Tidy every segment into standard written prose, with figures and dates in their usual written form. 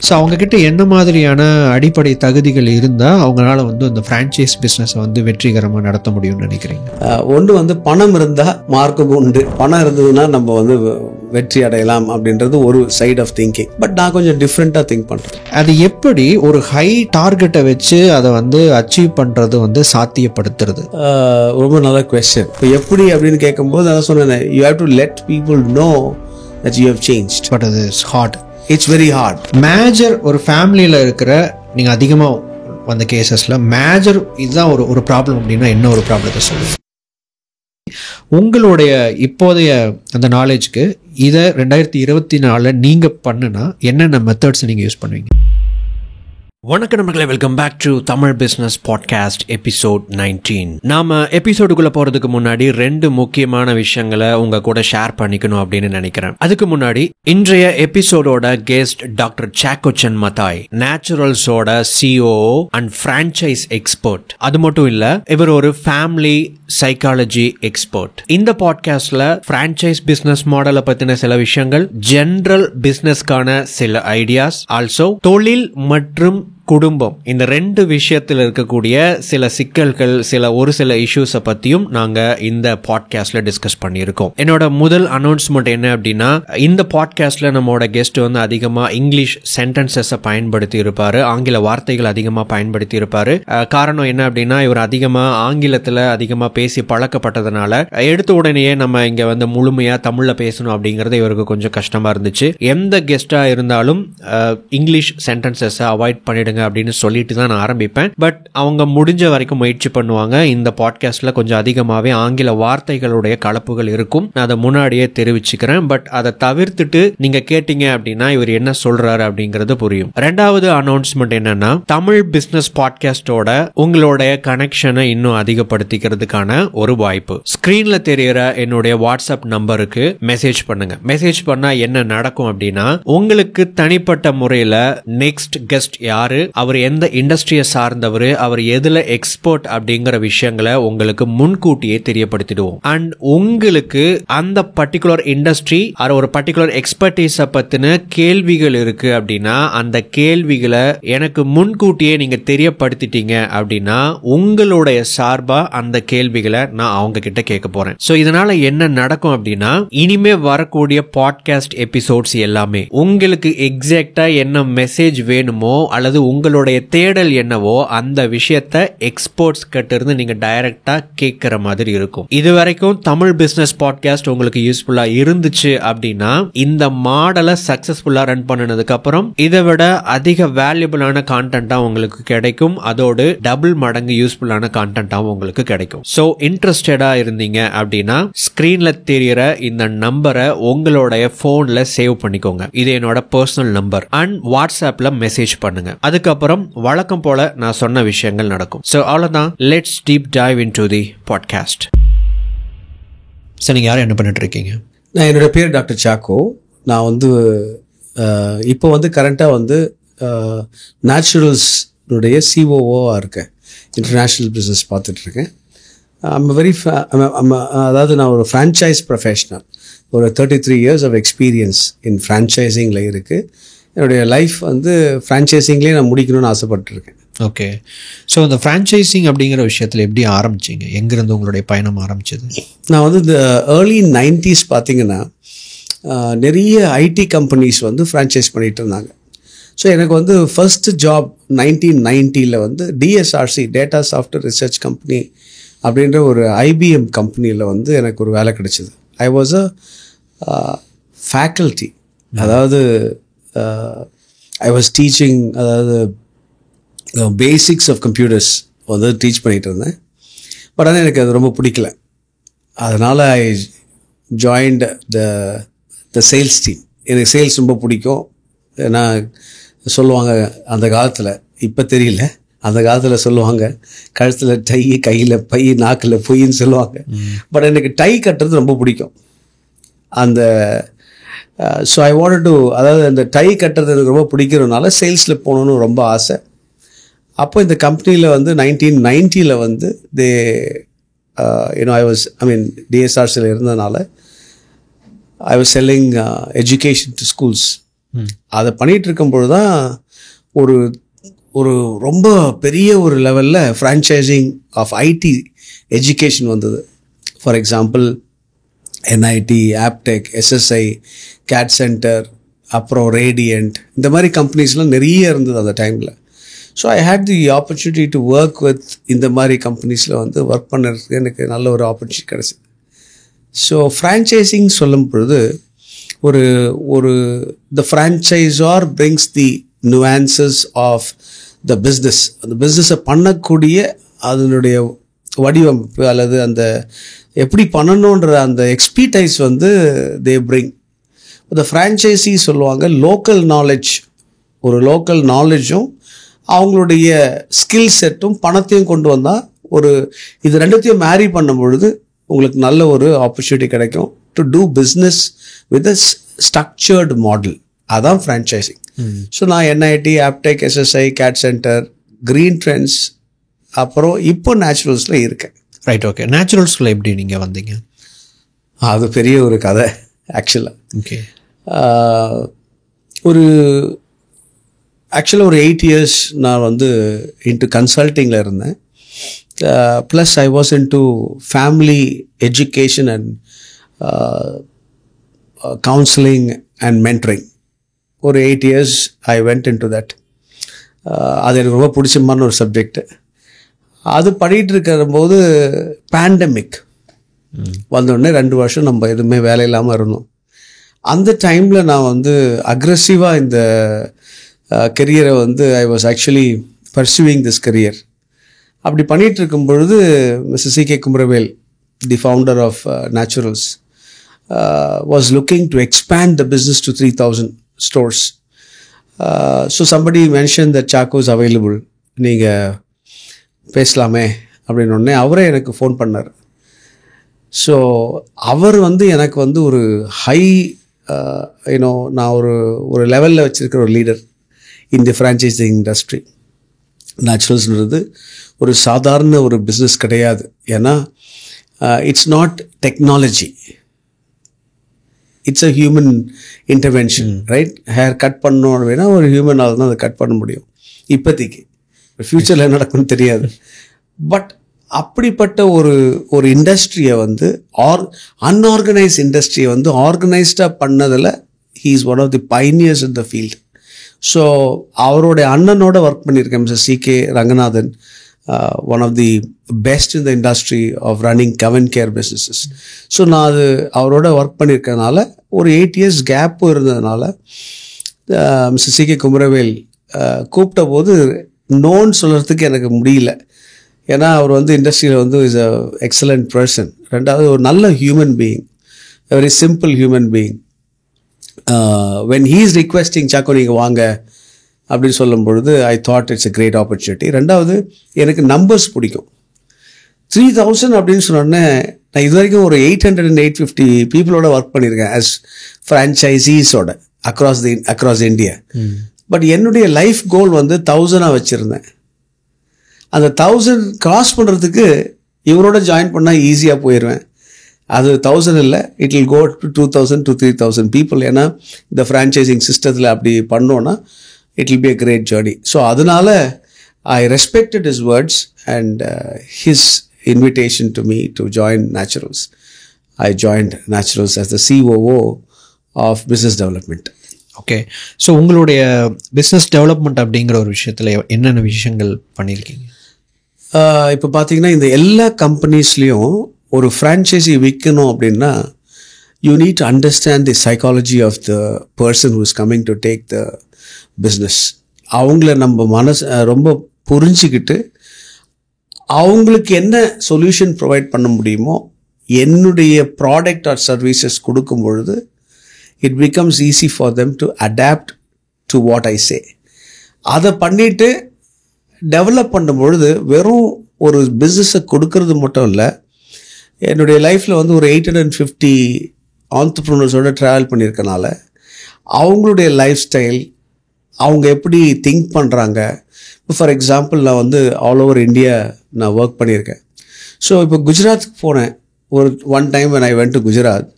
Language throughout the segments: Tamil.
ஸோ அவங்கக்கிட்ட என்ன மாதிரியான அடிப்படை தகுதிகள் இருந்தால் அவங்களால வந்து அந்த ஃப்ரான்ச்சைஸ் பிஸ்னஸை வந்து வெற்றிகரமாக நடத்த முடியும்னு நினைக்கிறீங்க? ஒன்று வந்து பணம் இருந்தால் மார்க்கும் உண்டு. பணம் இருந்ததுன்னா நம்ம வந்து வெற்றி அடையலாம் அப்படின்றது ஒரு சைட் ஆஃப் திங்கிங். பட் நான் கொஞ்சம் டிஃப்ரெண்ட்டாக திங்க் பண்ணுறேன். அது எப்படி ஒரு ஹை டார்கெட்டை வச்சு அதை வந்து அச்சீவ் பண்ணுறது வந்து சாத்தியப்படுத்துறது? ரொம்ப நல்ல கொஸ்டின். இப்போ எப்படி அப்படின்னு கேட்கும்போது நான் சொன்னேன், you have to let people know that you have changed. But அது is hard. It's very hard. Major ஒரு ஃபேமிலியில் இருக்கிற நீங்கள் அதிகமாக வந்த கேசஸில் மேஜர் இதுதான் ஒரு ப்ராப்ளம் அப்படின்னா என்ன ஒரு ப்ராப்ளத்தை சொல்லுங்கள். உங்களுடைய இப்போதைய அந்த நாலேஜ்க்கு இதை 2024 நீங்கள் பண்ணுனா என்னென்ன மெத்தட்ஸ் நீங்கள் யூஸ் பண்ணுவீங்க? வணக்கம் நண்பர்களே, welcome back to Tamil business podcast episode 19. நாம எபிசோடுக்குள்ள போறதுக்கு முன்னாடி 2 முக்கியமான விஷயங்களை உங்க கூட ஷேர் பண்ணிக்கணும் அப்படின்னு நினைக்கிறேன். அதுக்கு முன்னாடி இன்றைய எபிசோடோட கெஸ்ட் டாக்டர் சாக்கோச்சன் மத்தாய், நேச்சுரல்ஸோட COO அண்ட் பிரான்ச்சைஸ் எக்ஸ்பர்ட். அது மட்டும் இல்ல, இவர் ஒரு ஃபேமிலி சைக்காலஜி எக்ஸ்பர்ட். இந்த பாட்காஸ்ட்ல பிரான்ச்சைஸ் பிசினஸ் மாடலை பத்தின சில விஷயங்கள், ஜெனரல் பிசினஸ்க்கான சில ஐடியாஸ், ஆல்சோ தொழில் மற்றும் குடும்பம், இந்த 2 விஷயத்தில் இருக்கக்கூடிய சில சிக்கல்கள், ஒரு சில இஷ்யூஸை பத்தியும் நாங்க இந்த பாட்காஸ்ட்ல டிஸ்கஸ் பண்ணியிருக்கோம். என்னோட முதல் அனௌன்ஸ்மெண்ட் என்ன அப்படின்னா, இந்த பாட்காஸ்ட்ல நம்மளோட கெஸ்ட் வந்து அதிகமா இங்கிலீஷ் சென்டென்சஸை பயன்படுத்தி இருப்பாரு, ஆங்கில வார்த்தைகள் அதிகமா பயன்படுத்தி இருப்பாரு. காரணம் என்ன அப்படின்னா, இவர் அதிகமா ஆங்கிலத்துல அதிகமா பேசி பழக்கப்பட்டதுனால எடுத்த உடனேயே நம்ம இங்க வந்து முழுமையா தமிழ்ல பேசணும் அப்படிங்கறது இவருக்கு கொஞ்சம் கஷ்டமா இருந்துச்சு. எந்த கெஸ்டா இருந்தாலும் இங்கிலீஷ் சென்டென்சஸை அவாய்ட் பண்ணிடுங்க அப்படின்னு சொல்லிட்டு தான் நான் ஆரம்பிப்பேன். பட் அவங்க முடிஞ்ச வரைக்கும் முயற்சி பண்ணுவாங்க. இந்த பாட்காஸ்ட்ல கொஞ்சம் அதிகமாவே ஆங்கில வார்த்தைகளுடைய கலப்புகள் இருக்கும், நான் அதை முன்னாடியே தெரிவிச்சுக்கிறேன். பட் அதை தவிர்த்துட்டு நீங்க கேட்டீங்க அப்படின்னா இவர் என்ன சொல்றாரு அப்படிங்கறது புரியும். 2வது அனௌன்ஸ்மெண்ட் என்னன்னா, தமிழ் பிசினஸ் பாட்காஸ்டோட உங்களுடைய கனெக்ஷனை இன்னும் அதிகப்படுத்திக்கிறதுக்கான ஒரு வாய்ப்பு. ஸ்கிரீன்ல தெரியற என்னுடைய வாட்ஸ்அப் நம்பருக்கு மெசேஜ் பண்ணுங்க. மெசேஜ் பண்ணா என்ன நடக்கும் அப்படின்னா, உங்களுக்கு தனிப்பட்ட முறையில நெக்ஸ்ட் கெஸ்ட் யாரு, அவர் எந்த இண்டஸ்ட்ரியை சார்ந்தவர், அவர் எதுல எக்ஸ்பர்ட் அப்படிங்கிற விஷயங்களை உங்களுக்கு முன்கூட்டியே தெரியப்படுத்திடுவோம். அண்ட் உங்களுக்கு அந்த பர்டிகுலர் இண்டஸ்ட்ரி ஒரு பர்டிகுலர் எக்ஸ்பர்டீஸ பத்தின கேள்விகள் இருக்கு அப்படின்னா, அந்த கேள்விகளை எனக்கு முன்கூட்டியே நீங்க தெரியப்படுத்திட்டீங்க அப்படின்னா உங்களுடைய சார்பா அந்த கேள்விகளை நான் அவங்க கிட்ட கேட்க போறேன். சோ இதனால என்ன நடக்கும் அப்படின்னா, இனிமே வரக்கூடிய பாட்காஸ்ட் எபிசோட்ஸ் எல்லாமே உங்களுக்கு எக்ஸாக்டா என்ன மெசேஜ் வேணுமோ அல்லது உங்களுடைய தேடல் என்னவோ அந்த விஷயத்தை எக்ஸ்பர்ட்ஸ் கிட்ட இருந்து நீங்க டைரக்டா கேட்கிற மாதிரி இருக்கும். இதுவரைக்கும் தமிழ் பிசினஸ் பாட்காஸ்ட் உங்களுக்கு யூஸ்ஃபுல்லா இருந்துச்சு அப்படின்னா, இந்த மாடலை சக்சஸ்ஃபுல்லா ரன் பண்ணதுக்கு அப்புறம் இதை விட அதிக வேல்யூபிளான கான்டென்ட்டா உங்களுக்கு கிடைக்கும். அதோடு டபுள் மடங்கு யூஸ்ஃபுல்லான கான்டென்ட்டாவும் உங்களுக்கு கிடைக்கும். சோ இன்ட்ரெஸ்டடா இருந்தீங்க அப்படின்னா ஸ்கிரீன்ல தெரியற இந்த நம்பரை உங்களுடைய போன்ல சேவ் பண்ணிக்கோங்க. இது என்னோட பர்சனல் நம்பர். அண்ட் வாட்ஸ்அப்ல மெசேஜ் பண்ணுங்க. அதுக்கப்புறம் வழக்கம் போல நான் சொன்ன விஷயங்கள் நடக்கும். சோ அவ்வளவுதான். Let's deep dive into the podcast. Sir, நீங்க யாரும் என்ன பண்ணிட்டு இருக்கீங்க? நான் என்னோட பேர் டாக்டர் சாக்கோ. நான் வந்து இப்போ வந்து கரண்டாக வந்து நேச்சுரல்ஸ்னுடைய COO-ஆக இருக்கேன். இன்டர்நேஷ்னல் பிஸ்னஸ் பார்த்துட்ருக்கேன். அதாவது நான் ஒரு ஃப்ரான்ச்சைஸ் ப்ரொஃபஷனல். ஒரு 33 years ஆஃப் எக்ஸ்பீரியன்ஸ் இன் ஃப்ரான்ச்சைசிங்கில் இருக்குது. என்னுடைய லைஃப் வந்து ஃப்ரான்ச்சைசிங்லேயே நான் முடிக்கணும்னு ஆசைப்பட்டுருக்கேன். ஓகே. ஸோ இந்த ஃப்ரான்ச்சைசிங் அப்படிங்கிற விஷயத்தில் எப்படி ஆரம்பிச்சிங்க? எங்கேருந்து உங்களுடைய பயணம் ஆரம்பிச்சது? நான் வந்து இந்த ஏர்லி 90s பார்த்தீங்கன்னா நிறைய ஐடி கம்பெனிஸ் வந்து ஃப்ரான்ச்சைஸ் பண்ணிகிட்டு இருந்தாங்க. ஸோ எனக்கு வந்து ஃபர்ஸ்ட் ஜாப் 1990 வந்து DSRC data software research company அப்படின்ற ஒரு IBM கம்பெனியில் வந்து எனக்கு ஒரு வேலை கிடைச்சிது. ஐ வாஸ் அ ஃபேக்கல்ட்டி. அதாவது ஐ வாஸ் டீச்சிங், அதாவது பேசிக்ஸ் ஆஃப் கம்ப்யூட்டர்ஸ் வந்து டீச் பண்ணிகிட்டு இருந்தேன். பட் ஆனால் எனக்கு அது ரொம்ப பிடிக்கல. அதனால் I joined the sales team. எனக்கு சேல்ஸ் ரொம்ப பிடிக்கும். ஏன்னா சொல்லுவாங்க அந்த காலத்தில், இப்போ தெரியல, அந்த காலத்தில் சொல்லுவாங்க கழுத்தில் டை, கையில் பை, நாக்கில் பொய்ன்னு சொல்லுவாங்க. பட் எனக்கு டை கட்டுறது ரொம்ப பிடிக்கும். அந்த ஸோ ஐ வாண்ட் டு, அதாவது அந்த டை கட்டுறது எனக்கு ரொம்ப பிடிக்கிறதுனால சேல்ஸில் போகணுன்னு ரொம்ப ஆசை. அப்போ இந்த கம்பெனியில் வந்து 1990 வந்து DSRCயில் இருந்ததுனால I was selling education to schools. அதை பண்ணிகிட்டு இருக்கும்பொழுது தான் ஒரு ஒரு ரொம்ப பெரிய ஒரு லெவலில் ஃப்ரான்ச்சைசிங் ஆஃப் ஐடி எஜுகேஷன் வந்தது. For example NIT, Aptech, SSI, CAD centre, அப்புறம் ரேடியன்ட், இந்த மாதிரி கம்பெனிஸ்லாம் நிறைய இருந்தது அந்த டைமில். So I had the opportunity to work with இந்த மாதிரி கம்பெனிஸில் வந்து ஒர்க் பண்ணுறதுக்கு எனக்கு நல்ல ஒரு ஆப்பர்ச்சுனிட்டி கிடச்சிது. ஸோ ஃப்ரான்ச்சைசிங் சொல்லும் பொழுது ஒரு ஒரு the franchiser brings the nuances of the business. அந்த பிஸ்னஸை பண்ணக்கூடிய அதனுடைய வடிவமைப்பு அல்லது அந்த எப்படி பண்ணணுன்ற அந்த எக்ஸ்பீர்டைஸ் வந்து தே பிரிங். த ஃப்ரான்ச்சைசி சொல்லுவாங்க லோக்கல் நாலேஜ், ஒரு லோக்கல் நாலேஜும் அவங்களுடைய ஸ்கில் செட்டும் பணத்தையும் கொண்டு வந்தால் ஒரு இது ரெண்டுத்தையும் மேரி பண்ணும் பொழுது உங்களுக்கு நல்ல ஒரு ஆப்பர்ச்சுனிட்டி கிடைக்கும் to do business with a structured model. அதான் ஃப்ரான்ச்சைசிங். ஸோ நான் NIIT, Aptech, SSI, CAD centre, Green Trends, அப்புறம் இப்போ நேச்சுரல்ஸில் இருக்கேன். Right, okay. நேச்சுரல்ஸ்குள்ளே எப்படி நீங்கள் வந்தீங்க? அது பெரிய ஒரு கதை ஆக்சுவலாக. ஓகே. ஒரு ஆக்சுவலாக ஒரு 8 years நான் வந்து இன்ட்டு கன்சல்ட்டிங்கில் இருந்தேன். Plus I was into family education and counselling and mentoring. ஒரு 8 years I went into that. அது எனக்கு ரொம்ப பிடிச்சமான ஒரு சப்ஜெக்டு. அது பண்ணிகிட்டு இருக்கிற போது பேண்டமிக் வந்தோடனே 2 வருஷம் நம்ம எதுவுமே வேலை இல்லாமல் இருந்தோம். அந்த டைமில் நான் வந்து அக்ரெசிவாக இந்த கெரியரை வந்து I was actually pursuing this career. அப்படி பண்ணிகிட்டு இருக்கும் பொழுது mister C.K. Kumaravel, the founder of Naturals, was looking to expand the business to 3,000 stores. So somebody mentioned that Chaco is available, நீங்கள் பேசலாமே அப்படின்னு உடனே அவரே எனக்கு ஃபோன் பண்ணார். ஸோ அவர் வந்து எனக்கு வந்து ஒரு ஹை நான் ஒரு லெவலில் வச்சுருக்கிற ஒரு leader in the franchising industry. நேச்சுரல்ஸ்ன்றது ஒரு சாதாரண ஒரு பிஸ்னஸ் கிடையாது. ஏன்னா it's not technology, it's a human intervention, right? Hair cut பண்ணணும் அப்படின்னா ஒரு ஹியூமனால் தான் அதை கட் பண்ண முடியும் இப்போதைக்கு. ஃப்யூச்சரில் என்ன நடக்கும்னு தெரியாது. பட் அப்படிப்பட்ட ஒரு இண்டஸ்ட்ரியை வந்து அன்ஆர்கனைஸ்ட் இண்டஸ்ட்ரியை வந்து ஆர்கனைஸ்டாக பண்ணதில் he is one of the pioneers in the field. So அவருடைய அண்ணனோட ஒர்க் பண்ணியிருக்கேன், mister C.K. Ranganathan, one of the best in the industry of running gown care businesses. So நான் அது அவரோட ஒர்க் பண்ணியிருக்கனால ஒரு 8 years கேப்பும் இருந்ததுனால மிஸ்டர் C.K. குமரவேல் கூப்பிட்ட போது நோன்னு சொல்கிறதுக்கு எனக்கு முடியல. ஏன்னா அவர் வந்து இண்டஸ்ட்ரியில் வந்து இஸ் அ எக்ஸலண்ட் பர்சன். ரெண்டாவது ஒரு நல்ல human being, very simple human being. When he is requesting Chacko நீங்கள் வாங்க அப்படின்னு சொல்லும் பொழுது I thought it's a great opportunity. ரெண்டாவது எனக்கு நம்பர்ஸ் பிடிக்கும். 3,000 அப்படின்னு சொன்னோடனே நான் இது வரைக்கும் ஒரு 800 and 850 பீப்புளோட ஒர்க் பண்ணியிருக்கேன் ஆஸ் ஃப்ரான்ச்சைசீஸோட அக்ராஸ் இந்தியா. பட் என்னுடைய லைஃப் கோல் வந்து 1000 வச்சுருந்தேன். அந்த 1000 கிராஸ் பண்ணுறதுக்கு இவரோட ஜாயின் பண்ணால் ஈஸியாக போயிடுவேன். அது 1000 இல்லை, it will go to 2,000 to 3,000 people. ஏன்னா இந்த ஃப்ரான்ச்சைசிங் சிஸ்டத்தில் அப்படி பண்ணோன்னா it will be a great journey. So அதனால I respected his words and his invitation to me to join Naturals. I joined Naturals as the COO of business development. Okay. So உங்களுடைய பிஸ்னஸ் டெவலப்மெண்ட் அப்படிங்கிற ஒரு விஷயத்தில் என்னென்ன விஷயங்கள் பண்ணியிருக்கீங்க? இப்போ பார்த்தீங்கன்னா இந்த எல்லா கம்பெனிஸ்லேயும் ஒரு ஃப்ரான்ச்சைசி விற்கணும் அப்படின்னா you need to understand the psychology of the person who is coming to take the business. அவங்கள நம்ம ரொம்ப புரிஞ்சுக்கிட்டு அவங்களுக்கு என்ன சொல்யூஷன் ப்ரொவைட் பண்ண முடியுமோ என்னுடைய ப்ராடக்ட் ஆர் சர்வீசஸ் கொடுக்கும் பொழுது it becomes easy for them to adapt to what I say. அதை பண்ணிவிட்டு டெவலப் பண்ணும் பொழுது வெறும் ஒரு பிஸ்னஸை கொடுக்கறது மட்டும் இல்லை, என்னுடைய லைஃப்பில் வந்து ஒரு 850 ஆண்டர்ப்ரனர்ஸோடு ட்ராவல் பண்ணியிருக்கனால அவங்களுடைய லைஃப் ஸ்டைல், அவங்க எப்படி திங்க் பண்ணுறாங்க. இப்போ ஃபார் எக்ஸாம்பிள் நான் வந்து ஆல் ஓவர் இந்தியா நான் ஒர்க் பண்ணியிருக்கேன். ஸோ இப்போ குஜராத்துக்கு போனேன் one time when I went to Gujarat.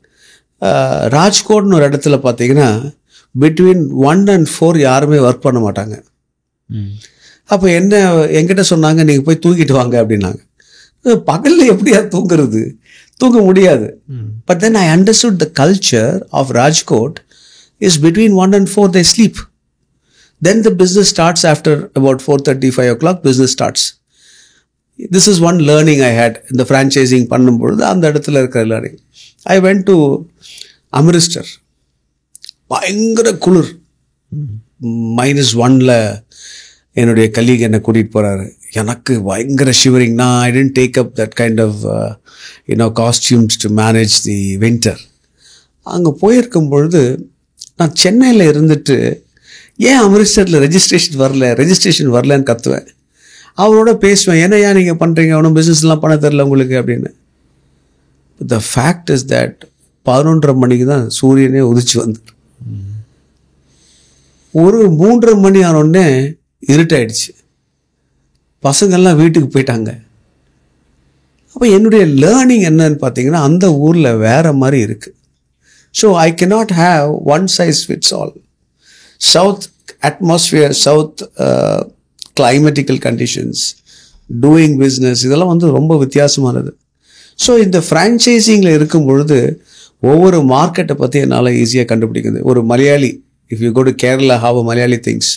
ராஜ்கோட்னு ஒரு இடத்துல பார்த்தீங்கன்னா பிட்வீன் 1 and 4 யாருமே ஒர்க் பண்ண மாட்டாங்க. அப்போ என்கிட்ட சொன்னாங்க, நீங்கள் போய் தூங்கிட்டு வாங்க அப்படின்னாங்க. பகலில் எப்படியா தூங்குறது? தூங்க முடியாது. But then I understood the culture of Rajkot is between 1 and 4 they sleep. Then the business starts after about 4:30, 5 o'clock business starts. This is one learning I had in the franchising பண்ணும்பொழுது அந்த இடத்துல இருக்கிற learning. I went to Amritsar. பயங்கர குளிர், -1ல் என்னுடைய கலீக் என்னை கூட்டிகிட்டு போகிறாரு. எனக்கு பயங்கர ஷிவரிங்னா I tend take up that kind of costumes to manage the winter. அங்கே போயிருக்கும் பொழுது நான் சென்னையில் இருந்துட்டு ஏன் அமிர்த்சரில் ரெஜிஸ்ட்ரேஷன் வரலன்னு கத்துவேன். அவரோட பேசுவேன், ஏன்னா நீங்கள் பண்ணுறீங்க, அவனும் பிஸ்னஸ்லாம் பண்ண தெரில உங்களுக்கு அப்படின்னு. த ஃபேக்ட் இஸ் தட் 11:30 மணிக்கு தான் சூரியனே உதிச்சு வந்துடும். ஒரு 3:30 மணி ஆனோடனே இருட்டாயிடுச்சு, பசங்கள்லாம் வீட்டுக்கு போயிட்டாங்க. அப்போ என்னுடைய லேர்னிங் என்னன்னு பார்த்தீங்கன்னா, அந்த ஊரில் வேறு மாதிரி இருக்குது. So I cannot have one size fits all. South atmosphere, south climatical conditions, doing business, இதெல்லாம் வந்து ரொம்ப வித்தியாசமானது. ஸோ இந்த ஃப்ரான்ச்சைசிங்கில் இருக்கும் பொழுது ஒவ்வொரு மார்க்கெட்டை பற்றி என்னால் ஈஸியாக கண்டுபிடிக்குது. ஒரு Malayali, if you go to Kerala, how a Malayali things.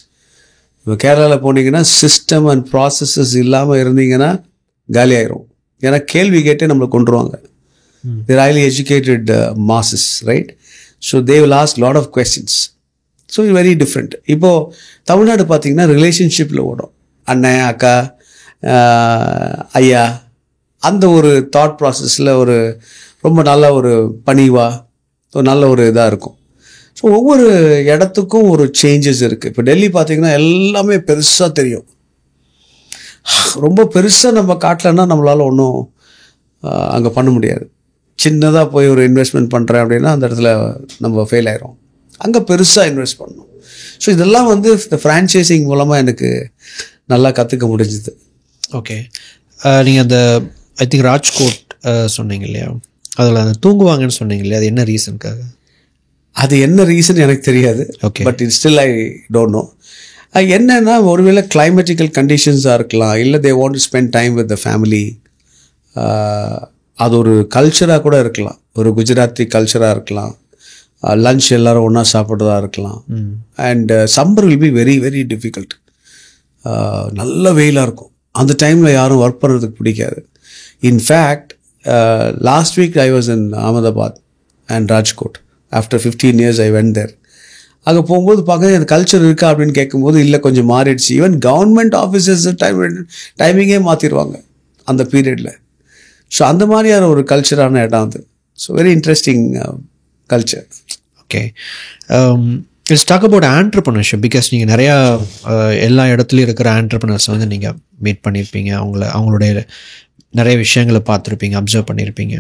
இப்போ கேரளாவில் போனீங்கன்னா சிஸ்டம் அண்ட் ப்ராசஸஸ் இல்லாமல் இருந்தீங்கன்னா காலி ஆயிரும். ஏன்னா கேள்வி கேட்டே நம்மளை கொண்டுருவாங்க. They're highly educated masses, right? So they will ask lot of questions. So it very different. இப்போது தமிழ்நாடு பார்த்தீங்கன்னா ரிலேஷன்ஷிப்பில் ஓடும். அண்ணன், அக்கா, ஐயா, அந்த ஒரு தாட் ப்ராசஸில் ஒரு ரொம்ப நல்ல ஒரு பணிவாக நல்ல ஒரு இதாக இருக்கும். ஸோ ஒவ்வொரு இடத்துக்கும் ஒரு சேஞ்சஸ் இருக்குது. இப்போ டெல்லி பார்த்திங்கன்னா எல்லாமே பெருசாக தெரியும். ரொம்ப பெருசாக நம்ம காட்டலன்னா நம்மளால் ஒன்றும் அங்கே பண்ண முடியாது. சின்னதாக போய் ஒரு இன்வெஸ்ட்மெண்ட் பண்ணுறேன் அப்படின்னா அந்த இடத்துல நம்ம ஃபெயில் ஆயிரும். அங்கே பெருசாக இன்வெஸ்ட் பண்ணணும். ஸோ இதெல்லாம் வந்து இந்த ஃப்ரான்ச்சைசிங் மூலமாக எனக்கு நல்லா கற்றுக்க முடிஞ்சுது. ஓகே, நீங்கள் அந்த ஐ திங்க் ராஜ்கோட் சொன்னீங்க இல்லையா, அதில் அந்த தூங்குவாங்கன்னு சொன்னீங்க இல்லையா, அது என்ன ரீசனுக்காக? அது என்ன ரீசன் எனக்கு தெரியாது. Okay, but it still I don't know. என்னன்னா ஒருவேளை கிளைமேட்டிக்கல் கண்டிஷன்ஸாக இருக்கலாம், இல்லை they want to spend time with the family. அது ஒரு கல்ச்சராக கூட இருக்கலாம், ஒரு குஜராத்தி கல்ச்சராக இருக்கலாம். லன்ச் எல்லோரும் ஒன்றா சாப்பிட்றதா இருக்கலாம். And summer will be very very difficult. நல்ல வெயிலாக இருக்கும். அந்த டைமில் யாரும் ஒர்க் பண்ணுறதுக்கு பிடிக்காது. In fact last week I was in Ahmedabad and Rajkot. After 15 years I went there. அங்கே போகும்போது பார்க்க அந்த கல்ச்சர் இருக்கா அப்படின்னு கேட்கும்போது இல்லை, கொஞ்சம் மாறிடுச்சு. ஈவன் கவர்மெண்ட் ஆஃபீஸர்ஸ் டைமிங்கே மாற்றிடுவாங்க அந்த பீரியடில். ஸோ அந்த மாதிரியான ஒரு கல்ச்சரான இடம் அது. So very interesting culture. Okay, it's talk about entrepreneurship. Because நீங்கள் நிறையா எல்லா இடத்துலையும் இருக்கிற ஆண்டர்ப்ரனர்ஸ் வந்து நீங்கள் மீட் பண்ணியிருப்பீங்க, அவங்களுடைய நிறைய விஷயங்களை பார்த்துருப்பீங்க, அப்சர்வ் பண்ணியிருப்பீங்க.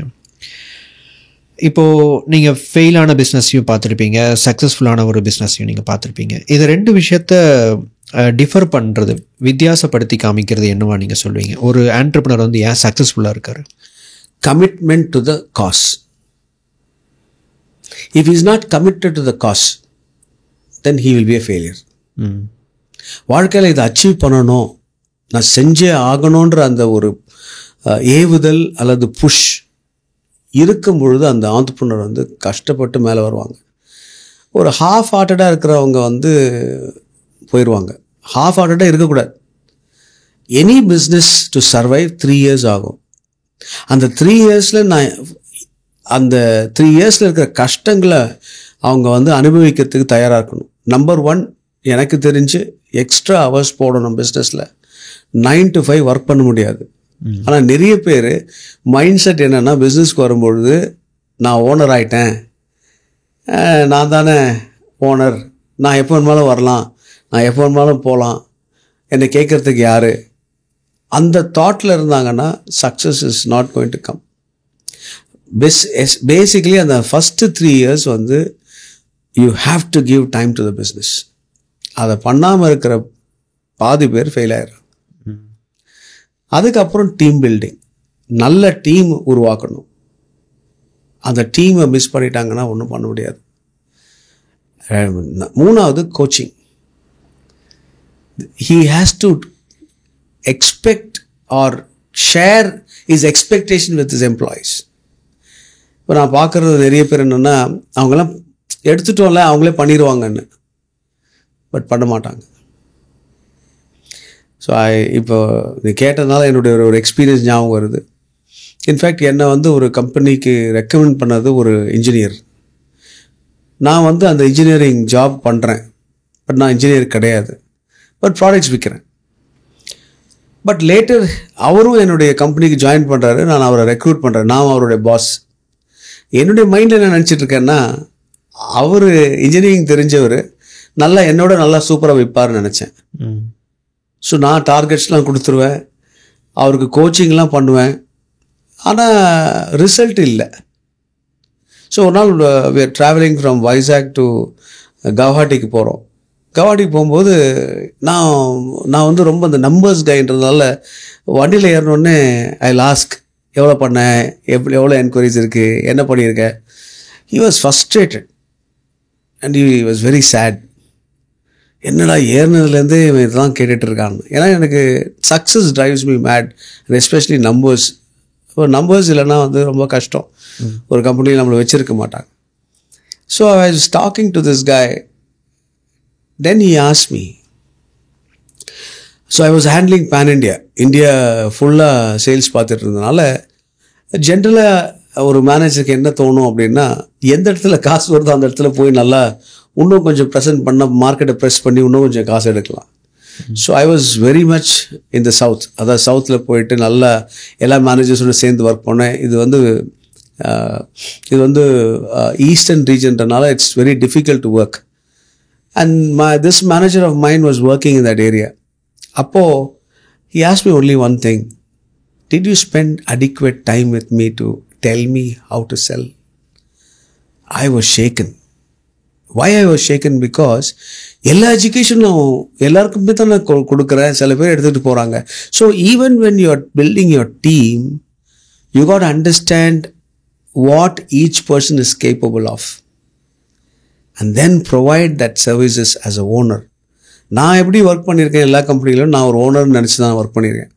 இப்போது நீங்கள் ஃபெயிலான பிஸ்னஸையும் பார்த்துருப்பீங்க, சக்ஸஸ்ஃபுல்லான ஒரு பிஸ்னஸையும் நீங்கள் பார்த்துருப்பீங்க. இது ரெண்டு விஷயத்த டிஃபர் பண்ணுறது, வித்தியாசப்படுத்தி காமிக்கிறது என்னவா நீங்கள் சொல்லுவீங்க? ஒரு ஆண்டர்ப்ரனர் வந்து ஏன் சக்ஸஸ்ஃபுல்லாக இருக்கார்? Commitment to the cause. If he is not committed to the cause, then he will be a failure. வாழ்க்கையில் இதை அச்சீவ் பண்ணணும், நான் செஞ்சே ஆகணுன்ற அந்த ஒரு ஏவுதல் அல்லது புஷ் இருக்கும் பொழுது அந்த ஆண்டர்ப்ரனர் வந்து கஷ்டப்பட்டு மேலே வருவாங்க. ஒரு ஹாஃப் ஹார்ட்டடாக இருக்கிறவங்க வந்து போயிடுவாங்க. ஹாஃப் ஹார்ட்டடாக இருக்கக்கூடாது. Any business to survive 3 years ஆகும். அந்த 3 yearsல நான் அந்த 3 yearsல இருக்கிற கஷ்டங்களை அவங்க வந்து அனுபவிக்கிறதுக்கு தயாராக இருக்கணும். நம்பர் 1, எனக்கு தெரிஞ்சு எக்ஸ்ட்ரா ஹவர்ஸ் போடணும். பிஸ்னஸில் 9 to 5 ஒர்க் பண்ண முடியாது. ஆனால் நிறைய பேர் மைண்ட் செட் என்னென்னா, பிஸ்னஸ்க்கு வரும்பொழுது நான் ஓனர் ஆகிட்டேன், நான் தானே ஓனர், நான் எப்போ வேணுமாலும் வரலாம், நான் எப்போ வேணுமாலும் போகலாம், என்னை கேட்குறதுக்கு யார், அந்த தாட்டில் இருந்தாங்கன்னா success is not going to come. Basically அந்த ஃபஸ்ட்டு 3 years வந்து you have to give time to the business. அதை பண்ணாமல் இருக்கிற பாதி பேர் ஃபெயில் ஆயிடுறாங்க. அதுக்கப்புறம் டீம் பில்டிங், நல்ல டீம் உருவாக்கணும். அந்த டீமை மிஸ் பண்ணிட்டாங்கன்னா ஒன்றும் பண்ண முடியாது. மூணாவது coaching. he has to expect or share his expectation with his employees. இப்போ நான் பார்க்குறது நிறைய பேர் என்னென்னா, அவங்கெல்லாம் எடுத்துட்டோம்ல அவங்களே பண்ணிடுவாங்கன்னு, பட் பண்ண மாட்டாங்க. ஸோ இப்போ நீ கேட்டதுனால என்னுடைய ஒரு எக்ஸ்பீரியன்ஸ் ஞாபகம் வருது. இன்ஃபேக்ட் என்னை வந்து ஒரு கம்பெனிக்கு ரெக்கமெண்ட் பண்ணது ஒரு இன்ஜினியர். நான் வந்து அந்த இன்ஜினியரிங் ஜாப் பண்ணுறேன், பட் நான் இன்ஜினியர் கிடையாது, பட் ப்ராடக்ட்ஸ் விற்கிறேன். பட் லேட்டர் அவரும் என்னுடைய கம்பெனிக்கு ஜாயின் பண்ணுறாரு, நான் அவரை ரெக்ரூட் பண்ணுறேன், நான் அவருடைய பாஸ். என்னுடைய மைண்டில் என்ன நினச்சிட்டு இருக்கேன்னா, அவர் இன்ஜினியரிங் தெரிஞ்சவர், நல்லா என்னோட நல்லா சூப்பராக விற்பார்னு நினச்சேன். ஸோ நான் டார்கெட்ஸ்லாம் கொடுத்துருவேன், அவருக்கு கோச்சிங்லாம் பண்ணுவேன், ஆனால் ரிசல்ட் இல்லை. ஸோ ஒரு நாள் we are traveling from Vizag to கவுஹாட்டிக்கு போகிறோம். கவுஹாட்டிக்கு போகும்போது நான் வந்து ரொம்ப அந்த நம்பர்ஸ் கைன்றதுனால வண்டியில் ஏறினோடனே ஐ லாஸ்க் எவ்வளோ பண்ணேன், எவ்வளோ என்கொயரிஸ் இருக்குது, என்ன பண்ணியிருக்கேன். he was frustrated and he was very sad. என்னடா ஏறினதுலேருந்தே இவன் இதெல்லாம் கேட்டுட்ருக்கான்னு. ஏன்னா எனக்கு success drives me mad, and especially numbers. இப்போ நம்பர்ஸ் இல்லைன்னா வந்து ரொம்ப கஷ்டம், ஒரு கம்பெனியில் நம்மளை வச்சுருக்க மாட்டாங்க. So I was talking to this guy, then he asked me. So I was handling pan India ஃபுல்லாக சேல்ஸ் பார்த்துட்டு இருந்ததுனால ஜென்ரலாக ஒரு மேனேஜருக்கு என்ன தோணும் அப்படின்னா, எந்த இடத்துல காசு வருதோ அந்த இடத்துல போய் நல்லா இன்னும் கொஞ்சம் ப்ரெசென்ட் பண்ண, மார்க்கெட்டை ப்ரெஸ் பண்ணி இன்னும் கொஞ்சம் காசு எடுக்கலாம். So I was very much in the south. அதாவது சவுத்தில் போயிட்டு நல்லா எல்லா மேனேஜர்ஸோடு சேர்ந்து ஒர்க் பண்ணேன். இது வந்து ஈஸ்டர்ன் ரீஜன்றனால it's very difficult to work. And this manager of mind was working in that area. அப்போது he asked me only one thing: did you spend adequate time with me to tell me how to sell? I was shaken. Why I was shaken? Because எல்லா எஜுகேஷனும் எல்லாருக்குமே தான் நான் கொடுக்குறேன், சில பேர் எடுத்துகிட்டு போகிறாங்க. So even when you are building your team, you got to understand what each person is capable of and then provide that services as a owner. நான் எப்படி ஒர்க் பண்ணியிருக்கேன் எல்லா கம்பெனிலும், நான் ஒரு ஓனர்னு நினச்சி தான் ஒர்க் பண்ணியிருக்கேன்.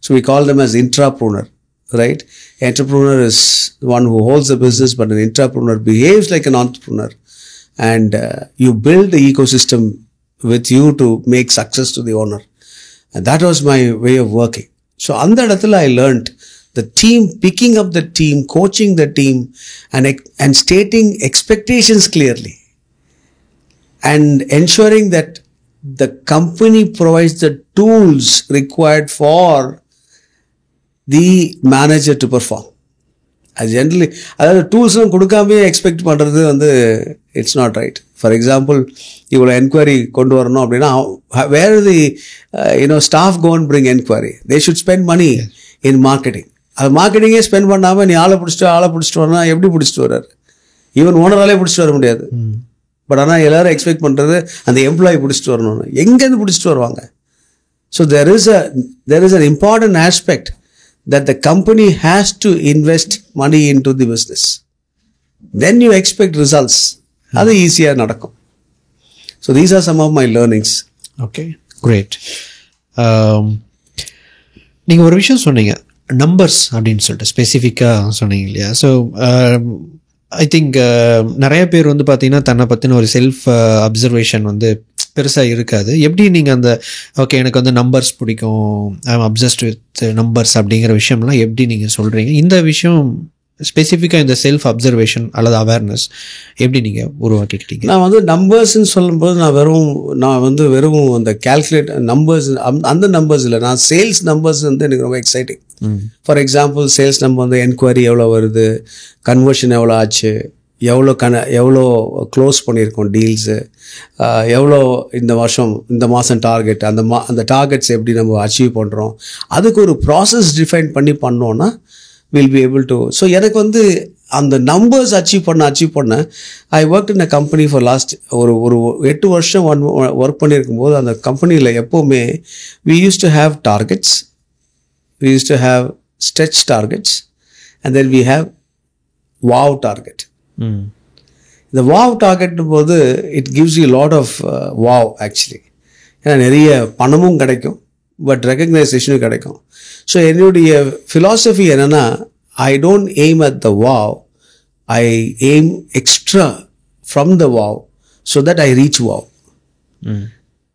So we call them as intrapreneur, right? Entrepreneur is one who holds the business, but an intrapreneur behaves like an entrepreneur. And you build the ecosystem with you to make success to the owner. And that was my way of working. So அந்த இடத்துல I learned the team, picking up the team, coaching the team, and stating expectations clearly, and ensuring that the company provides the tools required for the manager to perform. அது ஜென்ரலி, அதாவது டூல்ஸ்லாம் கொடுக்காமே எக்ஸ்பெக்ட் பண்ணுறது வந்து it's not right. For example, இவ்வளோ என்கொயரி கொண்டு வரணும் அப்படின்னா, where the staff go and bring enquiry, they should spend money in marketing. அது மார்க்கெட்டிங்கே ஸ்பெண்ட் பண்ணாமல் நீ ஆளை பிடிச்சிட்டு வரனா எப்படி பிடிச்சிட்டு வர்றாரு? ஈவன் ஓனராலே பிடிச்சிட்டு வர முடியாது. பட் ஆனால் எல்லோரும் எக்ஸ்பெக்ட் பண்ணுறது அந்த எம்ப்ளாயி பிடிச்சிட்டு வரணும்னு. எங்கேருந்து பிடிச்சிட்டு வருவாங்க? So there is an important aspect that the company has to invest money into the business. Then you expect results. அது ஈஸியாக நடக்கும். So these are some of my learnings. Okay, great. நீங்கள் ஒரு விஷயம் சொன்னீங்க, நம்பர்ஸ் அப்படின்னு சொல்லிட்டு ஸ்பெசிஃபிக்காக சொன்னீங்க இல்லையா? ஸோ ஐ திங்க் நிறைய பேர் வந்து பார்த்தீங்கன்னா தன்னை பற்றின ஒரு செல்ஃப் அப்சர்வேஷன் வந்து பெருசாக இருக்காது. எப்படி நீங்கள் அந்த ஓகே எனக்கு வந்து நம்பர்ஸ் பிடிக்கும், I am obsessed with numbers அப்படிங்கிற விஷயம்லாம் எப்படி நீங்கள் சொல்கிறீங்க? இந்த விஷயம் ஸ்பெசிஃபிக்காக இந்த செல்ஃப் அப்சர்வேஷன் அல்லது அவேர்னஸ் எப்படி நீங்கள் உருவாக்கிக்கிட்டீங்க? நான் வந்து நம்பர்ஸ்ன்னு சொல்லும்போது நான் வந்து வெறும் அந்த கேல்குலேட் நம்பர்ஸ், அந்த நம்பர்ஸ் இல்லை, நான் சேல்ஸ் நம்பர்ஸ் வந்து எனக்கு ரொம்ப exciting. For example, sales number வந்து என்கொயரி எவ்வளோ வருது, கன்வர்ஷன் எவ்வளோ ஆச்சு, எவ்வளோ க்ளோஸ் பண்ணியிருக்கோம் டீல்ஸு, எவ்வளோ இந்த மாதம் டார்கெட், அந்த டார்கெட்ஸ் எப்படி நம்ம அச்சீவ் பண்ணுறோம், அதுக்கு ஒரு ப்ராசஸ் டிஃபைன் பண்ணோன்னா will be able to. So எனக்கு வந்து அந்த நம்பர்ஸ் அச்சீவ் பண்ண I work in a company for last ஒரு 8 வருஷம் ஒர்க் பண்ணியிருக்கும் போது அந்த கம்பெனியில் எப்போவுமே we used to have targets, we used to have stretch targets, and then we have wow target. இந்த வாவ் டார்கெட்டும் போது it gives you lot of wow actually. ஏன்னா நிறைய பணமும் கிடைக்கும், பட் ரெக்கக்னைசேஷனும் கிடைக்கும். ஸோ என்னுடைய ஃபிலாசபி என்னென்னா, I don't aim at the wow, I aim extra from the wow so that I reach wow.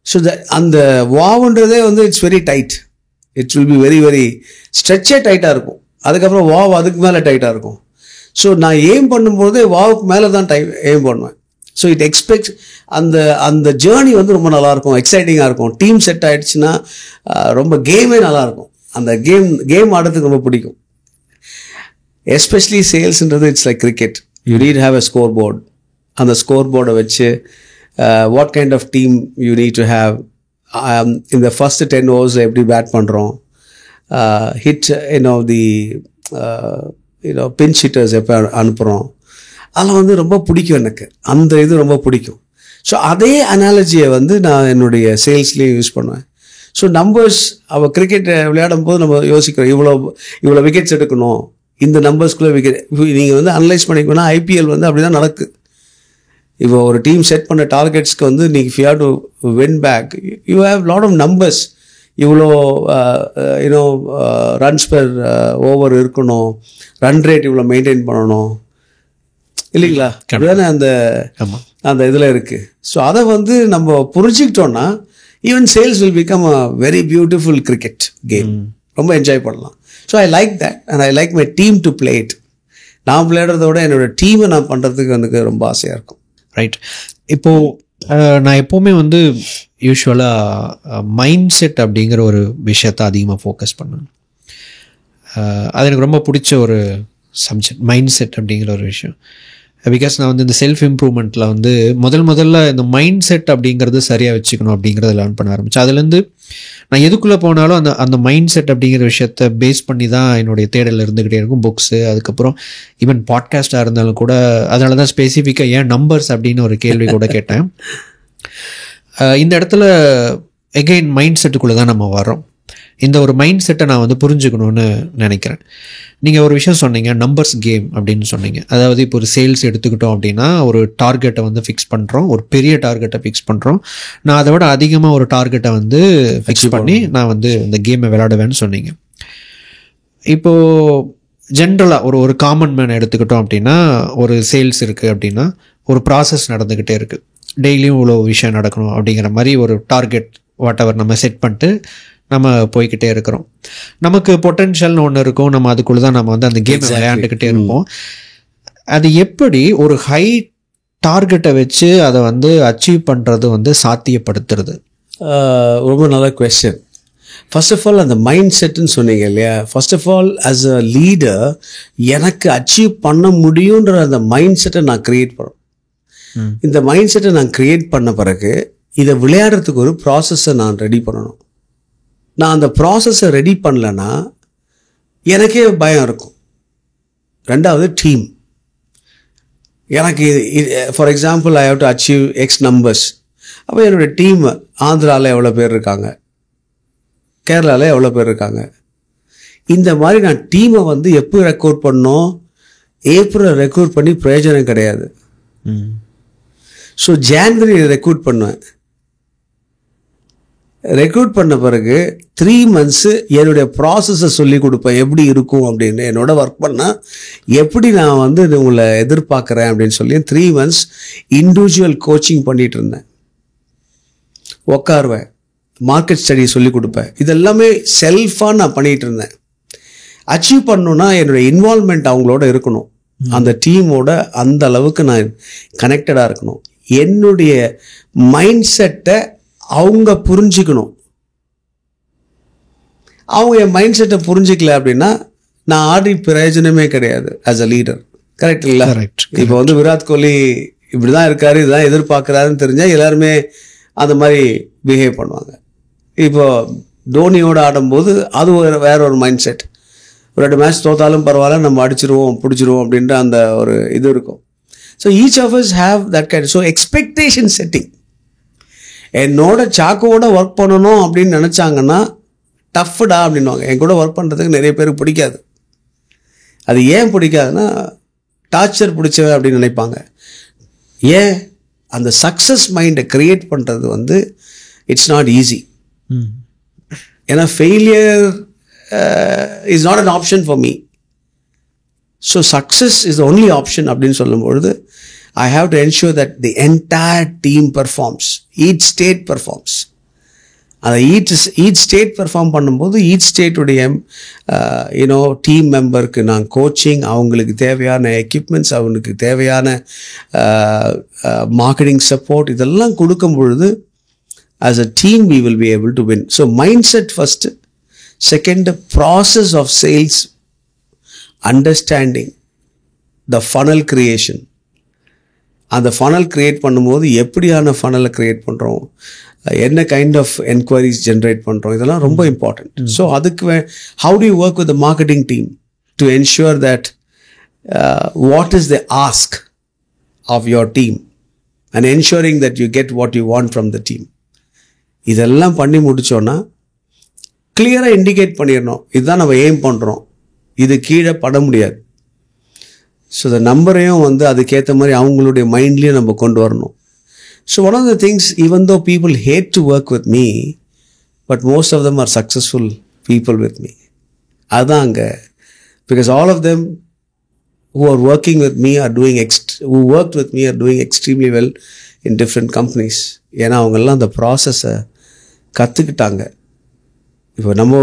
So அந்த வாவ்ன்றதே வந்து it's very tight, it's will be very very ஸ்ட்ரெச்சே டைட்டாக இருக்கும், அதுக்கப்புறம் வாவ் அதுக்கு மேலே டைட்டாக இருக்கும். ஸோ நான் எய்ம் பண்ணும்போதே வாவுக்கு மேலே தான் எய்ம் பண்ணுவேன். ஸோ இட் எக்ஸ்பெக்ட் அந்த ஜேர்னி வந்து ரொம்ப நல்லாயிருக்கும், எக்ஸைட்டிங்காக இருக்கும். டீம் செட் ஆகிடுச்சுன்னா ரொம்ப கேமே நல்லாயிருக்கும். அந்த கேம் ஆடுறதுக்கு ரொம்ப பிடிக்கும். எஸ்பெஷலி சேல்ஸ்ன்றது it's like cricket, you need have a score board. அந்த ஸ்கோர் போர்டை வச்சு what kind of team you need to have, இந்த ஃபர்ஸ்ட் 10 ஓவர்ஸில் எப்படி பேட் பண்ணுறோம், ஹிட் பின்ச் ஹிட்டர்ஸ் எப்போ அனுப்புகிறோம், அதெல்லாம் வந்து ரொம்ப பிடிக்கும் எனக்கு. அந்த இது ரொம்ப பிடிக்கும். ஸோ அதே அனாலஜியை வந்து நான் என்னுடைய சேல்ஸ்லேயும் யூஸ் பண்ணுவேன். ஸோ நம்பர்ஸ், அவள் கிரிக்கெட் விளையாடும் போது நம்ம யோசிக்கிறோம், இவ்வளோ விக்கெட்ஸ் எடுக்கணும், இந்த நம்பர்ஸ்குள்ளே விக்கெட். நீங்கள் வந்து அனலைஸ் பண்ணிக்கணும்னா ஐபிஎல் வந்து அப்படி தான் நடக்குது. இப்போ ஒரு டீம் செட் பண்ண டார்கெட்ஸ்க்கு வந்து நீங்கள் if you have to win back, you have lot of numbers. இவ்வளோ ரன்ஸ் பெர் ஓவர் இருக்கணும், ரன் ரேட் இவ்வளோ மெயின்டைன் பண்ணணும், இல்லைங்களா? அப்படிதானே அந்த இதில் இருக்குது. ஸோ அதை வந்து நம்ம புரிஞ்சுக்கிட்டோன்னா even sales will become a very beautiful cricket game. ரொம்ப என்ஜாய் பண்ணலாம். So I like that and I like my team to play it. நான் விளையாடுறத விட என்னோடய டீமை நான் பண்ணுறதுக்கு எனக்கு ரொம்ப ஆசையாக இருக்கும். ரைட். இப்போது நான் எப்போவுமே வந்து யூஸ்வலாக மைண்ட் செட் அப்படிங்கிற ஒரு விஷயத்தை அதிகமாக ஃபோக்கஸ் பண்ணேன். அது எனக்கு ரொம்ப பிடிச்ச ஒரு சப்ஜெக்ட், மைண்ட் செட் அப்படிங்கிற ஒரு விஷயம். பிகாஸ் நான் வந்து இந்த செல்ஃப் இம்ப்ரூவ்மெண்ட்டில் வந்து முதல்ல இந்த மைண்ட் செட் அப்படிங்கிறது சரியாக வச்சுக்கணும் அப்படிங்கிறத லேர்ன் பண்ண ஆரம்பித்தேன். அதுலேருந்து நான் எதுக்குள்ளே போனாலும் அந்த மைண்ட் செட் அப்படிங்கிற விஷயத்தை பேஸ் பண்ணி தான் என்னுடைய தேடல் இருந்துக்கிட்டே இருக்கும். புக்ஸு, அதுக்கப்புறம் ஈவன் பாட்காஸ்ட்டாக இருந்தாலும் கூட. அதனால தான் ஸ்பெசிஃபிக்காக ஏன் நம்பர்ஸ் அப்படின்னு ஒரு கேள்வி கூட கேட்டேன். இந்த இடத்துல எகெயின் மைண்ட் செட்டுக்குள்ளே தான் நம்ம வரோம். இந்த ஒரு மைண்ட் செட்டை நான் வந்து புரிஞ்சுக்கணுன்னு நினைக்கிறேன். நீங்கள் ஒரு விஷயம் சொன்னீங்க, நம்பர்ஸ் கேம் அப்படின்னு சொன்னீங்க. அதாவது இப்போ ஒரு சேல்ஸ் எடுத்துக்கிட்டோம் அப்படின்னா ஒரு டார்கெட்டை வந்து ஃபிக்ஸ் பண்ணுறோம், ஒரு பெரிய டார்கெட்டை ஃபிக்ஸ் பண்ணுறோம். நான் அதை விட அதிகமாக ஒரு டார்கெட்டை வந்து ஃபிக்ஸ் பண்ணி நான் வந்து இந்த கேமை விளையாடுவேன்னு சொன்னீங்க. இப்போது ஜென்ரலாக ஒரு காமன் மேன் எடுத்துக்கிட்டோம் அப்படின்னா, ஒரு சேல்ஸ் இருக்குது அப்படின்னா ஒரு ப்ராசஸ் நடந்துக்கிட்டே இருக்குது. டெய்லியும் இவ்வளோ விஷயம் நடக்கணும் அப்படிங்கிற மாதிரி ஒரு டார்கெட் வாட் எவர் நம்ம செட் பண்ணிட்டு நம்ம போய்கிட்டே இருக்கிறோம். நமக்கு பொட்டென்ஷியல்னு ஒன்று இருக்கும், நம்ம அதுக்குள்ளே தான் நம்ம வந்து அந்த கேமை விளையாண்டுக்கிட்டே இருப்போம். அது எப்படி ஒரு ஹை டார்கெட்டை வச்சு அதை வந்து அச்சீவ் பண்ணுறது வந்து சாத்தியப்படுத்துறது? ரொம்ப நல்ல கொஸ்டின். ஃபர்ஸ்ட் ஆஃப் ஆல் அந்த மைண்ட் செட்டுன்னு சொன்னீங்க இல்லையா, first of all as a leader எனக்கு அச்சீவ் பண்ண முடியுன்ற அந்த மைண்ட் செட்டை நான் க்ரியேட் பண்ணணும். இந்த மைண்ட் செட்டை நான் க்ரியேட் பண்ண பிறகு இதை விளையாடுறதுக்கு ஒரு ப்ராசஸை நான் ரெடி பண்ணணும். நான் அந்த ப்ராசஸை ரெடி பண்ணலன்னா எனக்கே பயம் இருக்கும். ரெண்டாவது டீம். எனக்கு for example I have to achieve X numbers. அப்போ என்னோடய டீம் ஆந்திராவில் எவ்வளோ பேர் இருக்காங்க, கேரளாவில் எவ்வளோ பேர் இருக்காங்க, இந்த மாதிரி நான் டீமை வந்து எப்போ ரெக்ரூட் பண்ணோம், ஏப்ரல் ரெக்ரூட் பண்ணி பிரயோஜனம் கிடையாது. ஸோ ஜான்வரி ரெக்ரூட் பண்ணுவேன். ரெக்ரூட் பண்ண பிறகு 3 months என்னுடைய ப்ராசஸை சொல்லி கொடுப்பேன், எப்படி இருக்கும் அப்படின்னு. என்னோட ஒர்க் பண்ணால் எப்படி நான் வந்து உங்களை எதிர்பார்க்குறேன் அப்படின்னு சொல்லி 3 months இண்டிவிஜுவல் கோச்சிங் பண்ணிகிட்டு இருந்தேன். உட்காருவேன், மார்க்கெட் ஸ்டடி சொல்லி கொடுப்பேன். இதெல்லாமே செல்ஃபாக நான் பண்ணிகிட்டு இருந்தேன். அச்சீவ் பண்ணணுன்னா என்னுடைய இன்வால்மெண்ட் அவங்களோட இருக்கணும், அந்த டீமோட அந்த அளவுக்கு நான் கனெக்டடாக இருக்கணும். என்னுடைய மைண்ட் செட்டை அவங்க புரிஞ்சிக்கணும். அவங்க என் மைண்ட் செட்டை புரிஞ்சிக்கல அப்படின்னா நான் ஆடி பிரயோஜனமே கிடையாது ஆஸ் அ லீடர். கரெக்ட் இல்லை? இப்போ வந்து விராட் கோலி இப்படி தான் இருக்காரு, இதுதான் எதிர்பார்க்குறாருன்னு தெரிஞ்சால் எல்லாருமே அந்த மாதிரி பிஹேவ் பண்ணுவாங்க. இப்போ தோனியோடு ஆடும்போது அது வேற ஒரு மைண்ட் செட். 2 மேட்ச் தோத்தாலும் பரவாயில்ல, நம்ம அடிச்சிருவோம் பிடிச்சிருவோம் அப்படின்ற அந்த ஒரு இது இருக்கும். So each of us have that kind. So expectation setting. என்னோட சாக்கோட ஒர்க் பண்ணணும் அப்படின்னு நினச்சாங்கன்னா டஃப்டா அப்படின்வாங்க. என் கூட ஒர்க் பண்ணுறதுக்கு நிறைய பேருக்கு பிடிக்காது. அது ஏன் பிடிக்காதுன்னா டார்ச்சர் பிடிச்சவன் அப்படின்னு நினைப்பாங்க. ஏன் அந்த சக்ஸஸ் மைண்டை க்ரியேட் பண்ணுறது வந்து இட்ஸ் நாட் ஈஸி. ஏன்னா failure is not an option for me. So success is the only option அப்படின்னு சொல்லும்பொழுது I have to ensure that the entire team performs. Each state performs. each state perform பண்ணும்போது each state உடைய டீம் மெம்பருக்கு நான் கோச்சிங், அவங்களுக்கு தேவையான எக்யூப்மெண்ட்ஸ், அவங்களுக்கு தேவையான மார்க்கெட்டிங் சப்போர்ட் இதெல்லாம் கொடுக்கும் பொழுது as a team we will be able to win. So mindset first. Second, process of sales, understanding the funnel creation. அந்த ஃபனல் க்ரியேட் பண்ணும்போது எப்படியான ஃபனலை க்ரியேட் பண்ணுறோம், என்ன கைண்ட் ஆஃப் என்கொயரிஸ் ஜென்ரேட் பண்ணுறோம், இதெல்லாம் ரொம்ப இம்பார்ட்டண்ட். ஸோ அதுக்கு how do you work with the marketing team to ensure that what is the ask of your team and ensuring that you get what you want from the team. இதெல்லாம் பண்ணி முடித்தோன்னா கிளியராக இண்டிகேட் பண்ணிடணும், இதுதான் நம்ம எய்ம் பண்ணுறோம், இது கீழே பட முடியாது. ஸோ இந்த நம்பரையும் வந்து அதுக்கேற்ற மாதிரி அவங்களுடைய மைண்ட்லேயும் நம்ம கொண்டு வரணும். So one of the things, even though people hate to work with me, but most of them are successful people with me. அதுதான் அங்கே. Because all of them who are working with me are doing who worked with me are doing extremely well in different companies. ஏன்னா அவங்கெல்லாம் அந்த ப்ராசஸை கற்றுக்கிட்டாங்க. இப்போ நம்ம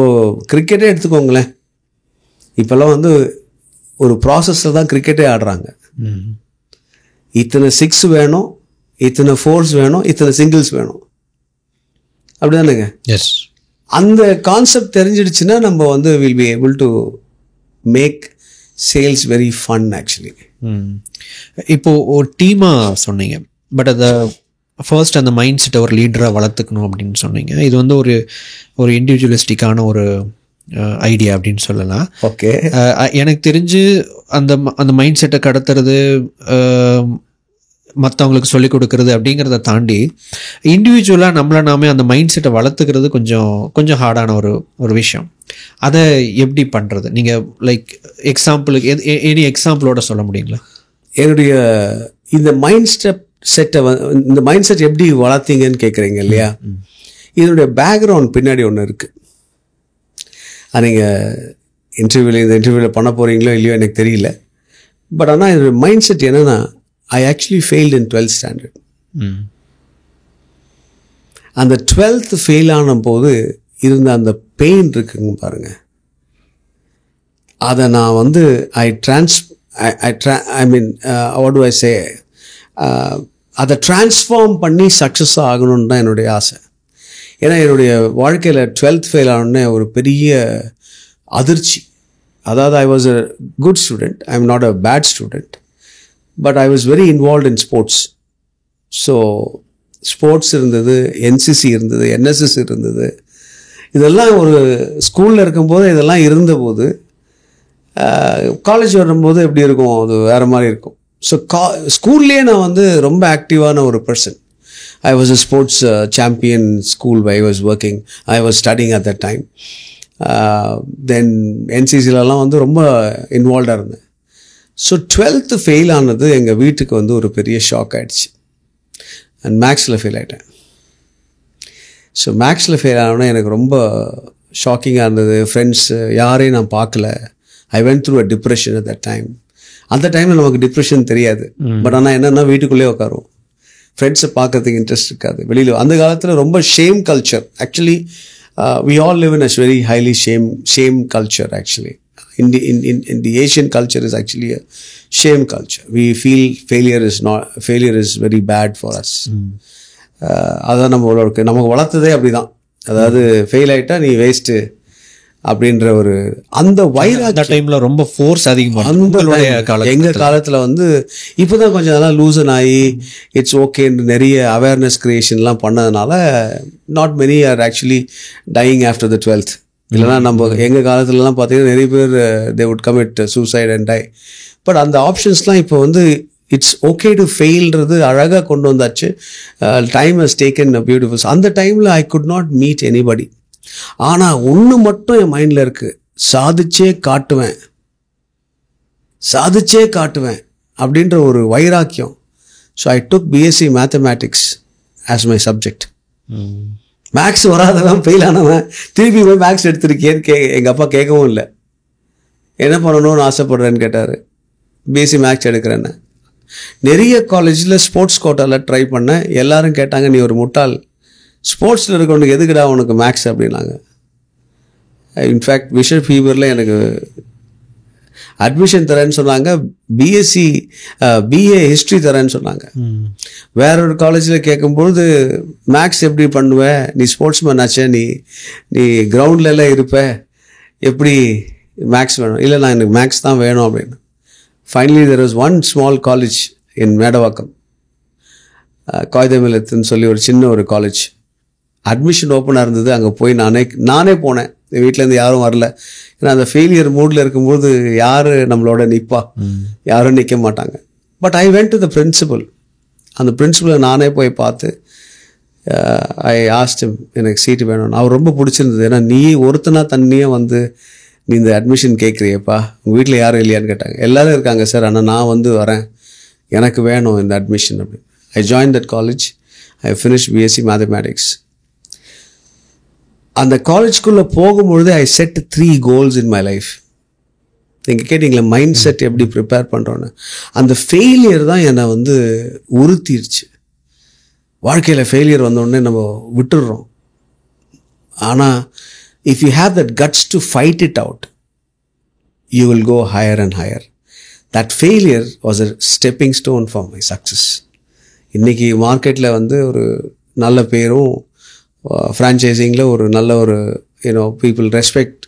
கிரிக்கெட்டே எடுத்துக்கோங்களேன், இப்போல்லாம் வந்து ஒரு ப்ராசஸில் தான் கிரிக்கெட்டே ஆடுறாங்க. இத்தனை 6 வேணும், இத்தனை 4s வேணும், இத்தனை சிங்கிள்ஸ் வேணும், அப்படி தானேங்க? எஸ். அந்த கான்செப்ட் தெரிஞ்சிடுச்சுன்னா நம்ம வந்து will be able to make sales very fun actually. இப்போது ஒரு டீமாக சொன்னீங்க, பட் அதை ஃபர்ஸ்ட் அந்த மைண்ட் செட்டை ஒரு லீடராக வளர்த்துக்கணும் அப்படின்னு சொன்னீங்க. இது வந்து ஒரு இண்டிவிஜுவலிஸ்டிக்கான ஒரு ஐடியா அப்படின்னு சொல்லலாம். ஓகே. எனக்கு தெரிஞ்சு அந்த மைண்ட் செட்டை கடத்துறது, மற்றவங்களுக்கு சொல்லிக் கொடுக்கறது அப்படிங்கிறத தாண்டி இண்டிவிஜுவலாக நம்மளை நாமே அந்த மைண்ட் செட்டை வளர்த்துக்கிறது கொஞ்சம் ஹார்டான ஒரு விஷயம். அதை எப்படி பண்ணுறது? நீங்கள் லைக் எக்ஸாம்பிளுக்கு எனி எக்ஸாம்பிளோட சொல்ல முடியுங்களா? என்னுடைய இந்த இந்த மைண்ட் செட் எப்படி வளர்த்தீங்கன்னு கேட்குறீங்க இல்லையா? இதனுடைய பேக்ரவுண்ட் பின்னாடி ஒன்று இருக்குது. நீங்கள் இந்த இன்டர்வியூவில் பண்ண போகிறீங்களோ இல்லையோ எனக்கு தெரியல. பட் ஆனால் என்னோடய மைண்ட் செட் என்னென்னா, I actually failed in 12th standard. அந்த 12th ஃபெயில் ஆன போது இருந்த அந்த பெயின் இருக்குங்க பாருங்கள், அதை நான் வந்து அதை ட்ரான்ஸ்ஃபார்ம் பண்ணி சக்ஸஸாக ஆகணும்னு தான் என்னுடைய ஆசை. ஏன்னா என்னுடைய வாழ்க்கையில் 12th ஃபெயில் ஆனோடனே ஒரு பெரிய அதிர்ச்சி. அதாவது I was a good student, I am not a bad student, but I was very involved in sports. So sports இருந்தது, என்சிசி இருந்தது, என்எஸ்எஸ் இருந்தது. இதெல்லாம் ஒரு ஸ்கூலில் இருக்கும்போது இதெல்லாம் இருந்தபோது காலேஜ் வரும்போது எப்படி இருக்கும், அது வேறு மாதிரி இருக்கும். ஸோ ஸ்கூல்லேயே நான் வந்து ரொம்ப ஆக்டிவான ஒரு person. I was a sports champion in school where I was working. I was studying at that time. Then NCCலலாம் வந்து ரொம்ப இன்வால்வ்டாக இருந்தேன். ஸோ 12th ஃபெயில் ஆனது எங்கள் வீட்டுக்கு வந்து ஒரு பெரிய ஷாக் ஆகிடுச்சு. அண்ட் மேக்ஸில் ஃபெயில் ஆகிட்டேன். ஸோ மேக்ஸில் ஃபெயில் ஆனோடனே எனக்கு ரொம்ப ஷாக்கிங்காக இருந்தது. ஃப்ரெண்ட்ஸ் யாரையும் நான் பார்க்கல. I went through a depression at that time. அந்த டைமில் நமக்கு டிப்ரெஷன் தெரியாது. பட் ஆனால் என்னென்னா வீட்டுக்குள்ளேயே உட்காருவோம், ஃப்ரெண்ட்ஸை பார்க்கறதுக்கு இன்ட்ரெஸ்ட் இருக்காது. வெளியில் அந்த காலத்தில் ரொம்ப shame culture. Actually we all live in a very highly shame culture. Actually in the Asian culture is actually a shame culture. We feel failure is very bad for us. அதான் நமக்கு வளர்த்ததே அப்படிதான். அதாவது ஃபெயில் ஆகிட்டா நீ வேஸ்ட்டு அப்படின்ற ஒரு அந்த வைராக்கியம் டைமில் ரொம்ப ஃபோர்ஸ் அதிகமாக எங்கள் காலத்தில் வந்து இப்போ தான் கொஞ்சம் அதெல்லாம் லூசன் ஆகி இட்ஸ் ஓகேன்னு நிறைய அவேர்னஸ் க்ரியேஷன்லாம் பண்ணதுனால not many are actually dying after the 12th. இல்லைனா நம்ம எங்கள் காலத்துலலாம் பார்த்தீங்கன்னா நிறைய பேர் they would commit suicide and die. But அந்த ஆப்ஷன்ஸ்லாம் இப்போ வந்து இட்ஸ் ஓகே டு ஃபெயில்ன்றது அழகாக கொண்டு வந்தாச்சு. Time has taken beautiful. அந்த டைமில் I could not meet anybody. ஆனால் ஒன்று மட்டும் என் மைண்டில் இருக்குது, சாதிச்சே காட்டுவேன் அப்படின்ற ஒரு வைராக்கியம். So I took BSc mathematics as my subject. Maths வராதவன் ஃபெயில் ஆனவன் திருப்பி போய் மேக்ஸ் எடுத்துருக்கேன்னு எங்கள் அப்பா கேட்கவும் இல்லை. என்ன பண்ணணும்னு ஆசைப்படுறேன்னு கேட்டார். பிஎஸ்சி மேக்ஸ் எடுக்கிறேன்னு. நிறைய காலேஜில் ஸ்போர்ட்ஸ் கோட்டாவில் ட்ரை பண்ணேன். எல்லோரும் கேட்டாங்க, நீ ஒரு முட்டாள், ஸ்போர்ட்ஸில் இருக்கவனுக்கு எதுக்குடா உனக்கு மேக்ஸ் அப்படின்னாங்க. இன்ஃபேக்ட் விஷன் ஃபீவரில் எனக்கு அட்மிஷன் தரேன்னு சொன்னாங்க. பிஏ ஹிஸ்ட்ரி தரேன்னு சொன்னாங்க. வேற ஒரு காலேஜில் கேட்கும்பொழுது மேக்ஸ் எப்படி பண்ணுவேன், நீ ஸ்போர்ட்ஸ்மேன் ஆச்சே, நீ கிரவுண்டில் எல்லாம் இருப்ப, எப்படி மேக்ஸ் வேணும்? இல்லை, நான் எனக்கு மேக்ஸ் தான் வேணும் அப்படின்னு. Finally there was one small college in Medavakkam, காகிதமில்லத்துன்னு சொல்லி ஒரு சின்ன ஒரு காலேஜ். அட்மிஷன் ஓப்பனாக இருந்தது. அங்கே போய் நானே போனேன். வீட்டிலேருந்து யாரும் வரல. ஏன்னா அந்த ஃபெயிலியர் மூடில் இருக்கும்போது யார் நம்மளோட நிற்பா? யாரும் நிற்க மாட்டாங்க. But I went to the principal. அந்த பிரின்சிபலை நானே போய் பார்த்து ஐ ஆஸ்டம், எனக்கு சீட்டு வேணும்னு. அவர் ரொம்ப பிடிச்சிருந்தது. ஏன்னா நீ ஒருத்தனா தண்ணியாக வந்து நீ இந்த அட்மிஷன் கேட்குறியப்பா, உங்கள் வீட்டில் யாரும் இல்லையான்னு கேட்டாங்க. எல்லோரும் இருக்காங்க சார், ஆனால் நான் வந்து வரேன், எனக்கு வேணும் இந்த அட்மிஷன் அப்படின்னு. I join that college. I finish BSc mathematics. அந்த காலேஜ்குள்ளே போகும்பொழுது ஐ set 3 goals in my life. நீங்கள் கேட்டிங்களே மைண்ட் செட் எப்படி ப்ரிப்பேர் பண்ணுறோன்னு. அந்த ஃபெயிலியர் தான் என்னை வந்து உறுத்திடுச்சு. வாழ்க்கையில் ஃபெயிலியர் வந்தோடனே நம்ம விட்டுடுறோம். ஆனால் if you have that guts to fight it out, you will go higher and higher. That failure was a stepping stone for my success. இன்றைக்கி மார்க்கெட்டில் வந்து ஒரு நல்ல பேரும், ஃப்ரான்ச்சைசிங்கில் ஒரு நல்ல ஒரு people respect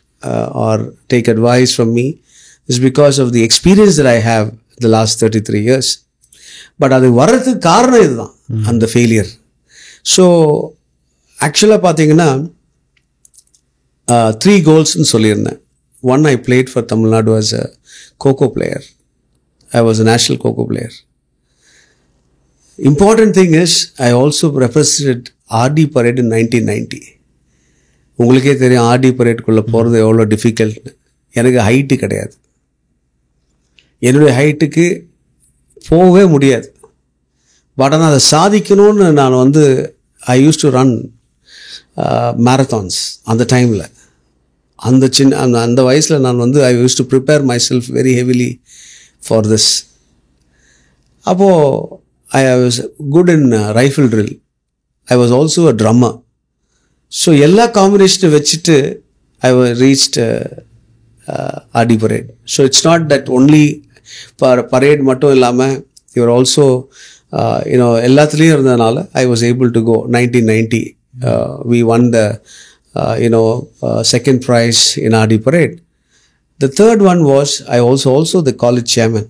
or take advice from me is because of the experience that I have the last 33 years. But அது வர்றதுக்கு காரணம் இதுதான், அந்த ஃபெயிலியர். ஸோ ஆக்சுவலாக பார்த்தீங்கன்னா 3 goalsன்னு சொல்லியிருந்தேன். One, I played for Tamil Nadu as a Kho player. I was a national Kho player. Important thing is I also represented RD parade in 1990. உங்களுக்கே தெரியும் RD பரேட்குள்ளே போகிறது எவ்வளோ டிஃபிகல்ட்னு. எனக்கு ஹைட்டு கிடையாது. என்னுடைய ஹைட்டுக்கு போகவே முடியாது. பட் ஆனால் அதை சாதிக்கணும்னு நான் வந்து I used to run marathons. அந்த டைமில் அந்த வயசில் நான் வந்து I used to prepare myself very heavily for this. அப்போது I was good in rifle drill. I was also a drummer. So எல்லா காம்பினேஷனை வச்சுட்டு I reached RD parade. So it's not that only parade மட்டும் இல்லாமல் you were also எல்லாத்துலேயும் இருந்ததுனால I was able to go. 1990 we won the second prize in RD parade. The third one was I also the college chairman.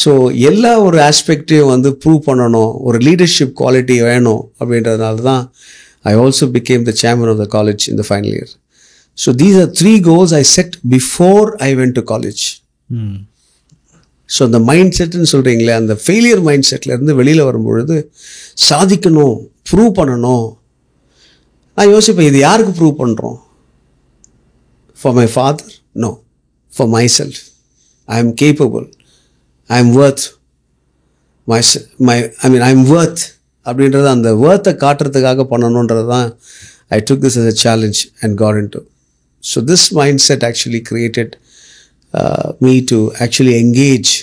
So எல்லா ஒரு ஆஸ்பெக்டையும் வந்து ப்ரூவ் பண்ணணும், ஒரு லீடர்ஷிப் குவாலிட்டி வேணும் அப்படின்றதுனால தான் I also became the chairman of the college in the final year. So these are 3 goals I set before I went to college. So அந்த மைண்ட் செட்டுன்னு சொல்கிறீங்களே, அந்த ஃபெயிலியர் மைண்ட் செட்லேருந்து வெளியில் வரும்பொழுது சாதிக்கணும், ப்ரூவ் பண்ணணும். நான் யோசிப்பேன், இது யாருக்கு ப்ரூவ் பண்ணுறோம்? For my father? No, for myself. I am capable. I'm worth I'm worth அப்படின்றது அந்த worth-ஐ காட்டுறதுக்காக பண்ணணுன்றது தான் I took this as a challenge and got into. So this mindset actually created me to actually engage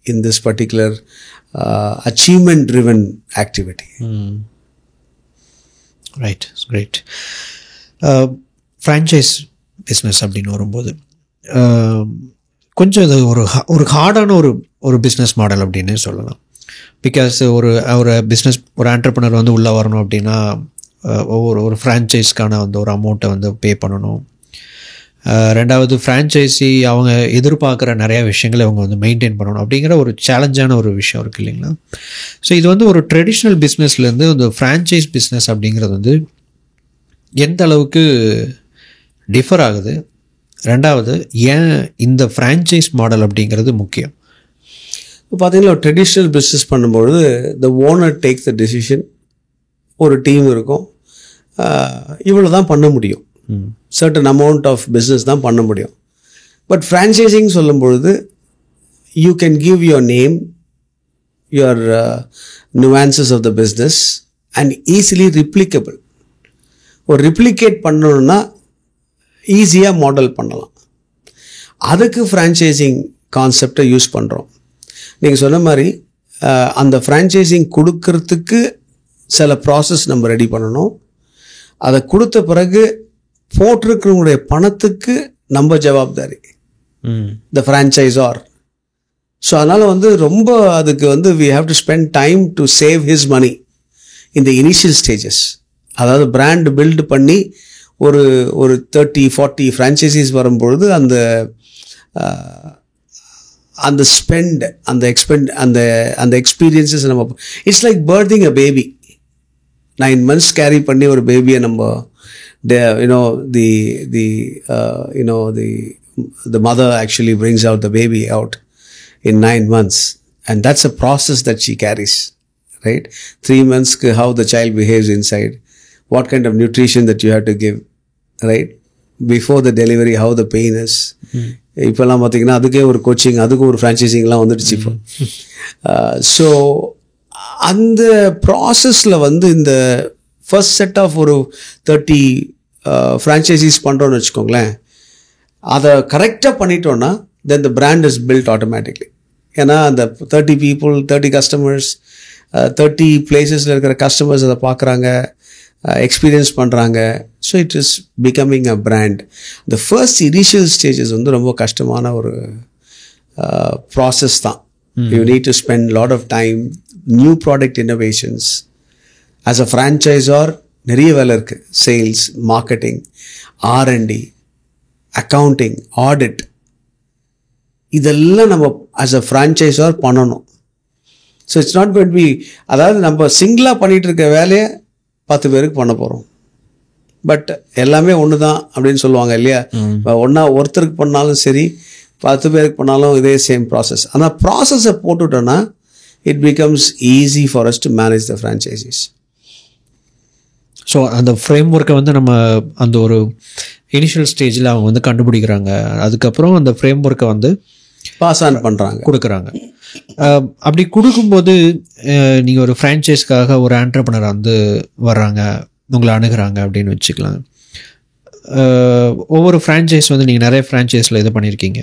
in this particular achievement-driven activity. Right, great. Franchise business அப்படின்னு வரும்போது கொஞ்சம் இது ஒரு ஹார்டான ஒரு பிஸ்னஸ் மாடல் அப்படின்னு சொல்லலாம். பிகாஸ் ஒரு பிஸ்னஸ் ஒரு ஆண்டர்ப்ரனர் வந்து உள்ளே வரணும் அப்படின்னா ஒரு ஃப்ரான்ச்சைஸ்க்கான வந்து ஒரு அமௌண்ட்டை வந்து பே பண்ணணும். ரெண்டாவது ஃப்ரான்ச்சைஸி அவங்க எதிர்பார்க்குற நிறையா விஷயங்களை அவங்க வந்து மெயின்டைன் பண்ணணும் அப்படிங்கிற ஒரு சேலஞ்சான ஒரு விஷயம் இருக்குது இல்லைங்களா? ஸோ இது வந்து ஒரு ட்ரெடிஷ்னல் பிஸ்னஸ்லேருந்து இந்த ஃப்ரான்ச்சைஸ் பிஸ்னஸ் அப்படிங்கிறது வந்து எந்த அளவுக்கு டிஃபர் ஆகுது? ரெண்டாவது, ஏன் இந்த ஃப்ரான்ச்சைஸ் மாடல் அப்படிங்கிறது முக்கியம்? இப்போ பார்த்தீங்கன்னா ட்ரெடிஷ்னல் பிஸ்னஸ் பண்ணும்பொழுது the owner takes the decision. ஒரு டீம் இருக்கும், இவ்வளோ தான் பண்ண முடியும், சர்டன் அமௌண்ட் ஆஃப் பிஸ்னஸ் தான் பண்ண முடியும். பட் ஃப்ரான்ச்சைசிங் சொல்லும் பொழுது you can give your name, your nuances of the business and easily replicable. ஒரு ரிப்ளிகேட் பண்ணணும்னா ஈஸியாக மாடல் பண்ணலாம். அதுக்கு ஃப்ரான்ச்சைசிங் கான்செப்டை யூஸ் பண்ணுறோம். நீங்கள் சொன்ன மாதிரி அந்த ஃப்ரான்ச்சைசிங் கொடுக்கறதுக்கு சில ப்ராசஸ் நம்ம ரெடி பண்ணணும். அதை கொடுத்த பிறகு போட்டிருக்கிறவங்களுடைய பணத்துக்கு நம்ம ஜவாப்தாரி, த ஃப்ரான்ச்சைஸார். ஸோ அதனால் ரொம்ப அதுக்கு we have to spend time to save his money in the initial stages. அதாவது பிராண்ட் பில்டு பண்ணி ஒரு 30-40 ஃப்ரான்ச்சைசிஸ் வரும்பொழுது அந்த ஸ்பெண்ட் அந்த எக்ஸ்பீரியன்ஸஸ் நம்ம it's like birthing a baby. 9 months carry பண்ணி ஒரு பேபியை நம்ம the mother actually brings out the baby out in 9 months, and that's a process that she carries, right? 3 months how the child behaves inside, what kind of nutrition that you have to give, right? Before the delivery, how the pain is. இப்போல்லாம் பார்த்தீங்கன்னா அதுக்கே ஒரு கோச்சிங், அதுக்கு ஒரு ஃப்ரான்ச்சைசிங்லாம் வந்துடுச்சு இப்போ. ஸோ அந்த ப்ராசஸில் இந்த ஃபர்ஸ்ட் செட் ஆஃப் ஒரு 30 ஃப்ரான்ச்சைசிஸ் பண்ணுறோன்னு வச்சுக்கோங்களேன். அதை கரெக்டாக பண்ணிட்டோன்னா then the brand is built automatically. ஏன்னா அந்த 30 people, 30 customers, 30 places இருக்கிற கஸ்டமர்ஸ் அதை பார்க்குறாங்க, எக்ஸ்பீரியன்ஸ் பண்ணுறாங்க. So it is becoming a brand. இந்த ஃபர்ஸ்ட் இனிஷியல் ஸ்டேஜஸ் ரொம்ப கஷ்டமான ஒரு ப்ராசஸ் தான். You need to spend lot of time, new product innovations. As a franchisor நிறைய வேலை இருக்குது. Sales, marketing, R&D, accounting, audit, இதெல்லாம் நம்ம ஆஸ் அ ஃப்ரான்ச்சைஸார் பண்ணணும். So it's not going to be, அதாவது நம்ம சிங்கிளாக பண்ணிகிட்டு இருக்க வேலையை 10 பேருக்கு பண்ண போகிறோம். பட் எல்லாமே ஒன்று தான் அப்படின்னு சொல்லுவாங்க இல்லையா? ஒருத்தருக்கு பண்ணாலும் சரி, 10 பேருக்கு பண்ணாலும் இதே சேம் ப்ராசஸ். ஆனால் ப்ராசஸை போட்டுட்டோன்னா it becomes easy for us to manage the franchisees. So அந்த ஃப்ரேம் ஒர்க்கை நம்ம அந்த ஒரு இனிஷியல் ஸ்டேஜில் அவங்க கண்டுபிடிக்கிறாங்க. அதுக்கப்புறம் அந்த ஃப்ரேம் ஒர்க்கை பாஸ் ஆன் பண்ணுறாங்க, கொடுக்குறாங்க. அப்படி கொடுக்கும்போது நீங்கள் ஒரு ஃப்ரான்ச்சைஸ்க்காக ஒரு ஆண்டர்ப்ரனர் வர்றாங்க, உங்களை அணுகிறாங்க அப்படின்னு வச்சுக்கலாம். ஒவ்வொரு ஃப்ரான்ச்சைஸ் நீங்கள் நிறைய ஃப்ரான்ச்சைஸில் இது பண்ணியிருக்கீங்க.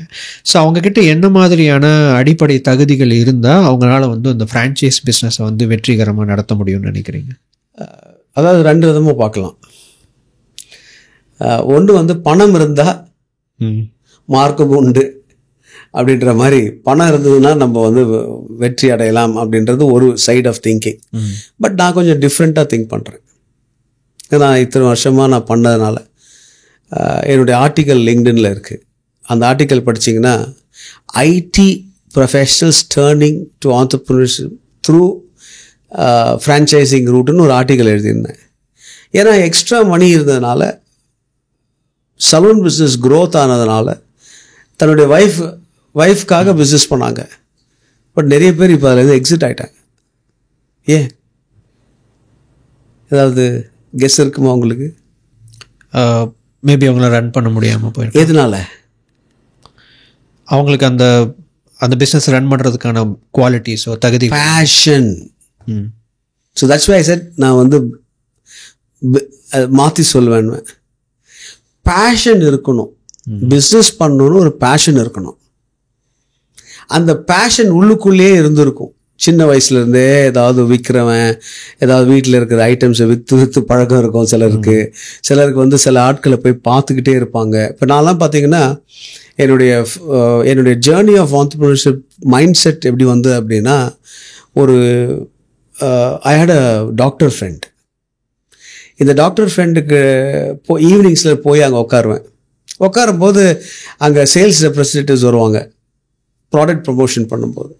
ஸோ அவங்கக்கிட்ட என்ன மாதிரியான அடிப்படை தகுதிகள் இருந்தால் அவங்களால அந்த ஃப்ரான்ச்சைஸ் பிஸ்னஸை வெற்றிகரமாக நடத்த முடியும்னு நினைக்கிறீங்க? அதாவது 2 விதமாக பார்க்கலாம். ஒன்று பணம் இருந்தால் மார்க்கம் உண்டு அப்படின்ற மாதிரி, பணம் இருந்ததுன்னா நம்ம வெற்றி அடையலாம் அப்படின்றது ஒரு சைட் ஆஃப் திங்கிங். பட் நான் கொஞ்சம் டிஃப்ரெண்ட்டாக திங்க் பண்ணுறேன். நான் இத்தனை வருஷமாக நான் பண்ணதுனால என்னுடைய ஆர்டிக்கல் லிங்க்டின்ல இருக்குது. அந்த ஆர்டிக்கல் படிச்சிங்கன்னா IT professionals turning to entrepreneurship through franchising ரூட்டுன்னு ஒரு ஆர்டிக்கல் எழுதியிருந்தேன். ஏன்னா எக்ஸ்ட்ரா மணி இருந்ததுனால, சலூன் பிஸ்னஸ் க்ரோத் ஆனதுனால தன்னுடைய ஒய்ஃப்காக பிஸ்னஸ் பண்ணாங்க. பட் நிறைய பேர் இப்போ அதில் எக்ஸிட் ஆகிட்டாங்க. ஏன், ஏதாவது கெஸ் இருக்குமா உங்களுக்கு? மேபி அவங்கள ரன் பண்ண முடியாமல் போயிருக்கு. எதனால? அவங்களுக்கு அந்த அந்த பிஸ்னஸ் ரன் பண்ணுறதுக்கான குவாலிட்டிஸோ தகுதி, passion. So that's why I said, நான் மாற்றி சொல்லுவேன், பேஷன் இருக்கணும். பிஸ்னஸ் பண்ணணும்னு ஒரு பேஷன் இருக்கணும். அந்த பேஷன் உள்ளுக்குள்ளேயே இருந்திருக்கும். சின்ன வயசுலேருந்தே ஏதாவது விற்கிறவன், ஏதாவது வீட்டில் இருக்கிற ஐட்டம்ஸை விற்று பழக்கம் இருக்கும் சிலருக்கு. சிலருக்கு சில ஆட்களை போய் பார்த்துக்கிட்டே இருப்பாங்க. இப்போ நான்லாம் பார்த்தீங்கன்னா என்னுடைய journey of entrepreneurship mind set எப்படி அப்படின்னா, ஒரு I had a doctor friend. இந்த டாக்டர் ஃப்ரெண்டுக்கு ஈவினிங்ஸில் போய் அங்கே உட்காரும்போது அங்கே சேல்ஸ் ரெப்ரசன்டேட்டிவ்ஸ் வருவாங்க ப்ராடக்ட் ப்ரமோஷன் பண்ணும்போது.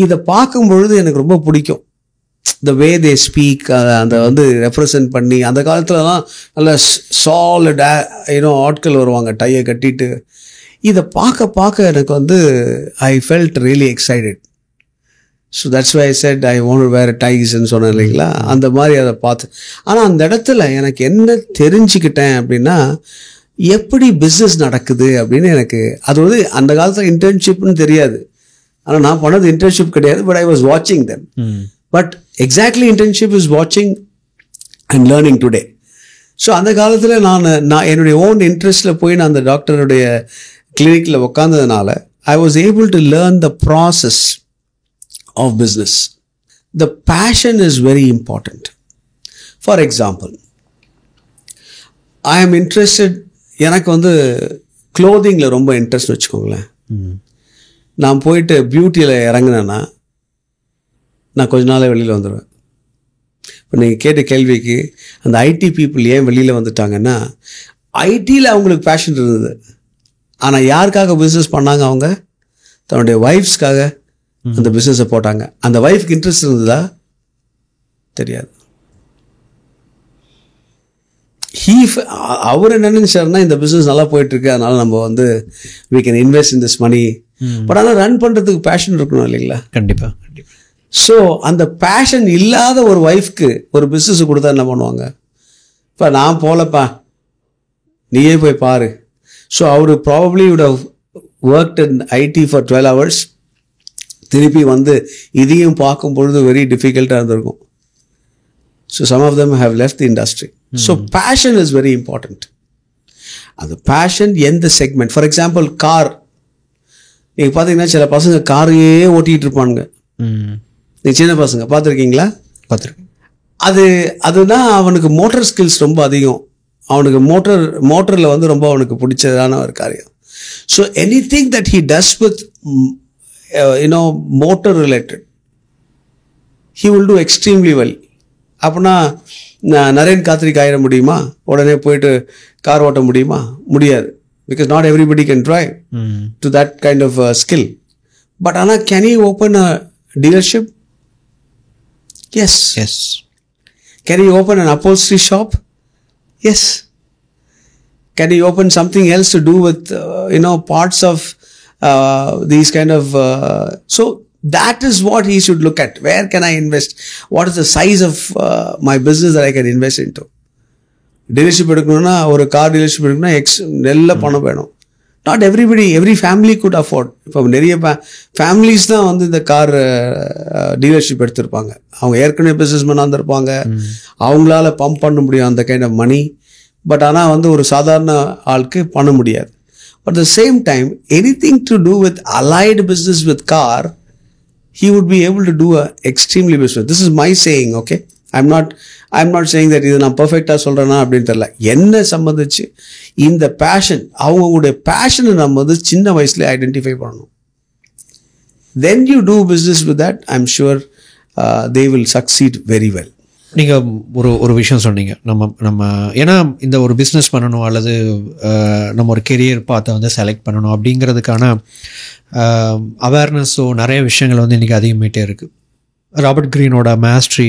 இதை பார்க்கும்பொழுது எனக்கு ரொம்ப பிடிக்கும். த வே தே ஸ்பீக், அந்த ரெப்ரசன்ட் பண்ணி, அந்த காலத்துலலாம் நல்ல சாலிட் ஆட்கள் வருவாங்க டையை கட்டிட்டு. இதை பார்க்க எனக்கு I felt really excited. So that's why I said I want to wear டைஸ்ன்னு சொன்னேன் இல்லைங்களா? அந்த மாதிரி அதை பார்த்து. ஆனால் அந்த இடத்துல எனக்கு என்ன தெரிஞ்சுக்கிட்டேன் அப்படின்னா, எப்படி பிஸ்னஸ் நடக்குது அப்படின்னு. எனக்கு அது அந்த காலத்தில் இன்டர்ன்ஷிப்னு தெரியாது. ஆனால் நான் பண்ணது இன்டர்ன்ஷிப் கிடையாது, பட் ஐ வாஸ் வாட்சிங் them. But exactly internship is வாட்சிங் அண்ட் லேர்னிங் டுடே. ஸோ அந்த காலத்தில் நான் என்னுடைய ஓன் இன்ட்ரெஸ்ட்டில் போய் நான் அந்த டாக்டருடைய கிளினிக்கில் உட்காந்ததுனால I was able to learn the process of business. The passion is very important. For example, I am interested, எனக்கு வந்து க்ளோதிங்கில் ரொம்ப இன்ட்ரெஸ்ட் வச்சுக்கோங்களேன். நான் போயிட்டு பியூட்டியில் இறங்கினேன்னா நான் கொஞ்ச நாளே வெளியில் வந்துடுவேன். இப்போ நீங்கள் கேட்ட கேள்விக்கு அந்த ஐடி பீப்புள் ஏன் வெளியில் வந்துட்டாங்கன்னா, ஐடியில் அவங்களுக்கு பேஷன் இருந்தது, ஆனால் யாருக்காக பிஸ்னஸ் பண்ணாங்க? அவங்க தன்னுடைய ஒய்ஃப்ஸ்க்காக அந்த பிஸ்னஸை போட்டாங்க. அந்த ஒய்ஃப்க்கு இன்ட்ரெஸ்ட் இருந்ததா? தெரியாது. அவர் என்ன நினைச்சாருன்னா, இந்த பிஸ்னஸ் நல்லா போயிட்டுருக்கு, அதனால் நம்ம வந்து we can invest in this money. But ஆனால் ரன் பண்ணுறதுக்கு பேஷன் இருக்கணும் இல்லைங்களா? கண்டிப்பாக கண்டிப்பாக. ஸோ அந்த பேஷன் இல்லாத ஒரு ஒய்ஃப்க்கு ஒரு பிஸ்னஸ் கொடுத்தா என்ன பண்ணுவாங்க? இப்போ நான் போகலப்பா, நீயே போய் பாரு. ஸோ அவர் probably would have worked in IT for 12 hours. திருப்பி வந்து இதையும் பார்க்கும் பொழுது வெரி டிஃபிகல்ட்டாக இருந்திருக்கும். So some of them have left the industry. So passion is very important. அந்த பேஷன் எந்த செக்மெண்ட், ஃபார் எக்ஸாம்பிள் கார், நீங்கள் பார்த்தீங்கன்னா சில பசங்க காரையே ஓட்டிகிட்டு இருப்பானுங்க. நீங்கள் சின்ன பசங்க பார்த்துருக்கீங்களா? பார்த்துருக்கேன். அதுதான் அவனுக்கு மோட்டர் ஸ்கில்ஸ் ரொம்ப அதிகம். அவனுக்கு மோட்டரில் வந்து ரொம்ப அவனுக்கு பிடிச்சதான ஒரு காரியம். So any thing that he does with motor related he will do extremely well. அப்படின்னா நரேன் காத்ரிக் ஆயிட முடியுமா? உடனே போயிட்டு கார் ஓட்ட முடியுமா? முடியாது. Because not everybody can drive to that kind of skill. But ஆனால் can you open a dealership? Yes. Yes. Can you open an upholstery shop? Yes. Can you open something else to do with parts of these kind of so that is what he should look at. Where can I invest? What is the size of my business that I can invest into? Dealership எடுக்கணும்னா, ஒரு கார் டீலர்ஷிப் எடுக்கணும்னா நல்ல பணம் வேணும். Not every family good afford. இப்போ நிறைய ஃபேமிலிஸ் தான் வந்து இந்த கார் டீலர்ஷிப் எடுத்திருப்பாங்க. அவங்க ஏற்கனவே பிஸ்னஸ் மேனாக இருந்திருப்பாங்க, அவங்களால பம்ப் பண்ண முடியும் அந்த கைண்ட் ஆஃப் மணி. பட் ஆனால் வந்து ஒரு சாதாரண ஆளுக்கு பண்ண முடியாது. But the same time anything to do with allied business with car, he would be able to do a extremely business. This is my saying, okay? I'm not saying that இது நான் பர்ஃபெக்டாக சொல்கிறேன்னா அப்படின்னு தெரியல. என்ன சம்மந்திச்சு இந்த பேஷன், அவங்களுடைய பேஷனை நம்ம வந்து சின்ன வயசுலேயே ஐடென்டிஃபை பண்ணணும். Then you do business with that, I'm sure they will succeed very well. நீங்கள் ஒரு விஷயம் சொன்னீங்க, நம்ம ஏன்னா இந்த ஒரு பிஸ்னஸ் பண்ணணும் அல்லது நம்ம ஒரு கெரியர் பாத்தை வந்து செலக்ட் பண்ணணும் அப்படிங்கிறதுக்கான அவேர்னஸோ நிறைய விஷயங்கள் வந்து இன்றைக்கி அதிகமாகிட்டே இருக்குது. ராபர்ட் கிரீனோட மாஸ்ட்ரி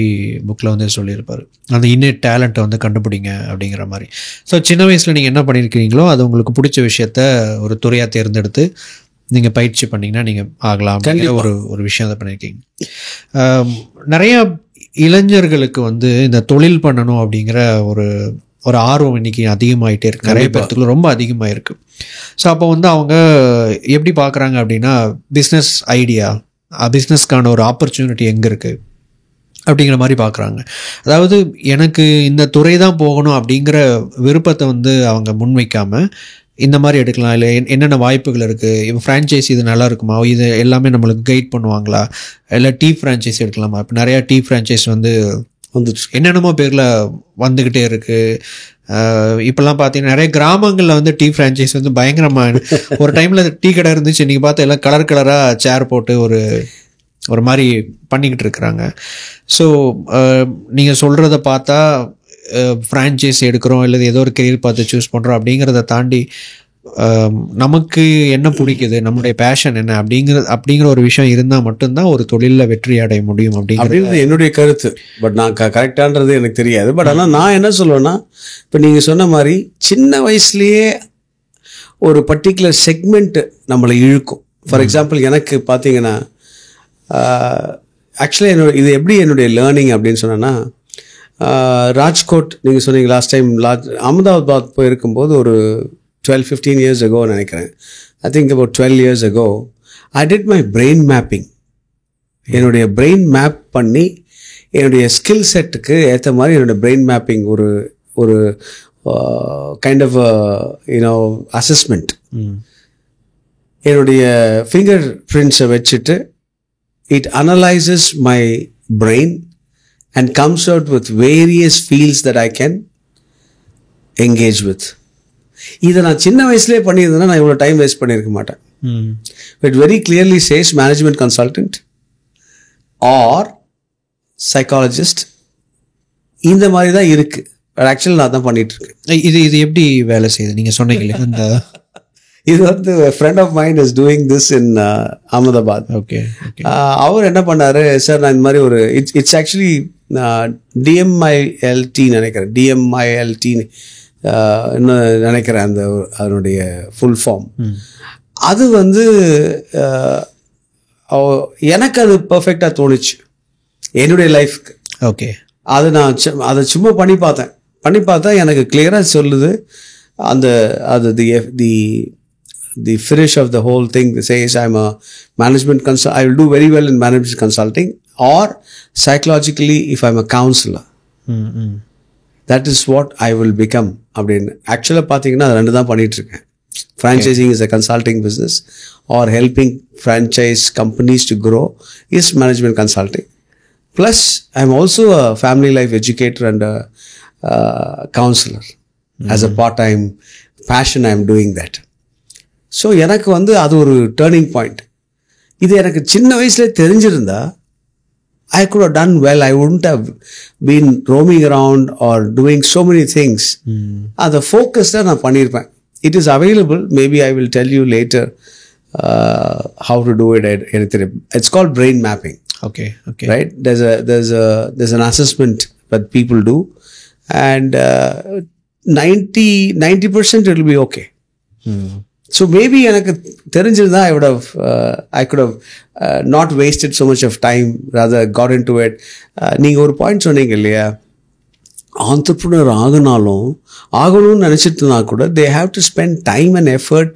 புக்கில் வந்து சொல்லியிருப்பார், அந்த இன்னேட் டேலண்ட்டை வந்து கண்டுபிடிங்க அப்படிங்கிற மாதிரி. ஸோ சின்ன வயசில் நீங்கள் என்ன பண்ணியிருக்கிறீங்களோ அது உங்களுக்கு பிடிச்ச விஷயத்த ஒரு துறையாக தேர்ந்தெடுத்து நீங்கள் பயிற்சி பண்ணிங்கன்னா நீங்கள் ஆகலாம் அப்படிங்கிற ஒரு விஷயம் அதை பண்ணியிருக்கீங்க. நிறையா இளைஞர்களுக்கு வந்து இந்த தொழில் பண்ணணும் அப்படிங்கிற ஒரு ஆர்வம் இன்றைக்கி அதிகமாகிட்டே இருக்குது, நிறைய பேர்த்துக்குள்ள ரொம்ப அதிகமாக இருக்குது. ஸோ அப்போ வந்து அவங்க எப்படி பார்க்குறாங்க அப்படின்னா, பிஸ்னஸ் ஐடியா, பிஸ்னஸ்க்கான ஒரு ஆப்பர்ச்சுனிட்டி எங்கே இருக்குது அப்படிங்கிற மாதிரி பார்க்குறாங்க. அதாவது எனக்கு இந்த துறை தான் போகணும் அப்படிங்கிற விருப்பத்தை வந்து அவங்க முன்வைக்காமல் இந்த மாதிரி எடுக்கலாம், இல்லை என்னென்ன வாய்ப்புகள் இருக்குது, இப்போ ஃப்ரான்ச்சைஸி இது நல்லா இருக்குமா, இது எல்லாமே நம்மளுக்கு கைட் பண்ணுவாங்களா, இல்லை டீ ஃப்ரான்ச்சைஸி எடுக்கலாமா. இப்போ நிறையா டீ ஃப்ரான்ச்சைஸ் வந்து வந்துட்டு என்னென்னமோ பேரில் வந்துக்கிட்டே இருக்குது. இப்போல்லாம் பார்த்தீங்கன்னா நிறைய கிராமங்களில் வந்து டீ ஃப்ரான்ச்சைஸ் வந்து பயங்கரமாக, ஒரு டைமில் டீ கடை இருந்துச்சு, இன்றைக்கி பார்த்தா எல்லாம் கலர் கலராக சேர் போட்டு ஒரு மாதிரி பண்ணிக்கிட்டு இருக்கிறாங்க. ஸோ நீங்கள் சொல்கிறத பார்த்தா ஃப்ரான்ச்சைஸ் எடுக்கிறோம் இல்லை ஏதோ ஒரு கெரியர் பார்த்து சூஸ் பண்ணுறோம் அப்படிங்கிறத தாண்டி நமக்கு என்ன பிடிக்குது, நம்மளுடைய பேஷன் என்ன அப்படிங்கிற ஒரு விஷயம் இருந்தால் மட்டும்தான் ஒரு தொழிலில் வெற்றி அடைய முடியும் அப்படிங்கிறது என்னுடைய கருத்து. பட் நான் கரெக்டான்றது எனக்கு தெரியாது. பட் ஆனால் நான் என்ன சொல்லுவேன்னா, இப்போ நீங்கள் சொன்ன மாதிரி சின்ன வயசுலேயே ஒரு பர்டிகுலர் செக்மெண்ட் நம்மளை இழுக்கும். ஃபார் எக்ஸாம்பிள் எனக்கு பார்த்தீங்கன்னா, ஆக்சுவலி இது எப்படி என்னுடைய லேர்னிங் அப்படின்னு சொன்னேன்னா, ராஜ்கோட் நீங்கள் சொன்னீங்க லாஸ்ட் டைம், அகமதாபாத் போயிருக்கும்போது ஒரு 12-15 years ago நினைக்கிறேன். I think about 12 years ago I did my brain mapping. என்னுடைய பிரெயின் மேப் பண்ணி என்னுடைய ஸ்கில் செட்டுக்கு ஏற்ற மாதிரி என்னுடைய பிரெயின் மேப்பிங் ஒரு கைண்ட் ஆஃப் அசஸ்மெண்ட். என்னுடைய ஃபிங்கர் பிரிண்ட்ஸை வச்சுட்டு it analysis my brain and comes out with various fields that I can engage with. இதை நான் சின்ன வயசுலேயே பண்ணியிருந்தேன்னா நான் இவ்வளோ டைம் வேஸ்ட் பண்ணியிருக்க மாட்டேன். It very clearly says management consultant or psychologist, இந்த மாதிரி தான் இருக்குது. ஆக்சுவலி நான் தான் பண்ணிட்டு இருக்கேன். இது எப்படி வேலை செய்யுது நீங்கள் சொன்னீங்களே? அந்த இது வந்து friend of mind is doing this in Ahmedabad. Okay. அவர் என்ன பண்ணாரு, சார் நான் இந்த மாதிரி ஒரு இட்ஸ் ஆக்சுவலி DMILT நினைக்கிறேன், DMILT நினைக்கிறேன் அந்த அதனுடைய ஃபுல் ஃபார்ம். அது வந்து எனக்கு அது பர்ஃபெக்டாக தோணுச்சு என்னுடைய லைஃப்க்கு. ஓகே. அது நான் அதை சும்மா பண்ணி பார்த்தா எனக்கு கிளியராக சொல்லுது. அது the finish of the whole thing says I'm a management I will do very well in management consulting, or psychologically if I'm a counselor, that is what I will become. அப்படின்னு ஆக்சுவலாக பார்த்தீங்கன்னா அது 2 தான் பண்ணிட்டு இருக்கேன். Franchising is a consulting business, or helping franchise companies to grow is management consulting. Plus I'm also a family life educator and a counselor. As a part-time passion I'm doing that. So எனக்கு வந்து அது ஒரு டேர்னிங் பாயிண்ட். இது எனக்கு சின்ன வயசுல தெரிஞ்சிருந்தா I could have done well. I wouldn't have been roaming around or doing so many things. அந்த ஃபோக்கஸ் தான் நான் பண்ணியிருப்பேன். It is available. Maybe I will tell you later how to do it. It's called brain mapping. Okay. Right? There's an assessment that people do, and 90% it will be okay. So maybe எனக்கு தெரிஞ்சிருந்தா I could have not wasted so much of time, rather got into it. நீங்கள் ஒரு பாயிண்ட் சொன்னீங்க இல்லையா, ஆண்டர்ப்ரனர் ஆகணும்னு நினச்சிட்டுனா கூட they have to spend time and effort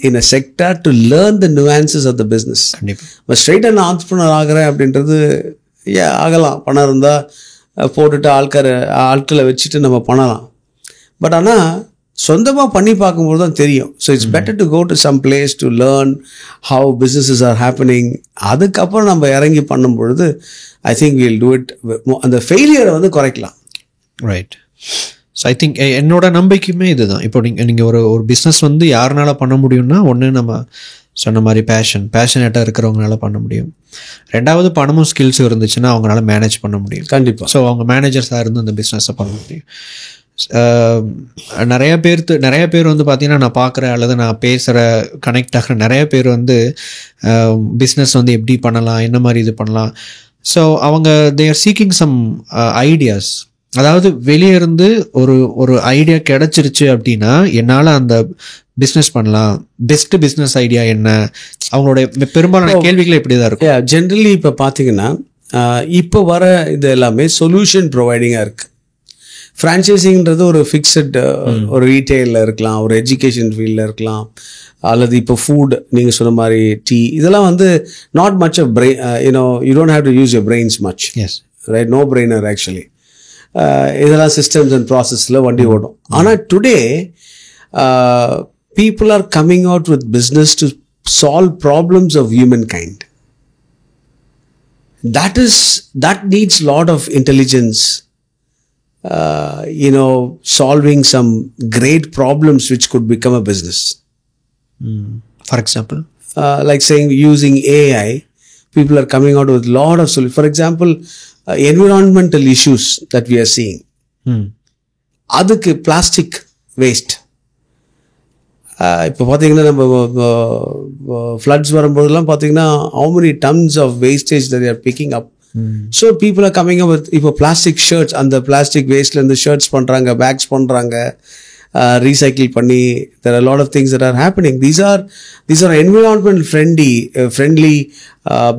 in a sector to learn the nuances of the business. இப்போ ஸ்ட்ரெயிட்டாக நான் ஆண்டர்ப்ரனர் ஆகிறேன் அப்படின்றது ஆகலாம், பணம் இருந்தால் போட்டுட்டு ஆட்களை வச்சுட்டு நம்ம பண்ணலாம். பட் ஆனால் சொந்தமாக பண்ணி பார்க்கும்போது தான் தெரியும். So it's better to go to some place to learn how businesses are happening. அதுக்கப்புறம் நம்ம இறங்கி பண்ணும்பொழுது I think will do it. அந்த ஃபெயிலியரை வந்து குறைக்கலாம். ரைட். ஸோ ஐ திங்க் என்னோட நம்பிக்கையுமே இதுதான். இப்போ நீங்கள் ஒரு பிஸ்னஸ் வந்து யாருனால பண்ண முடியும்னா, ஒன்று நம்ம சொன்ன மாதிரி பேஷனேட்டாக இருக்கிறவங்களால பண்ண முடியும். 2வது பணமும் ஸ்கில்ஸும் இருந்துச்சுன்னா அவங்களால மேனேஜ் பண்ண முடியும். கண்டிப்பாக. ஸோ அவங்க மேனேஜர்ஸாக இருந்து அந்த பிஸ்னஸை பண்ண முடியும். நிறைய பேர் வந்து பார்த்தீங்கன்னா நான் பார்க்குறேன் அல்லது நான் பேசுகிற கனெக்ட் ஆகிற நிறைய பேர் வந்து பிஸ்னஸ் வந்து எப்படி பண்ணலாம், என்ன மாதிரி இது பண்ணலாம். ஸோ அவங்க they are seeking some ideas. அதாவது வெளியே இருந்து ஒரு ஐடியா கிடச்சிருச்சு அப்படின்னா என்னால் அந்த பிஸ்னஸ் பண்ணலாம், பெஸ்ட் பிஸ்னஸ் ஐடியா என்ன, அவங்களுடைய பெரும்பாலான கேள்விகளே இப்படி தான் இருக்கும். ஜென்ரலி இப்போ பார்த்தீங்கன்னா இப்போ வர இது எல்லாமே சொல்யூஷன் ப்ரொவைடிங்காக இருக்குது. ஃப்ரான்ச்சைசிங்கிறது ஒரு ஃபிக்ஸட் ஒரு ரீட்டெயிலில் இருக்கலாம், ஒரு எஜுகேஷன் ஃபீல்டில் இருக்கலாம், அல்லது இப்போ ஃபுட் நீங்கள் சொன்ன மாதிரி டீ, இதெல்லாம் வந்து not much of brain, you don't have to use your brains much. Right? No brainer actually. இதெல்லாம் சிஸ்டம்ஸ் அண்ட் ப்ராசஸில் வண்டி ஓடும். ஆனால் today people are coming out with business to solve problems of humankind. that needs lot of intelligence. Solving some great problems which could become a business. For example? Like saying using AI, people are coming out with a lot of solutions. For example, environmental issues that we are seeing. அதுக்கு பிளாஸ்டிக் வேஸ்ட். இப்போ பார்த்தீங்கன்னா நம்ம ஃப்ளட்ஸ் வரும்போதெல்லாம் பார்த்தீங்கன்னா how many tons of wastage that they are picking up. So people are coming up with இப்போ பிளாஸ்டிக் ஷர்ட்ஸ், அந்த பிளாஸ்டிக் வேஸ்ட்லேருந்து ஷர்ட்ஸ் பண்ணுறாங்க, பேக்ஸ் பண்ணுறாங்க, ரீசைக்கிள் பண்ணி. there are a lot of things that are happening. These are environment friendly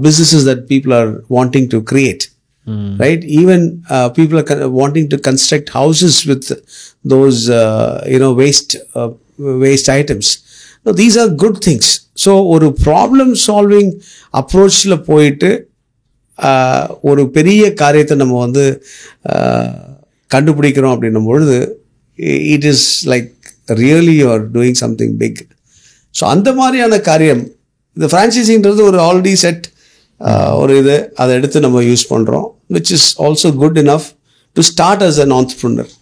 businesses that people are wanting to create. Right? Even people are wanting to construct houses with those waste items. No, these are good things. So ஒரு ப்ராப்ளம் சால்விங் அப்ரோச்சில் போயிட்டு ஒரு பெரிய காரியத்தை நம்ம வந்து கண்டுபிடிக்கிறோம் அப்படின்னும் பொழுது it is like really you are doing something big. So அந்த மாதிரியான காரியம் இந்த ஃப்ரான்ச்சைசிங்கிறது ஒரு ஆல்ரெடி செட் ஒரு இது அதை எடுத்து நம்ம யூஸ் பண்ணுறோம், which is also good enough to start as an entrepreneur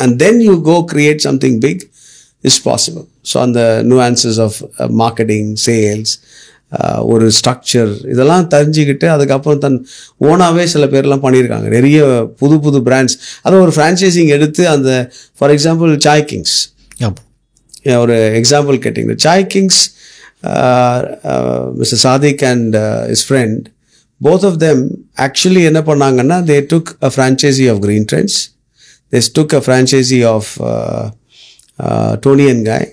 and then you go create something big is possible. So அந்த nuances ஆஃப் மார்க்கெட்டிங், சேல்ஸ், ஒரு ஸ்ட்ரக்சர் இதெல்லாம் தெரிஞ்சுக்கிட்டு அதுக்கப்புறம் தன் ஓனாகவே சில பேர்லாம் பண்ணியிருக்காங்க. நிறைய புது புது பிராண்ட்ஸ் அதை ஒரு ஃப்ரான்ச்சைசிங் எடுத்து அந்த ஃபார் எக்ஸாம்பிள் சாய் கிங்ஸ் ஒரு எக்ஸாம்பிள் கேட்டிங்க. Sai Kings mister Sadiq and his friend, both of them actually என்ன பண்ணாங்கன்னா they took a franchisee of Green Trends, they took a franchisee of Tony and Guy,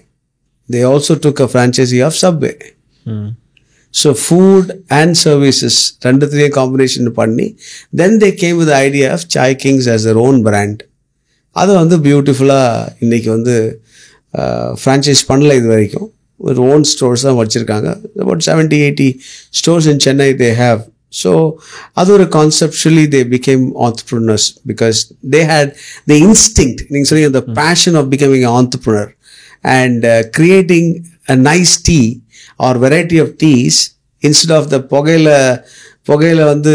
they also took a franchisee of Subway. So food and services ரெண்டுத்தையும் காம்பினேஷன் பண்ணி then they came with the idea of Chai Kings as their own brand. அதை வந்து பியூட்டிஃபுல்லாக இன்றைக்கி வந்து ஃப்ரான்ச்சைஸ் பண்ணல இது வரைக்கும். ஒரு ஓன் ஸ்டோர்ஸ் தான் வச்சுருக்காங்க. about 70-80 stores in Chennai they have. So அது ஒரு conceptually they became entrepreneurs because they had the instinct, நீங்கள் சொல்லி the passion of becoming an entrepreneur and creating a nice tea or variety of teas instead of the புகையில வந்து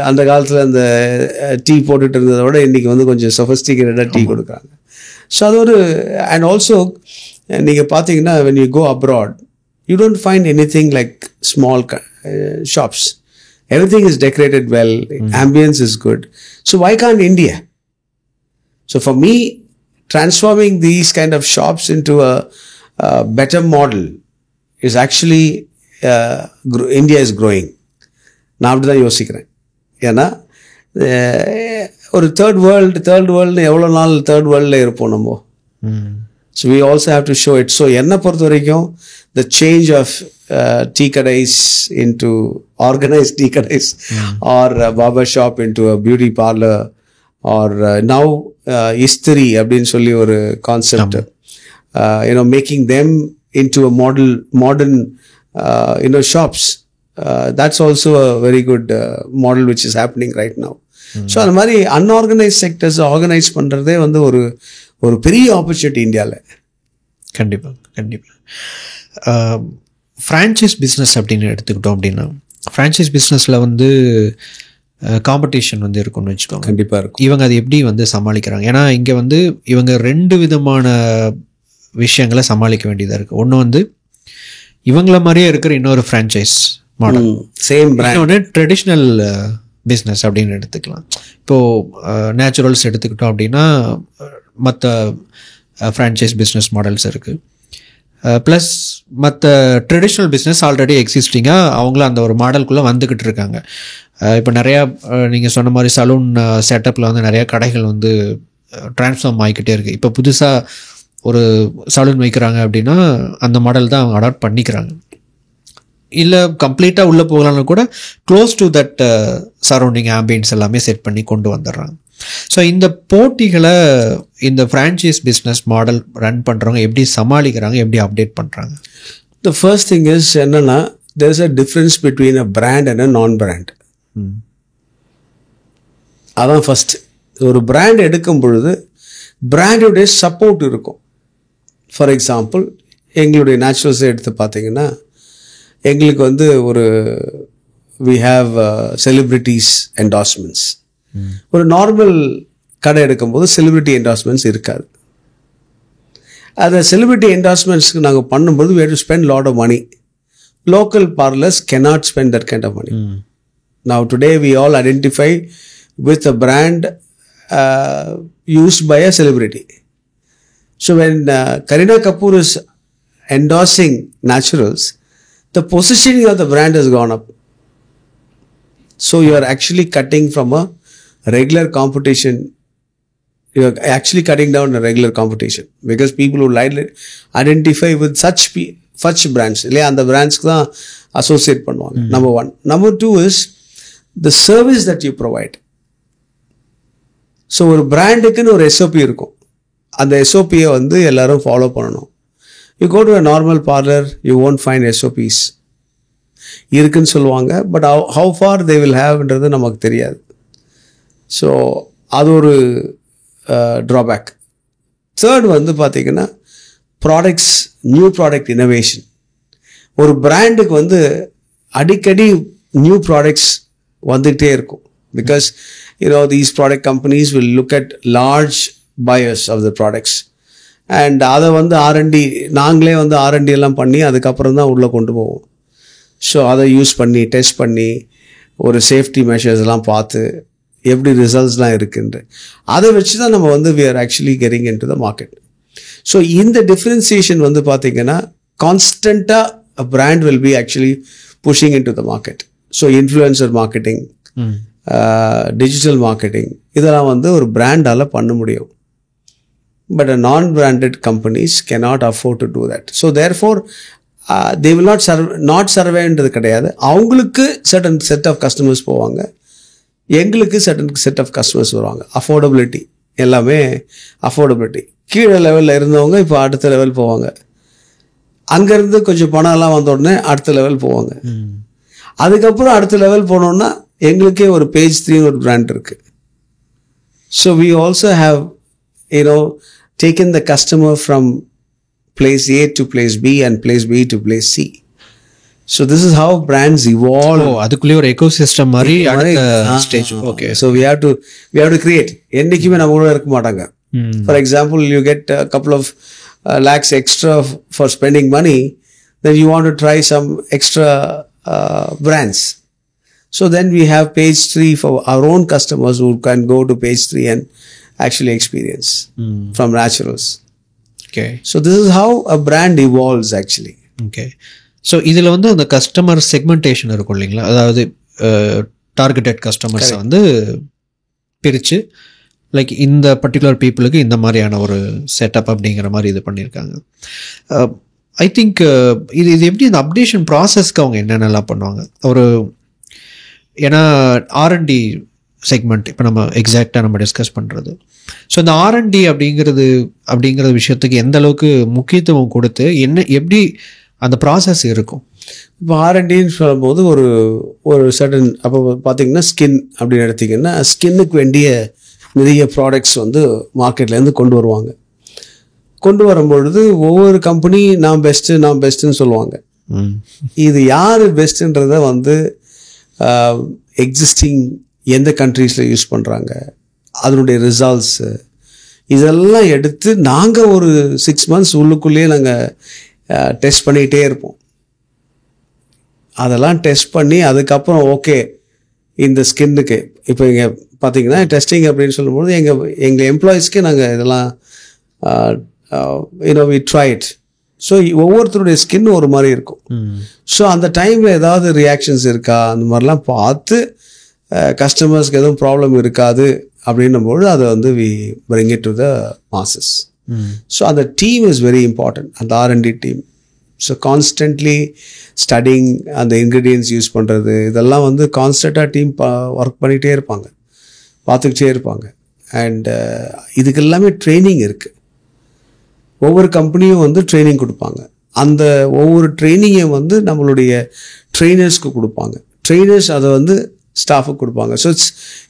அந்த காலத்தில் அந்த டீ போட்டுட்டு இருந்ததை விட இன்றைக்கி வந்து கொஞ்சம் சொஃபஸ்டிகேட்டடாக டீ கொடுக்குறாங்க. ஸோ அது ஒரு அண்ட் ஆல்சோ நீங்கள் பார்த்தீங்கன்னா when you go abroad you don't find anything like small shops. Everything is decorated well, ambience is good. So why can't India? So for me, transforming these kind of shops into a better model is actually India is growing. நான் அப்படி தான் யோசிக்கிறேன். ஏன்னா ஒரு தேர்ட் வேர்ல்டு எவ்வளோ நாள் தேர்ட் வேர்ல்டில் இருப்போம் நம்ம. So we also have to show it. So என்னை பொறுத்த வரைக்கும் த சேஞ்ச் ஆஃப் டீ கடைஸ் இன்டு ஆர்கனைஸ்ட் டீ கடைஸ் or barber shop into a beauty parlour or now இஸ்திரி அப்படின்னு சொல்லி ஒரு concept, you know making them into a modern shops. That's also a very good model which is happening right now. So அந்த மாதிரி அன்ஆர்கனைஸ் செக்டர்ஸ் ஆர்கனைஸ் பண்ணுறதே வந்து ஒரு பெரிய ஆப்பர்ச்சுனிட்டி இந்தியாவில். கண்டிப்பாக ஃப்ரான்ச்சைஸ் பிஸ்னஸ் அப்படின்னு எடுத்துக்கிட்டோம் அப்படின்னா ஃப்ரான்ச்சைஸ் பிஸ்னஸில் வந்து காம்படிஷன் வந்து இருக்கும்னு வச்சுக்கோங்க. கண்டிப்பாக இருக்கும். இவங்க அதை எப்படி வந்து சமாளிக்கிறாங்க? ஏன்னா இங்கே வந்து இவங்க 2 விதமான விஷயங்களை சமாளிக்க வேண்டியதாக இருக்குது. ஒன்று வந்து இவங்கள மாதிரியே இருக்கிற இன்னொரு ஃப்ரான்ச்சைஸ் மாடல், சேம் பிராண்ட். ஒன்று ட்ரெடிஷ்னல் பிஸ்னஸ் அப்படின்னு எடுத்துக்கலாம். இப்போது நேச்சுரல்ஸ் எடுத்துக்கிட்டோம் அப்படின்னா மற்ற ஃப்ரான்ச்சைஸ் பிஸ்னஸ் மாடல்ஸ் இருக்குது. ப்ளஸ் மற்ற ட்ரெடிஷ்னல் பிஸ்னஸ் ஆல்ரெடி எக்ஸிஸ்டிங்காக அவங்களும் அந்த ஒரு மாடலுக்குள்ளே வந்துக்கிட்டு இருக்காங்க. இப்போ நிறையா நீங்கள் சொன்ன மாதிரி சலூன் செட்டப்பில் வந்து நிறையா கடைகள் வந்து ட்ரான்ஸ்ஃபார்ம் ஆகிக்கிட்டே இருக்குது. இப்போ புதுசாக ஒரு சலூன் வைக்கிறாங்க அப்படின்னா அந்த மாடல் தான் அவங்க அடாப்ட் பண்ணிக்கிறாங்க. இல்லை கம்ப்ளீட்டாக உள்ளே போகலான்னு கூட close to that surrounding ambience எல்லாமே செட் பண்ணி கொண்டு வந்துடுறாங்க. ஸோ இந்த போட்டிகளை இந்த ஃப்ரான்ச்சைஸ் பிஸ்னஸ் மாடல் ரன் பண்ணுறவங்க எப்படி சமாளிக்கிறாங்க, எப்படி அப்டேட் பண்ணுறாங்க? த ஃபர்ஸ்ட் திங் இஸ் என்னென்னா there is a difference between a brand and a non-brand. அதான் ஃபர்ஸ்ட். ஒரு பிராண்ட் எடுக்கும் பொழுது பிராண்டுடைய சப்போர்ட் இருக்கும். ஃபார் எக்ஸாம்பிள் எங்களுடைய நேச்சுரல்ஸை எடுத்து பார்த்தீங்கன்னா எங்களுக்கு வந்து ஒரு we have celebrities endorsements. ஒரு நார்மல் கடை எடுக்கும்போது செலிபிரிட்டி என்டார்ஸ்மெண்ட்ஸ் இருக்காது. அந்த செலிபிரிட்டி என்டார்ஸ்மெண்ட்ஸ்க்கு நாங்கள் பண்ணும்போது we have to spend lot of money. Local parlors cannot spend that kind of money. Now today we all identify with a brand used by a celebrity. So when Kareena Kapoor is endorsing naturals, the positioning of the brand has gone up. So you are actually cutting from a regular competition. You are actually cutting down a regular competition because people who identify with such brands, இல்லையா, அந்த பிராண்ட்ஸ்க்கு தான் அசோசியேட் பண்ணுவாங்க. Number 1. Number 2 is the service that you provide. So ஒரு பிராண்டுக்குன்னு ஒரு எஸ்ஓபி இருக்கும். அந்த எஸ்ஓபியை வந்து எல்லாரும் ஃபாலோ பண்ணணும். You go to a normal parlor, you won't find SOPs. இருக்குன்னு சொல்லுவாங்க, but how far they will haveன்றது நமக்கு தெரியாது. ஸோ அது ஒரு ட்ராபேக். தேர்ட் வந்து பார்த்திங்கன்னா ப்ராடக்ட்ஸ், நியூ ப்ராடக்ட் இனோவேஷன். ஒரு பிராண்டுக்கு வந்து அடிக்கடி நியூ ப்ராடக்ட்ஸ் வந்துகிட்டே இருக்கும். Because these product companies will look at large buyers of the products and அதை வந்து R&D, நாங்களே வந்து R&D எல்லாம் பண்ணி அதுக்கப்புறம் தான் உள்ளே கொண்டு போவோம். ஸோ அதை யூஸ் பண்ணி டெஸ்ட் பண்ணி ஒரு சேஃப்டி மெஷர்ஸ் எல்லாம் பார்த்து எப்படி ரிசல்ட்ஸ்லாம் இருக்குன்ற அதை வச்சு தான் நம்ம வந்து we are actually getting into the market. So இந்த டிஃப்ரென்சியேஷன் வந்து பார்த்திங்கன்னா கான்ஸ்டண்ட்டாக a brand will be actually pushing into the market. So influencer marketing, digital marketing, இதெல்லாம் வந்து ஒரு பிராண்டால் பண்ண முடியும். But non branded companies cannot afford to do that. So therefore they will not surveyன்றது கிடையாது. அவங்களுக்கு certain set of customers போவாங்க, எங்களுக்கு certain set of customers வருவாங்க. அஃபோர்டபிலிட்டி, எல்லாமே அஃபோர்டபிலிட்டி. கீழே லெவலில் இருந்தவங்க இப்போ அடுத்த லெவல் போவாங்க, அங்கேருந்து கொஞ்சம் பணம்லாம் வந்த உடனே அடுத்த லெவல் போவாங்க. அதுக்கப்புறம் அடுத்த லெவல் போனோன்னா எங்களுக்கே ஒரு பேஜ் 3 ஒரு பிராண்ட் இருக்குது. So we also have taken the customer from place A to place B and place B to place C. So this is how brands evolve. அதுக்குள்ளே ஒரு எக்கோசிஸ்டம் மாதிரி அடுத்த stage. Okay. So we have to create. என்னைக்குமே நம்ம கூட இருக்க மாட்டாங்க. For example, you get a couple of lakhs extra for spending money, then you want to try some extra brands. So then we have page 3 for our own customers who can go to page 3 and actually experience from naturals. Okay. So this is how a brand evolves actually. Okay. So இதில் வந்து அந்த கஸ்டமர் செக்மெண்டேஷன் இருக்கும் இல்லைங்களா, அதாவது டார்கெட்டட் கஸ்டமர்ஸை வந்து பிரித்து லைக் இந்த பர்டிகுலர் பீப்புளுக்கு இந்த மாதிரியான ஒரு செட்டப் அப்படிங்கிற மாதிரி இது பண்ணியிருக்காங்க. ஐ திங்க் இது எப்படி இந்த அப்டேஷன் ப்ராசஸ்க்கு அவங்க என்னென்னலாம் பண்ணுவாங்க? ஒரு ஏன்னா R&D செக்மெண்ட் இப்போ நம்ம எக்ஸாக்டாக நம்ம டிஸ்கஸ் பண்ணுறது. ஸோ இந்த R&D அப்படிங்கிற விஷயத்துக்கு எந்த அளவுக்கு முக்கியத்துவம் கொடுத்து எப்படி அந்த ப்ராசஸ் இருக்கும்? இப்போ R&Dன்னு சொல்லும்போது ஒரு சடன் அப்போ பார்த்திங்கன்னா ஸ்கின் அப்படின்னு எடுத்திங்கன்னா ஸ்கின்னுக்கு வேண்டிய நிறைய ப்ராடக்ட்ஸ் வந்து மார்க்கெட்லேருந்து கொண்டு வருவாங்க. கொண்டு வரும்பொழுது ஒவ்வொரு கம்பெனி நான் பெஸ்ட்டுன்னு சொல்லுவாங்க. இது யார் பெஸ்ட்டுன்றதை வந்து எக்ஸிஸ்டிங் எந்த கண்ட்ரீஸில் யூஸ் பண்ணுறாங்க, அதனுடைய ரிசல்ட்ஸு இதெல்லாம் எடுத்து நாங்கள் ஒரு 6 months உள்ளுக்குள்ளேயே நாங்கள் டெஸ்ட் பண்ணிகிட்டே இருப்போம். அதெல்லாம் டெஸ்ட் பண்ணி அதுக்கப்புறம் ஓகே இந்த ஸ்கின்னுக்கு இப்போ இங்கே பார்த்தீங்கன்னா டெஸ்டிங் அப்படின்னு சொல்லும்போது எங்கள் எம்ப்ளாயீஸ்க்கே நாங்கள் இதெல்லாம் we try it. ஸோ ஒவ்வொருத்தருடைய ஸ்கின் ஒரு மாதிரி இருக்கும். ஸோ அந்த டைமில் ஏதாவது ரியாக்ஷன்ஸ் இருக்கா அந்த மாதிரிலாம் பார்த்து கஸ்டமர்ஸ்க்கு எதுவும் ப்ராப்ளம் இருக்காது அப்படின்னும்போது அதை வந்து we bring it to the masses. So அந்த டீம் இஸ் வெரி இம்பார்ட்டன்ட், அந்த R&D team. So constantly studying, அந்த இன்க்ரீடியன்ட்ஸ் யூஸ் பண்ணுறது இதெல்லாம் வந்து கான்ஸ்டண்ட்டாக டீம் ஒர்க் பண்ணிகிட்டே இருப்பாங்க, பார்த்துக்கிட்டே இருப்பாங்க. அண்ட் இதுக்கு எல்லாமே ட்ரைனிங் இருக்குது. ஒவ்வொரு கம்பெனியும் வந்து ட்ரைனிங் கொடுப்பாங்க. அந்த ஒவ்வொரு ட்ரைனிங்கை வந்து நம்மளுடைய ட்ரெயினர்ஸ்க்கு கொடுப்பாங்க, ட்ரெயினர்ஸ் அதை வந்து ஸ்டாஃபுக்கு கொடுப்பாங்க. So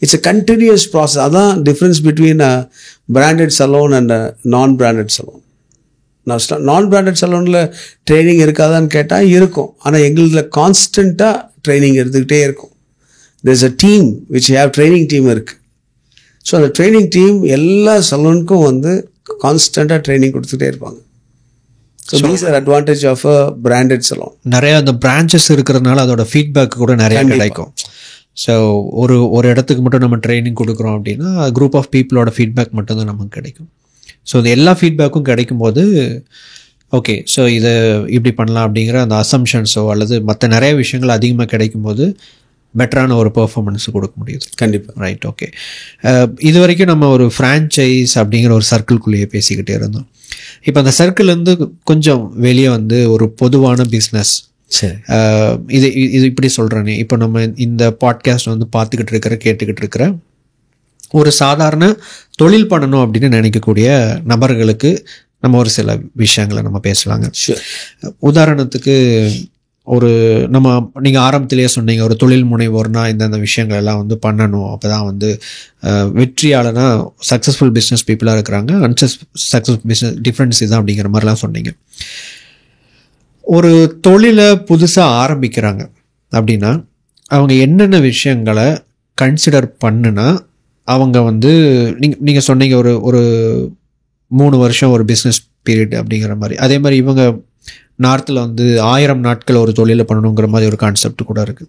it's a continuous process. அதான் difference between a branded salon and non branded salon. Non branded சலூனில் ட்ரைனிங் இருக்காதான்னு கேட்டால் இருக்கும், ஆனால் எங்களில் கான்ஸ்டண்ட்டாக ட்ரைனிங் எடுத்துக்கிட்டே இருக்கும். there's a team which have training team இருக்குது. ஸோ அந்த ட்ரைனிங் டீம் எல்லா சலூனுக்கும் வந்து கான்ஸ்டண்ட்டாக ட்ரைனிங் கொடுத்துட்டே இருப்பாங்க. So these are advantage of a branded salon. நிறைய அந்த பிரான்ச்சஸ் இருக்கிறதுனால அதோட ஃபீட்பேக் கூட நிறைய கிடைக்கும். ஸோ ஒரு இடத்துக்கு மட்டும் நம்ம ட்ரைனிங் கொடுக்குறோம் அப்படின்னா குரூப் ஆஃப் பீப்புளோட ஃபீட்பேக் மட்டும்தான் நமக்கு கிடைக்கும். ஸோ இது எல்லா ஃபீட்பேக்கும் கிடைக்கும்போது ஓகே ஸோ இதை இப்படி பண்ணலாம் அப்படிங்கிற அந்த அசம்ஷன்ஸோ அல்லது மற்ற நிறைய விஷயங்கள் அதிகமாக கிடைக்கும்போது பெட்டரான ஒரு பெர்ஃபார்மன்ஸ் கொடுக்க முடியுது. கண்டிப்பாக. ரைட். ஓகே. இது வரைக்கும் நம்ம ஒரு ஃப்ரான்ச்சைஸ் அப்படிங்கிற ஒரு சர்க்கிள்குள்ளேயே பேசிக்கிட்டே இருந்தோம். இப்போ அந்த சர்க்கிள்லேருந்து கொஞ்சம் வெளியே வந்து ஒரு பொதுவான பிஸ்னஸ், சரி இது இப்படி சொல்கிறேனே, இப்போ நம்ம இந்த பாட்காஸ்ட் வந்து கேட்டுக்கிட்டு இருக்கிற ஒரு சாதாரண தொழில் பண்ணணும் அப்படின்னு நினைக்கக்கூடிய நபர்களுக்கு நம்ம ஒரு சில விஷயங்களை நம்ம பேசலாங்க. Sure. உதாரணத்துக்கு நீங்கள் ஆரம்பத்திலேயே சொன்னீங்க, ஒரு தொழில் முனைவோர்னா இந்தந்த விஷயங்கள் எல்லாம் வந்து பண்ணணும், அப்போ தான் வந்து வெற்றியாளனா சக்ஸஸ்ஃபுல் பிஸ்னஸ் பீப்புளாக இருக்கிறாங்க, சக்ஸஸ் பிஸ்னஸ் டிஃப்ரென்ஸ் இதுதான் அப்படிங்கிற மாதிரிலாம் சொன்னீங்க. ஒரு தொழிலை புதுசாக ஆரம்பிக்கிறாங்க அப்படின்னா அவங்க என்னென்ன விஷயங்களை கன்சிடர் பண்ணுனா அவங்க வந்து நீங்கள் சொன்னீங்க ஒரு 3 வருஷம் ஒரு பிஸ்னஸ் பீரியட் அப்படிங்கிற மாதிரி. அதே மாதிரி இவங்க நார்த்தில் வந்து 1000 நாட்கள் ஒரு தொழிலை பண்ணணுங்கிற மாதிரி ஒரு கான்செப்ட் கூட இருக்குது.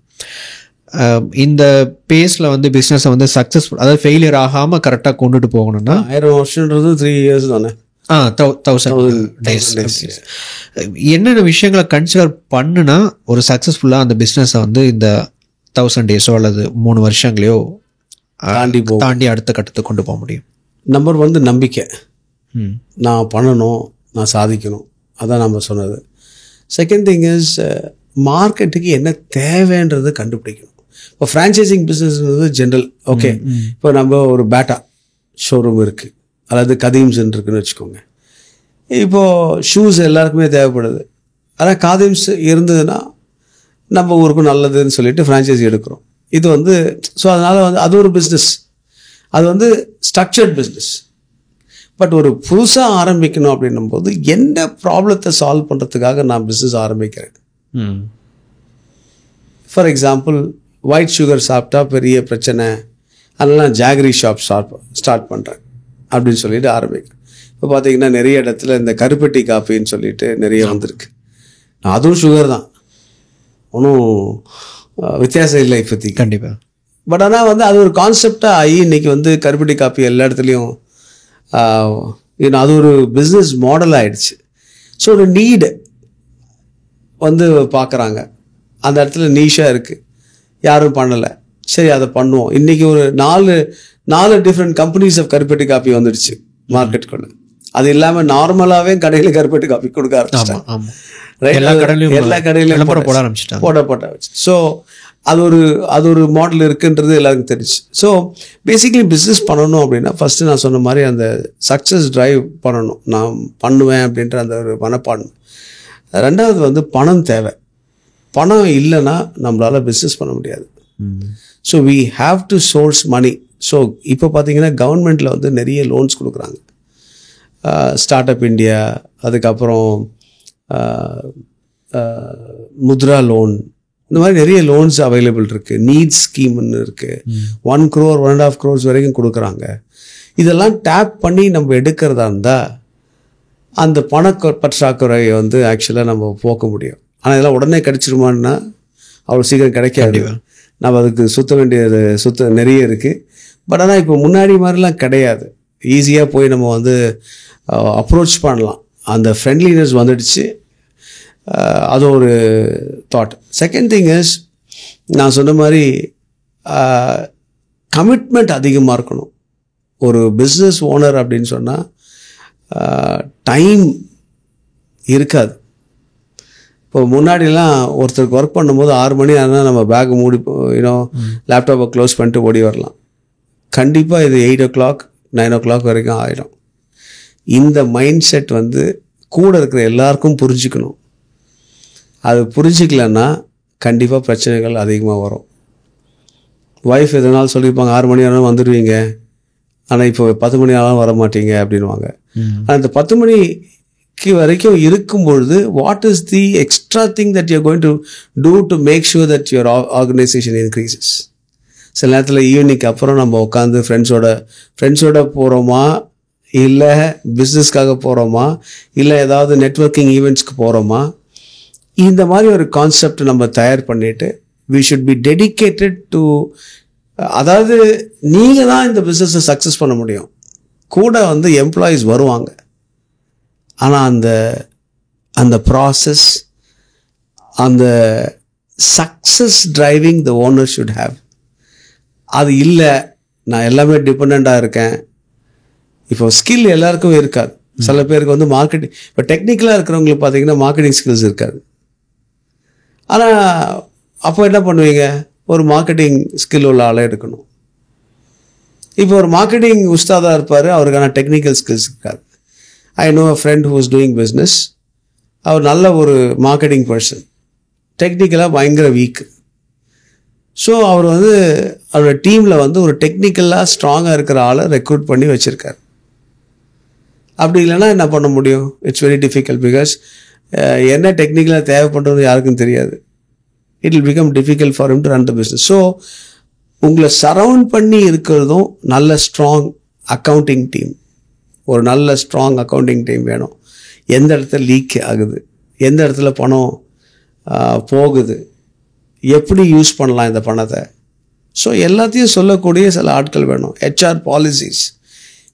இந்த பேஸில் வந்து பிஸ்னஸை வந்து சக்ஸஸ்ஃபுல், அதாவது ஃபெயிலியர் ஆகாமல் கரெக்டாக கொண்டுட்டு போகணும்னா 1000 வருஷன்றது 3 years தானே. 1000 days. என்னென்ன விஷயங்களை கன்சிடர் பண்ணுனா ஒரு சக்ஸஸ்ஃபுல்லாக அந்த பிஸ்னஸை வந்து இந்த 1000 days அல்லது 3 வருஷங்களையோ தாண்டி அடுத்த கட்டத்துக்கு கொண்டு போக முடியும்? நம்பர் 1 நம்பிக்கை. நான் பண்ணணும், நான் சாதிக்கணும், அதான் நம்ம சொன்னது. செகண்ட் திங் இஸ் மார்க்கெட்டுக்கு என்ன தேவைன்றது கண்டுபிடிக்கணும். இப்போ ஃப்ரான்ச்சைசிங் பிஸ்னஸ்ன்றது ஜென்ரல். ஓகே, இப்போ நம்ம ஒரு பேட்டா ஷோரூம் இருக்குது அல்லது கதீம்ஸ் இருக்குன்னு வச்சுக்கோங்க. இப்போது ஷூஸ் எல்லாருக்குமே தேவைப்படுது. ஆனால் காதீம்ஸ் இருந்ததுன்னா நம்ம ஊருக்கும் நல்லதுன்னு சொல்லிட்டு ஃப்ரான்ச்சைஸி எடுக்கிறோம். இது வந்து ஸோ அதனால் வந்து அது ஒரு பிஸ்னஸ், அது வந்து ஸ்ட்ரக்சர்ட் பிஸ்னஸ். பட் ஒரு புதுசாக ஆரம்பிக்கணும் அப்படின்னும் போது என்ன ப்ராப்ளத்தை சால்வ் பண்ணுறதுக்காக நான் பிஸ்னஸ் ஆரம்பிக்கிறேன். ஃபார் எக்ஸாம்பிள், ஒயிட் சுகர் சாப்பிட்டா பெரிய பிரச்சனை, அதனால் ஜாகரி ஷாப் ஸ்டார்ட் பண்ணுறேன் அப்படின்னு சொல்லிட்டு ஆரம்பிக்கிறேன். இப்போ பார்த்தீங்கன்னா நிறைய இடத்துல இந்த கருப்பட்டி காஃபின்னு சொல்லிட்டு நிறைய வந்திருக்கு. அதுவும் சுகர் தான், ஒன்றும் வித்தியாசம் இல்லை இப்போதைக்கு. கண்டிப்பாக. பட் ஆனால் வந்து அது ஒரு கான்செப்டாக ஆகி இன்றைக்கி வந்து கருப்பட்டி காஃபி எல்லா இடத்துலையும் அது ஒரு பிஸ்னஸ் மாடல் ஆகிடுச்சு. ஸோ ஒரு நீடு வந்து பார்க்குறாங்க, அந்த இடத்துல நீஷாக இருக்குது, யாரும் பண்ணலை, சரி அதை பண்ணுவோம். இன்றைக்கி ஒரு 4 டிஃப்ரெண்ட் கம்பெனிஸ் ஆஃப் கருப்பட்டி காஃபி வந்துடுச்சு மார்க்கெட்டுக்குள்ள. அது இல்லாமல் நார்மலாகவே கடையில் கருப்பட்டி காஃபி கொடுக்க ஆரம்பிச்சிட்டாங்க. எல்லா கடையிலையும் போட வச்சு. ஸோ அது ஒரு மாடல் இருக்குன்றது எல்லாருக்கும் தெரிஞ்சு. ஸோ பேசிக்கலி பிஸ்னஸ் பண்ணணும் அப்படின்னா ஃபஸ்ட்டு நான் சொன்ன மாதிரி அந்த சக்ஸஸ் ட்ரைவ் பண்ணணும், நான் பண்ணுவேன் அப்படின்ற அந்த ஒரு மனப்பான்மை. ரெண்டாவது வந்து பணம் தேவை. பணம் இல்லைன்னா நம்மளால் பிஸ்னஸ் பண்ண முடியாது. So we have to source money. So இப்போ பார்த்தீங்கன்னா கவர்மெண்ட்டில் வந்து நிறைய லோன்ஸ் கொடுக்குறாங்க. ஸ்டார்ட் அப் இந்தியா, அதுக்கப்புறம் முத்ரா லோன், இந்த மாதிரி நிறைய லோன்ஸ் அவைலபிள் இருக்குது. நீட்ஸ் ஸ்கீம்னு இருக்குது. 1 crore 1.5 crores வரைக்கும் கொடுக்குறாங்க. இதெல்லாம் டேப் பண்ணி நம்ம எடுக்கிறதா இருந்தால் அந்த பற்றாக்குறையை வந்து ஆக்சுவலாக நம்ம போக்க முடியும். ஆனால் இதெல்லாம் உடனே கிடைச்சிருமான்னா அவ்வளோ சீக்கிரம் கிடைக்காது. நம்ம அதுக்கு சுத்த நிறைய இருக்குது. பட் ஆனால் இப்போ முன்னாடி மாதிரிலாம் கிடையாது. ஈஸியாக போய் நம்ம வந்து அப்ரோச் பண்ணலாம். அந்த ஃப்ரெண்ட்லினஸ் வந்துடுச்சு. அது ஒரு தாட். செகண்ட் திங் இஸ், நான் சொன்ன மாதிரி கமிட்மெண்ட் அதிகமாக இருக்கணும். ஒரு பிஸ்னஸ் ஓனர் அப்படின்னு சொன்னால் டைம் இருக்காது. இப்போ முன்னாடிலாம் ஒருத்தருக்கு ஒர்க் பண்ணும்போது 6 மணி ஆனால் நம்ம பேக் மூடி லேப்டாப்பை க்ளோஸ் பண்ணிட்டு ஓடி வரலாம். கண்டிப்பாக இது 8 o'clock 9 o'clock வரைக்கும் ஆகிடும். இந்த மைண்ட் செட் வந்து கூட இருக்கிற எல்லாருக்கும் புரிஞ்சுக்கணும். அது புரிஞ்சிக்கலன்னா கண்டிப்பாக பிரச்சனைகள் அதிகமாக வரும். ஒய்ஃப் எதனாலும் சொல்லியிருப்பாங்க, 6 மணி ஆனாலும் வந்துடுவீங்க, ஆனால் இப்போ 10 மணி ஆனாலும் வர மாட்டீங்க அப்படின்வாங்க. ஆனால் இந்த 10 மணிக்கு வரைக்கும் இருக்கும் பொழுது what is the extra thing that you are going to do to make sure that your organization increases. சில நேரத்தில் ஈவினிங்க்கு அப்புறம் நம்ம உட்காந்து ஃப்ரெண்ட்ஸோட போகிறோமா, இல்லை பிஸ்னஸ்க்காக போகிறோமா, இல்லை ஏதாவது நெட்வொர்க்கிங் ஈவெண்ட்ஸ்க்கு போகிறோமா, இந்த மாதிரி ஒரு கான்செப்ட் நம்ம தயார் பண்ணிவிட்டு we should be dedicated to, அதாவது நீங்கள் தான் இந்த பிஸ்னஸை சக்ஸஸ் பண்ண முடியும். கூட வந்து எம்ப்ளாயீஸ் வருவாங்க, ஆனால் அந்த ப்ராசஸ், அந்த success driving the owner should have. அது இல்லை, நான் எல்லாமே டிபெண்ட்டாக இருக்கேன். இப்போ ஸ்கில் எல்லாருக்கும் இருக்காது. சில பேருக்கு வந்து மார்க்கெட்டிங், இப்போ டெக்னிக்கலாக இருக்கிறவங்களுக்கு பார்த்தீங்கன்னா மார்க்கெட்டிங் ஸ்கில்ஸ் இருக்காது. ஆனால் அப்போ என்ன பண்ணுவீங்க, ஒரு மார்க்கெட்டிங் ஸ்கில் உள்ள ஆளை எடுக்கணும். இப்போ ஒரு மார்க்கெட்டிங் உஸ்தாதாக இருப்பார், அவருக்கான டெக்னிக்கல் ஸ்கில்ஸ் இருக்காது. I know a friend who is doing business. அவர் நல்ல ஒரு மார்க்கெட்டிங் பர்சன், டெக்னிக்கலாக பயங்கர வீக். ஸோ அவர் வந்து அவரோட டீமில் வந்து ஒரு டெக்னிக்கலாக ஸ்ட்ராங்காக இருக்கிற ஆளை ரெக்ரூட் பண்ணி வச்சுருக்கார். அப்படி இல்லைன்னா என்ன பண்ண முடியும்? It's very difficult. பிகாஸ் என்ன டெக்னிக்கலாக தேவைப்படுறது யாருக்கும் தெரியாது. It will become difficult for him to run the business. So உங்களை சரவுண்ட் பண்ணி இருக்கிறதும் நல்ல ஸ்ட்ராங் அக்கௌண்டிங் டீம், ஒரு நல்ல ஸ்ட்ராங் அக்கௌண்டிங் டீம் வேணும். எந்த இடத்துல லீக் ஆகுது, எந்த இடத்துல பணம் போகுது, எப்படி யூஸ் பண்ணலாம் இந்த பணத்தை, ஸோ எல்லாத்தையும் சொல்லக்கூடிய சில ஆட்கள் வேணும். ஹெச்ஆர் பாலிசிஸ்,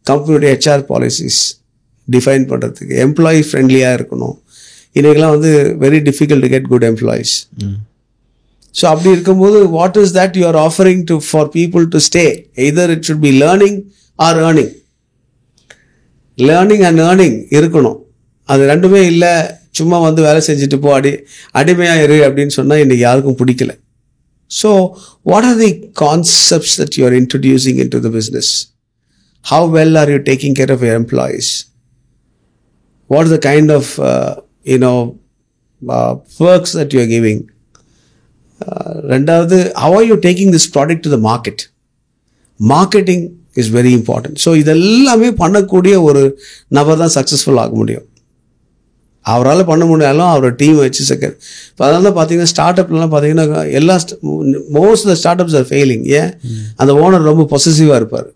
கம்பெனியோடைய ஹெச்ஆர் பாலிசிஸ் டிஃபைன் பண்ணுறதுக்கு எம்ப்ளாயி ஃப்ரெண்ட்லியாக இருக்கணும். இன்றைக்கெல்லாம் வந்து very difficult to get good employees. So அப்படி இருக்கும்போது what is that you are offering to for people to stay? Either it should be learning or earning. Learning and earning இருக்கணும். அது ரெண்டுமே இல்லை, சும்மா வந்து வேலை செஞ்சுட்டு போ, அடிமையாக இரு அப்படின்னு சொன்னால் இன்றைக்கி யாருக்கும் பிடிக்கல. So what are the concepts that you are introducing into the business? How well are you taking care of your employees? What is the kind of perks that you are giving? ரெண்டாவது, how are you taking this product to the market? Marketing is very important. So இதெல்லாமே பண்ணக்கூடிய ஒரு நபர் தான் சக்ஸஸ்ஃபுல் ஆக முடியும். அவரால் பண்ண முடியாலும் அவரோட டீம் வச்சு செகண்ட். இப்போ அதனால தான் பார்த்தீங்கன்னா ஸ்டார்ட் அப்லாம் பார்த்தீங்கன்னா எல்லா most of the start ups are failing. ஏன்? அந்த ஓனர் ரொம்ப பொசசிவாக இருப்பார்.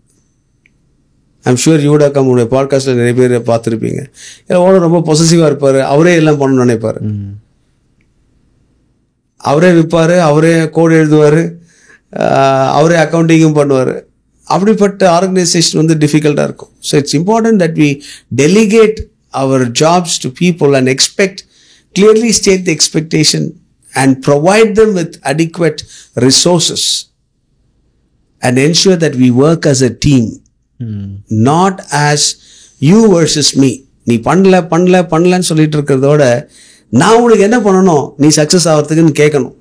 I'm sure you would come, உடைய பாட்காஸ்ட்டில் நிறைய பேர் பார்த்துருப்பீங்க. ஏன்னா ஓனர் ரொம்ப பொசசிவாக இருப்பார், அவரே எல்லாம் பண்ணணும்னு நினைப்பார், அவரே விற்பார், அவரே கோடு எழுதுவார், அவரே அக்கௌண்டிங்கும் பண்ணுவார். அப்படிப்பட்ட ஆர்கனைசேஷன் வந்து டிஃபிகல்ட்டாக இருக்கும். So it's important that we delegate our jobs to people and clearly state the expectation and provide them with adequate resources and ensure that we work as a team, not as you versus me. நீ பண்ணலன்னு சொல்லிட்டு இருக்கிறதோட நான் உனக்கு என்ன பண்ணணும் நீ சக்ஸஸ் ஆகிறதுக்குன்னு கேட்கணும்.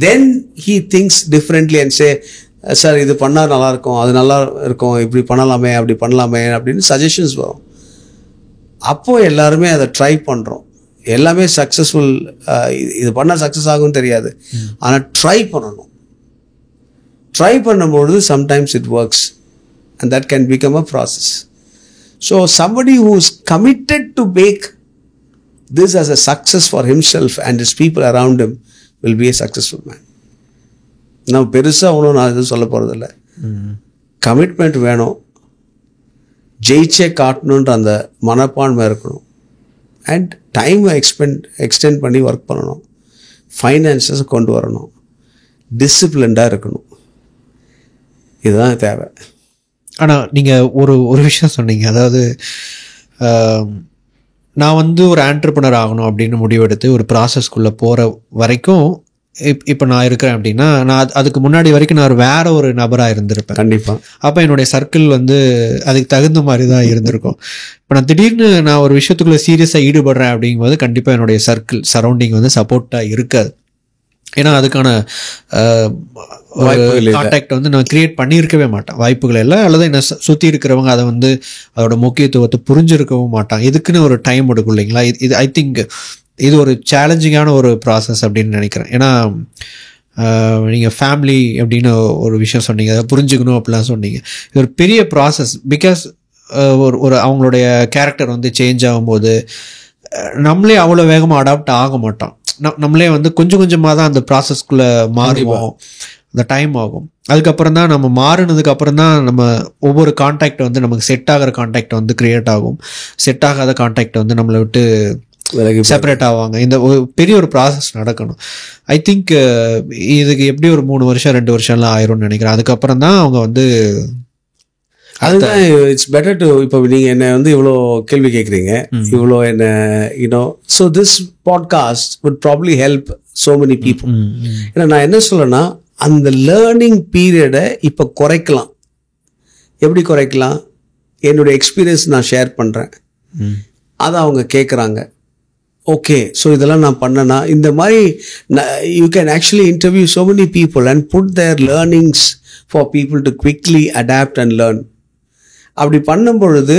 Then he thinks differently and say, sir இது பண்ணால் நல்லாயிருக்கும், அது நல்லா இருக்கும், இப்படி பண்ணலாமே, அப்படி பண்ணலாமே அப்படின்னு சஜஷன்ஸ் வரும். அப்போது எல்லாருமே அதை ட்ரை பண்ணுறோம். எல்லாமே சக்ஸஸ்ஃபுல், இது பண்ணால் சக்ஸஸ் ஆகும்னு தெரியாது, ஆனால் ட்ரை பண்ணணும். ட்ரை பண்ணும்பொழுது sometimes it works and that can become a process. So somebody who is committed to make this as a success for himself and his people around him will be a successful man. நான் பெருசாக ஒன்றும் நான் எதுவும் சொல்ல போகிறதில்ல. கமிட்மெண்ட் வேணும், ஜெயிச்சே காட்டணுன்ற அந்த மனப்பான்மை இருக்கணும், அண்ட் டைமை எக்ஸ்டெண்ட் பண்ணி ஒர்க் பண்ணணும், ஃபைனான்சஸை கொண்டு வரணும், டிசிப்ளின்டாக இருக்கணும். இதுதான் தேவை. ஆனால் நீங்கள் ஒரு விஷயம் சொன்னீங்க, அதாவது நான் வந்து ஒரு ஆண்டர்ப்ரனர் ஆகணும் அப்படின்னு முடிவெடுத்து ஒரு ப்ராசஸ்க்குள்ளே போகிற வரைக்கும் இப்போ நான் இருக்கிறேன் அப்படின்னா, நான் அதுக்கு முன்னாடி வரைக்கும் நான் வேற ஒரு நபராக இருந்திருப்பேன் கண்டிப்பாக. அப்போ என்னுடைய சர்க்கிள் வந்து அதுக்கு தகுந்த மாதிரி தான் இருந்திருக்கும். இப்போ நான் திடீர்னு நான் ஒரு விஷயத்துக்குள்ளே சீரியஸாக ஈடுபடுறேன் அப்படிங்கும்போது கண்டிப்பாக என்னுடைய சர்க்கிள் சரௌண்டிங் வந்து சப்போர்ட்டாக இருக்காது. ஏன்னா அதுக்கான கான்டாக்ட் வந்து நான் கிரியேட் பண்ணியிருக்கவே மாட்டேன், வாய்ப்புகள் எல்லாம். அல்லது என்னை சுற்றி இருக்கிறவங்க அதை வந்து அதோட முக்கியத்துவத்தை புரிஞ்சிருக்கவும் மாட்டாங்க. இதுக்குன்னு ஒரு டைம் எடுக்கும் இல்லைங்களா? இது ஐ திங்க் இது ஒரு சேலஞ்சிங்கான ஒரு ப்ராசஸ் அப்படின்னு நினைக்கிறேன். ஏன்னா நீங்கள் ஃபேமிலி அப்படின்னு ஒரு விஷயம் சொன்னீங்க, அதை புரிஞ்சுக்கணும் அப்படிலாம் சொன்னீங்க. இது ஒரு பெரிய ப்ராசஸ். பிகாஸ் ஒரு அவங்களுடைய கேரக்டர் வந்து சேஞ்ச் ஆகும்போது நம்மளே அவ்வளோ வேகமாக அடாப்ட் ஆக மாட்டோம். நம்மளே வந்து கொஞ்சம் கொஞ்சமாக தான் அந்த ப்ராசஸ்க்குள்ளே மாறுவோம், அந்த டைம் ஆகும். அதுக்கப்புறம் தான் நம்ம மாறினதுக்கு அப்புறம் தான் நம்ம ஒவ்வொரு கான்டாக்ட் வந்து நமக்கு செட் ஆகிற கான்டாக்ட் வந்து க்ரியேட் ஆகும், செட் ஆகாத கான்டாக்ட் வந்து நம்மளை விட்டு செப்பரேட் ஆவாங்க. இந்த பெரிய ஒரு ப்ராசஸ் நடக்கணும். ஐ திங்க் இதுக்கு எப்படி ஒரு 3 வருஷம் 2 வருஷம்லாம் ஆயிரும்னு நினைக்கிறேன். அதுக்கப்புறம் தான் அவங்க வந்து அதுதான் இட்ஸ் பெட்டர் டு. இப்போ நீங்கள் என்னை வந்து இவ்வளோ கேள்வி கேட்குறீங்க, இவ்வளோ என்ன you know, so this podcast would probably help so many people. ஏன்னா நான் என்ன சொல்லேன்னா, அந்த லேர்னிங் பீரியடை இப்போ குறைக்கலாம். எப்படி குறைக்கலாம்? என்னுடைய எக்ஸ்பீரியன்ஸ் நான் ஷேர் பண்ணுறேன், அதை அவங்க கேட்குறாங்க. ஓகே, ஸோ இதெல்லாம் நான் பண்ணேன்னா இந்த மாதிரி you can actually interview so many people and put their learnings for people to quickly adapt and learn. அப்படி பண்ணும் பொழுது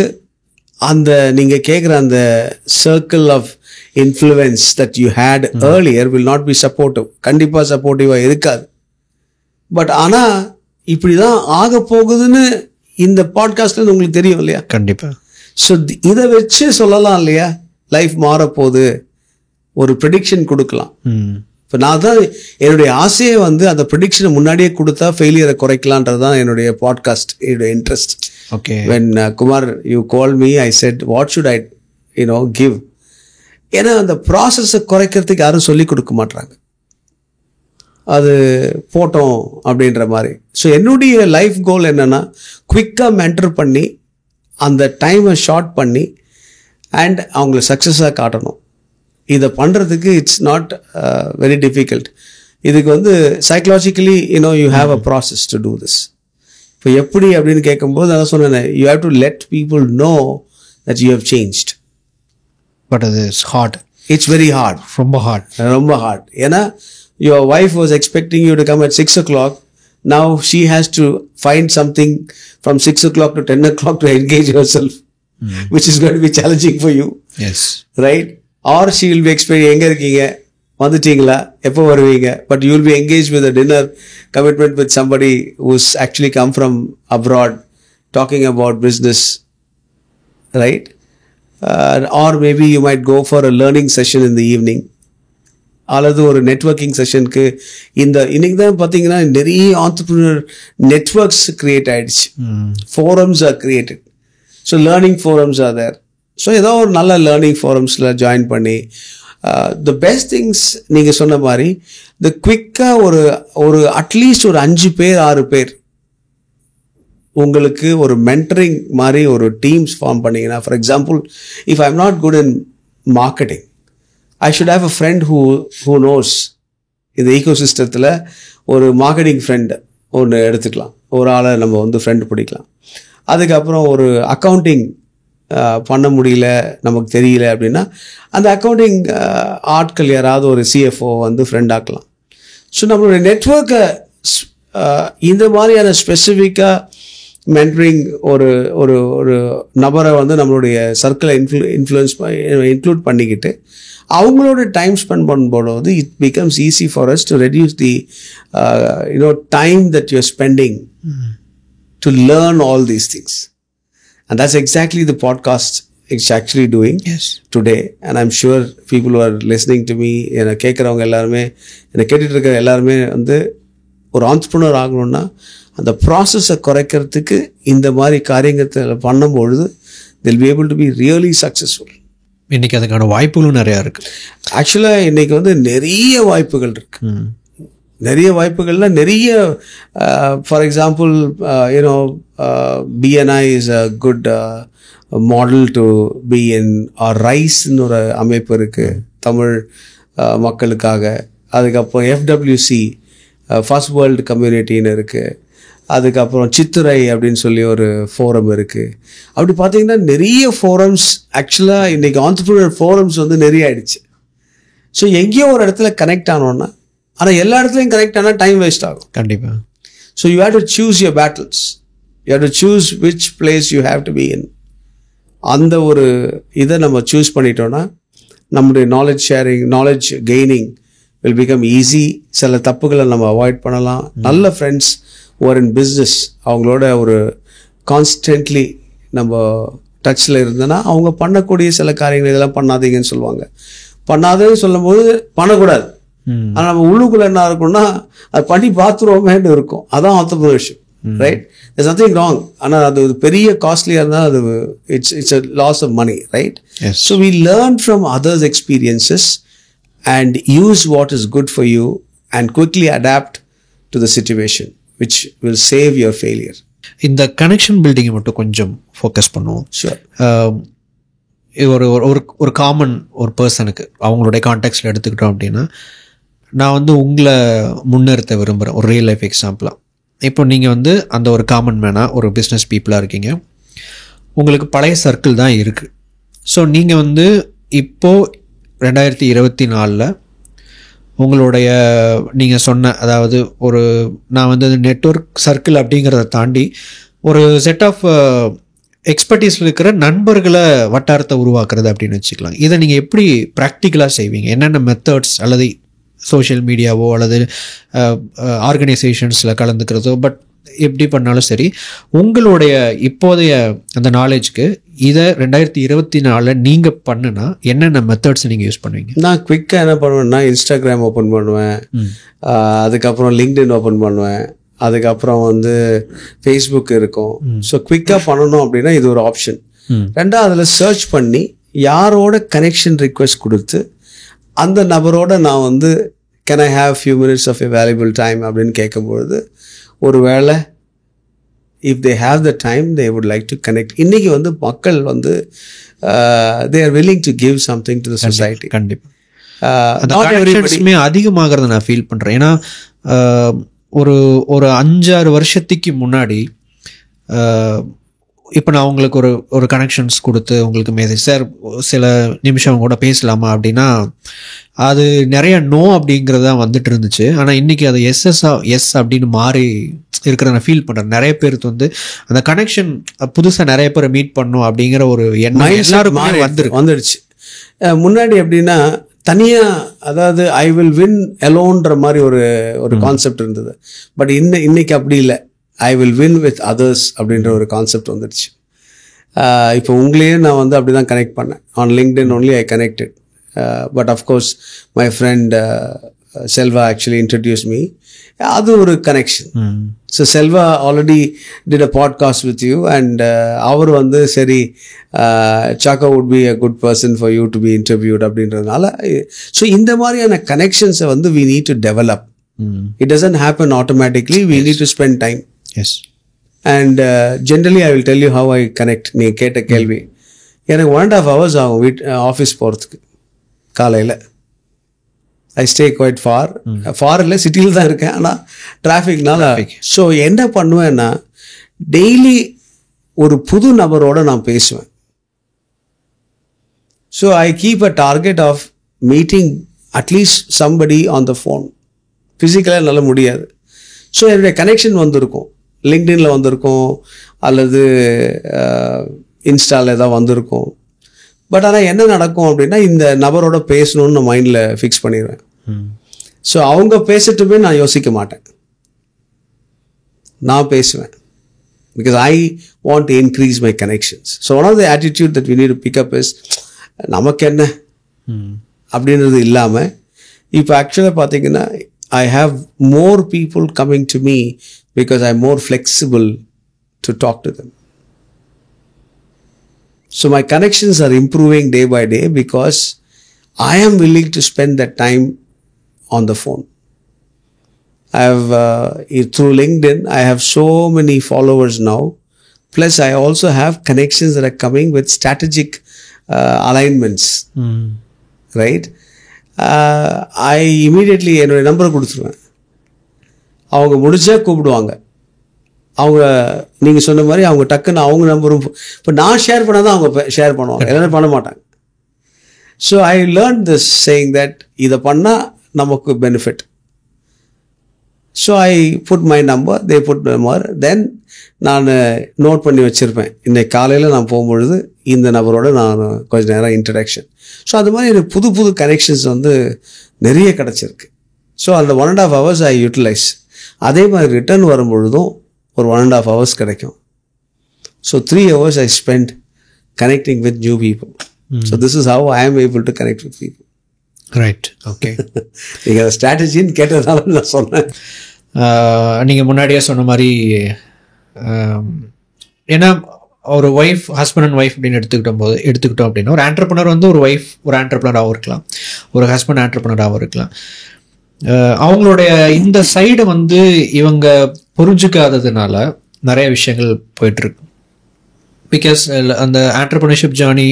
அந்த நீங்கள் கேட்குற அந்த circle of influence that you had earlier will not be supportive. கண்டிப்பாக சப்போர்ட்டிவாக இருக்காது. பட் ஆனால் இப்படி தான் ஆக போகுதுன்னு இந்த பாட்காஸ்ட்ல உங்களுக்கு தெரியும் இல்லையா? கண்டிப்பாக. ஸோ இதை வச்சு சொல்லலாம் இல்லையா, லைஃப் மாறப்போகுது, ஒரு ப்ரெடிக்ஷன் கொடுக்கலாம். இப்போ நான் தான் என்னுடைய ஆசையை வந்து அந்த ப்ரெடிக்ஷனை முன்னாடியே கொடுத்தா ஃபெயிலியரை குறைக்கலான்றது தான் என்னுடைய பாட்காஸ்ட், என்னுடைய interest. Okay. When Kumar you call me, I set what should I give. ஏன்னா அந்த ப்ராசஸை குறைக்கிறதுக்கு யாரும் சொல்லி கொடுக்க மாட்டாங்க, அது போட்டோம் அப்படின்ற மாதிரி. ஸோ என்னுடைய லைஃப் கோல் என்னென்னா குவிக்காக மென்டர் பண்ணி அந்த டைமை ஷார்ட் பண்ணி அண்ட் அவங்கள சக்ஸஸாக காட்டணும். இதை பண்ணுறதுக்கு இட்ஸ் நாட் வெரி டிஃபிகல்ட். இதுக்கு வந்து psychologically you have a process to do this. இப்போ எப்படி அப்படின்னு கேட்கும்போது அதான் சொன்னேன், you have to let people know that you have changed. But அது it's hard. It's very hard. ரொம்ப ஹார்ட். ஏன்னா your wife was expecting you to come at 6 o'clock. Now she has to find something from 6 o'clock to 10 o'clock to engage herself, which is going to be challenging for you. Yes. Right? Or she will be expecting, எங்க இருக்கீங்க, வந்துட்டீங்களா, எப்போ வருவீங்க, but you will be engaged with a dinner commitment with somebody who's actually come from abroad talking about business. Right? Or maybe you might go for a learning session in the evening. அல்லது ஒரு நெட்வொர்க்கிங் செஷனுக்கு. இன்னைக்கு தான் பார்த்தீங்கன்னா நிறைய ஆண்டர்ப்ரனர் நெட்வொர்க்ஸ் கிரியேட் ஆகிடுச்சு. Forums are created. So learning forums are there. So ஏதோ ஒரு நல்ல லேர்னிங் ஃபோரம்ஸில் ஜாயின் பண்ணி த பெஸ்ட் திங்ஸ் நீங்கள் சொன்ன மாதிரி இந்த குவிக்காக ஒரு அட்லீஸ்ட் ஒரு 5 பேர் 6 பேர் உங்களுக்கு ஒரு மென்டரிங் மாதிரி ஒரு டீம்ஸ் ஃபார்ம் பண்ணிங்கன்னா, for example if I am not good in marketing, I should have a friend who knows. இந்த ஈகோசிஸ்டத்தில் ஒரு மார்க்கெட்டிங் ஃப்ரெண்டு ஒன்று எடுத்துக்கலாம், ஒரு ஆளை நம்ம வந்து ஃப்ரெண்டு பிடிக்கலாம். அதுக்கப்புறம் ஒரு அக்கௌண்டிங் பண்ண முடியல, நமக்கு தெரியல அப்படின்னா அந்த அக்கௌண்டிங் ஆட்கள் யாராவது ஒரு CFO வந்து ஃப்ரெண்ட் ஆக்கலாம். ஸோ நம்மளுடைய நெட்வொர்க்கை இந்த மாதிரியான ஸ்பெசிஃபிக்காக மென்டரிங் ஒரு ஒரு ஒரு நபரை வந்து நம்மளுடைய சர்க்கிளை இன்க்ளூட் பண்ணிக்கிட்டு அவங்களோட டைம் ஸ்பெண்ட் பண்ணும்போது it becomes easy for us to reduce the time that you are spending to learn all these things. And that's exactly the podcast it's actually doing today. And I'm sure people are listening to me. என்னை கேட்குறவங்க எல்லாருமே, என்னை கேட்டுட்டு இருக்கிற எல்லாருமே வந்து ஒரு ஆண்டர்ப்ரனர் ஆகணும்னா அந்த ப்ராசஸை குறைக்கிறதுக்கு இந்த மாதிரி காரியங்களை பண்ணும்பொழுது they'll be able to be really successful. இன்றைக்கி அதுக்கான வாய்ப்புகளும் நிறையா இருக்குது. ஆக்சுவலாக இன்றைக்கி வந்து நிறைய வாய்ப்புகள் இருக்குது. நிறைய வாய்ப்புகள்னால் நிறைய for example BNI is a good model to be in. ரைஸ்ன்னு ஒரு அமைப்பு இருக்குது தமிழ் மக்களுக்காக. அதுக்கப்புறம் FWC ஃபர்ஸ்ட் வேர்ல்டு கம்யூனிட்டின்னு இருக்குது. அதுக்கப்புறம் சித்துரை அப்படின்னு சொல்லி ஒரு ஃபோரம் இருக்குது. அப்படி பார்த்தீங்கன்னா நிறைய ஃபோரம்ஸ் ஆக்சுவலாக இன்றைக்கி ஆண்டர்ப்ரனர் ஃபோரம்ஸ் வந்து நிறைய ஆகிடுச்சு. ஸோ எங்கேயோ ஒரு இடத்துல கனெக்ட் ஆனோன்னா, ஆனால் எல்லா இடத்துலையும் கனெக்ட் ஆனால் டைம் வேஸ்ட் ஆகும். கண்டிப்பாக. So you have to choose your battles. You have to choose which place you have to be இன். அந்த ஒரு இதை நம்ம சூஸ் பண்ணிட்டோன்னா நம்முடைய knowledge sharing, knowledge gaining will become easy. சில தப்புகளை நம்ம அவாய்ட் பண்ணலாம். நல்ல ஃப்ரெண்ட்ஸ் ஒரு இன் பிஸ்னஸ் அவங்களோட ஒரு கான்ஸ்டன்ட்லி நம்ம டச்சில் இருந்தோன்னா அவங்க பண்ணக்கூடிய சில காரியங்கள் இதெல்லாம் பண்ணாதீங்கன்னு சொல்லுவாங்க. பண்ணாதேன்னு சொல்லும் போது பண்ணக்கூடாது. ஆனால் நம்ம உள்ளுக்குள்ளே என்ன இருக்கும்னா அது பண்ணி பார்த்துருவோமேன்னு இருக்கும். அதான் entrepreneurship, right? there's nothing wrong. ஆனால் அது பெரிய காஸ்ட்லியாக இருந்தால் அது it's a loss of money, right? Yes. So we learn from others' experiences and use what is good for you and quickly adapt to the situation, which will save your failure. இந்த கனெக்ஷன் பில்டிங்கை மட்டும் கொஞ்சம் ஃபோக்கஸ் பண்ணுவோம். Sure. ஒரு ஒரு காமன் ஒரு பர்சனுக்கு அவங்களுடைய கான்டெக்ட்ஸில் எடுத்துக்கிட்டோம் அப்படின்னா, நான் வந்து உங்களை முன்னிறுத்த விரும்புகிறேன் ஒரு ரியல் லைஃப் எக்ஸாம்பிளாக. இப்போ நீங்கள் வந்து அந்த ஒரு காமன் மேனாக ஒரு பிஸ்னஸ் பீப்புளாக இருக்கீங்க. உங்களுக்கு பழைய சர்க்கிள் தான் இருக்குது. ஸோ நீங்கள் வந்து இப்போது 2024 உங்களுடைய நீங்கள் சொன்ன, அதாவது நான் வந்து நெட்வொர்க் சர்க்கிள் அப்படிங்கிறத தாண்டி ஒரு செட் ஆஃப் எக்ஸ்பர்டீஸில் இருக்கிற நண்பர்களை வட்டாரத்தை உருவாக்குறது அப்படின்னு வச்சுக்கலாம். இதை நீங்கள் எப்படி ப்ராக்டிக்கலாக செய்வீங்க? என்னென்ன மெத்தட்ஸ், அல்லது சோஷியல் மீடியாவோ அல்லது ஆர்கனைசேஷன்ஸில் கலந்துக்கிறதோ, பட் எப்படி பண்ணாலும் சரி, உங்களுடைய இப்போதைய அந்த நாலேஜ்க்கு இதை 2024 நீங்கள் பண்ணுனா என்னென்ன மெத்தட்ஸ் நீங்கள் யூஸ் பண்ணுவீங்க? நான் குவிக்காக என்ன பண்ணுவேன்னா, இன்ஸ்டாகிராம் ஓப்பன் பண்ணுவேன், அதுக்கப்புறம் லிங்க்டின் ஓப்பன் பண்ணுவேன், அதுக்கப்புறம் வந்து ஃபேஸ்புக் இருக்கும். ஸோ குவிக்காக பண்ணணும் அப்படின்னா இது ஒரு ஆப்ஷன். ரெண்டாவது அதில் சர்ச் பண்ணி யாரோட கனெக்ஷன் ரிக்வெஸ்ட் கொடுத்து அந்த நபரோட நான் வந்து can I have few minutes of a valuable time அப்படின்னு கேட்கும்பொழுது, ஒரு வேளை if they have the time they would like to connect. இன்றைக்கி வந்து மக்கள் வந்து they are willing to give something to the society. கண்டிப்பாக அதிகமாகிறத நான் ஃபீல் பண்ணுறேன். ஏன்னா ஒரு 5-6 வருஷத்துக்கு முன்னாடி இப்போ நான் உங்களுக்கு ஒரு கனெக்ஷன்ஸ் கொடுத்து உங்களுக்கு மெசேஜ், சார் சில நிமிஷம் கூட பேசலாமா அப்படின்னா, அது நிறைய நோ அப்படிங்கிறது தான் வந்துட்டு இருந்துச்சு. ஆனால் இன்றைக்கி அது எஸ் அப்படின்னு மாறி இருக்கிறத நான் ஃபீல் பண்ணுறேன். நிறைய பேருக்கு வந்து அந்த கனெக்ஷன் புதுசாக நிறைய பேரை மீட் பண்ணணும் அப்படிங்கிற ஒரு எண்ணம் எல்லாருக்குமே வந்துடுச்சு. முன்னாடி எப்படின்னா தனியாக, அதாவது ஐ வில் வின் அலோன்ற மாதிரி ஒரு கான்செப்ட் இருந்தது. பட் இன்னைக்கு அப்படி இல்லை, I will win with others அப்படின்ற ஒரு கான்செப்ட் வந்துடுச்சு. இப்போ உங்களையே நான் வந்து அப்படி தான் கனெக்ட் பண்ணேன். On LinkedIn only I connected. But of course my friend Selva actually introduce me. அது ஒரு connection. So Selva already did a podcast with you and அவர் வந்து சரி Chacko would be a good person for you to be interviewed அப்படின்றதுனால. ஸோ இந்த மாதிரியான கனெக்ஷன்ஸை வந்து we need to develop. It doesn't happen automatically. We need to spend time. Yes. And generally I will tell you how I connect. நீ கேட்ட கேள்வி, எனக்கு 1.5 hours ஆகும் ஆஃபீஸ் போகிறதுக்கு காலையில். ஐ ஸ்டே குவைட் ஃபார் இல்லை, சிட்டியில் தான் இருக்கேன், ஆனால் டிராஃபிக்னால. ஸோ என்ன பண்ணுவேன்னா, டெய்லி ஒரு புது நபரோடு நான் பேசுவேன். So I keep a target of meeting at least somebody on the phone. ஃபிசிக்கலாக என்னால் முடியாது. ஸோ என்னுடைய கனெக்ஷன் வந்திருக்கும், லிங்க்டினில் வந்திருக்கும் அல்லது இன்ஸ்டாவில் ஏதாவது வந்திருக்கும். பட் ஆனால் என்ன நடக்கும் அப்படின்னா, இந்த நபரோட பேசணும்னு நான் மைண்டில் ஃபிக்ஸ் பண்ணிடுவேன். ஸோ அவங்க பேசிட்டுமே நான் யோசிக்க மாட்டேன், நான் பேசுவேன். Because I want to increase my connections. So one of the attitude that we need to pick up is நமக்கு என்ன அப்படின்றது இல்லாமல், இப்போ ஆக்சுவலாக பார்த்தீங்கன்னா I have more people coming to me because I'm more flexible to talk to them. So my connections are improving day by day because I am willing to spend that time on the phone. I have through LinkedIn I have so many followers now. Plus I also have connections that are coming with strategic alignments. Right? I immediately என்னுடைய நம்பரை கொடுத்துருவேன். அவங்க முடிச்சா கூப்பிடுவாங்க. அவங்க நீங்கள் சொன்ன மாதிரி அவங்க டக்குன்னு அவங்க நம்பரும் இப்போ நான் ஷேர் பண்ணால் தான் அவங்க ஷேர் பண்ணுவாங்க, எல்லாரும் பண்ண மாட்டாங்க. So I learn this saying that இதை பண்ணால் நமக்கு benefit. So I put my number, they put number. Then நான் நோட் பண்ணி வச்சுருப்பேன், இன்னைக்கு காலையில் நான் போகும்பொழுது இந்த நபரோட நான் கொஞ்சம் நேரம் இன்ட்ரடக்ஷன். ஸோ அது மாதிரி எனக்கு புது புது கனெக்ஷன்ஸ் வந்து நிறைய கிடச்சிருக்கு. ஸோ அந்த 1.5 hours ஐ யூட்டிலைஸ். அதே மாதிரி ரிட்டர்ன் வரும்பொழுதும் ஒரு 1.5 hours கிடைக்கும். So 3 hours I spend connecting with new people. So this is how I am able to connect with people. Right, okay. நீங்கள் அதை ஸ்ட்ராட்டஜின்னு கேட்டதுனால நான் சொன்னேன். நீங்கள் முன்னாடியே சொன்ன மாதிரி, ஏன்னா ஒரு ஒய்ஃப், ஹஸ்பண்ட் அண்ட் ஒய்ஃப் அப்படின்னு எடுத்துக்கிட்டோம் அப்படின்னா, ஒரு ஆண்டர்ப்ரனர் வந்து ஒரு ஒய்ஃப் ஒரு ஆண்டர்ப்ரனராகவும் இருக்கலாம், ஒரு ஹஸ்பண்ட் ஆண்டர்ப்ரனராகவும் இருக்கலாம். அவங்களுடைய இந்த சைடை வந்து இவங்க புரிஞ்சுக்காததுனால நிறைய விஷயங்கள் போயிட்டுருக்கு. பிகாஸ் அந்த ஆண்டர்ப்ரனர்ஷிப் ஜேர்னி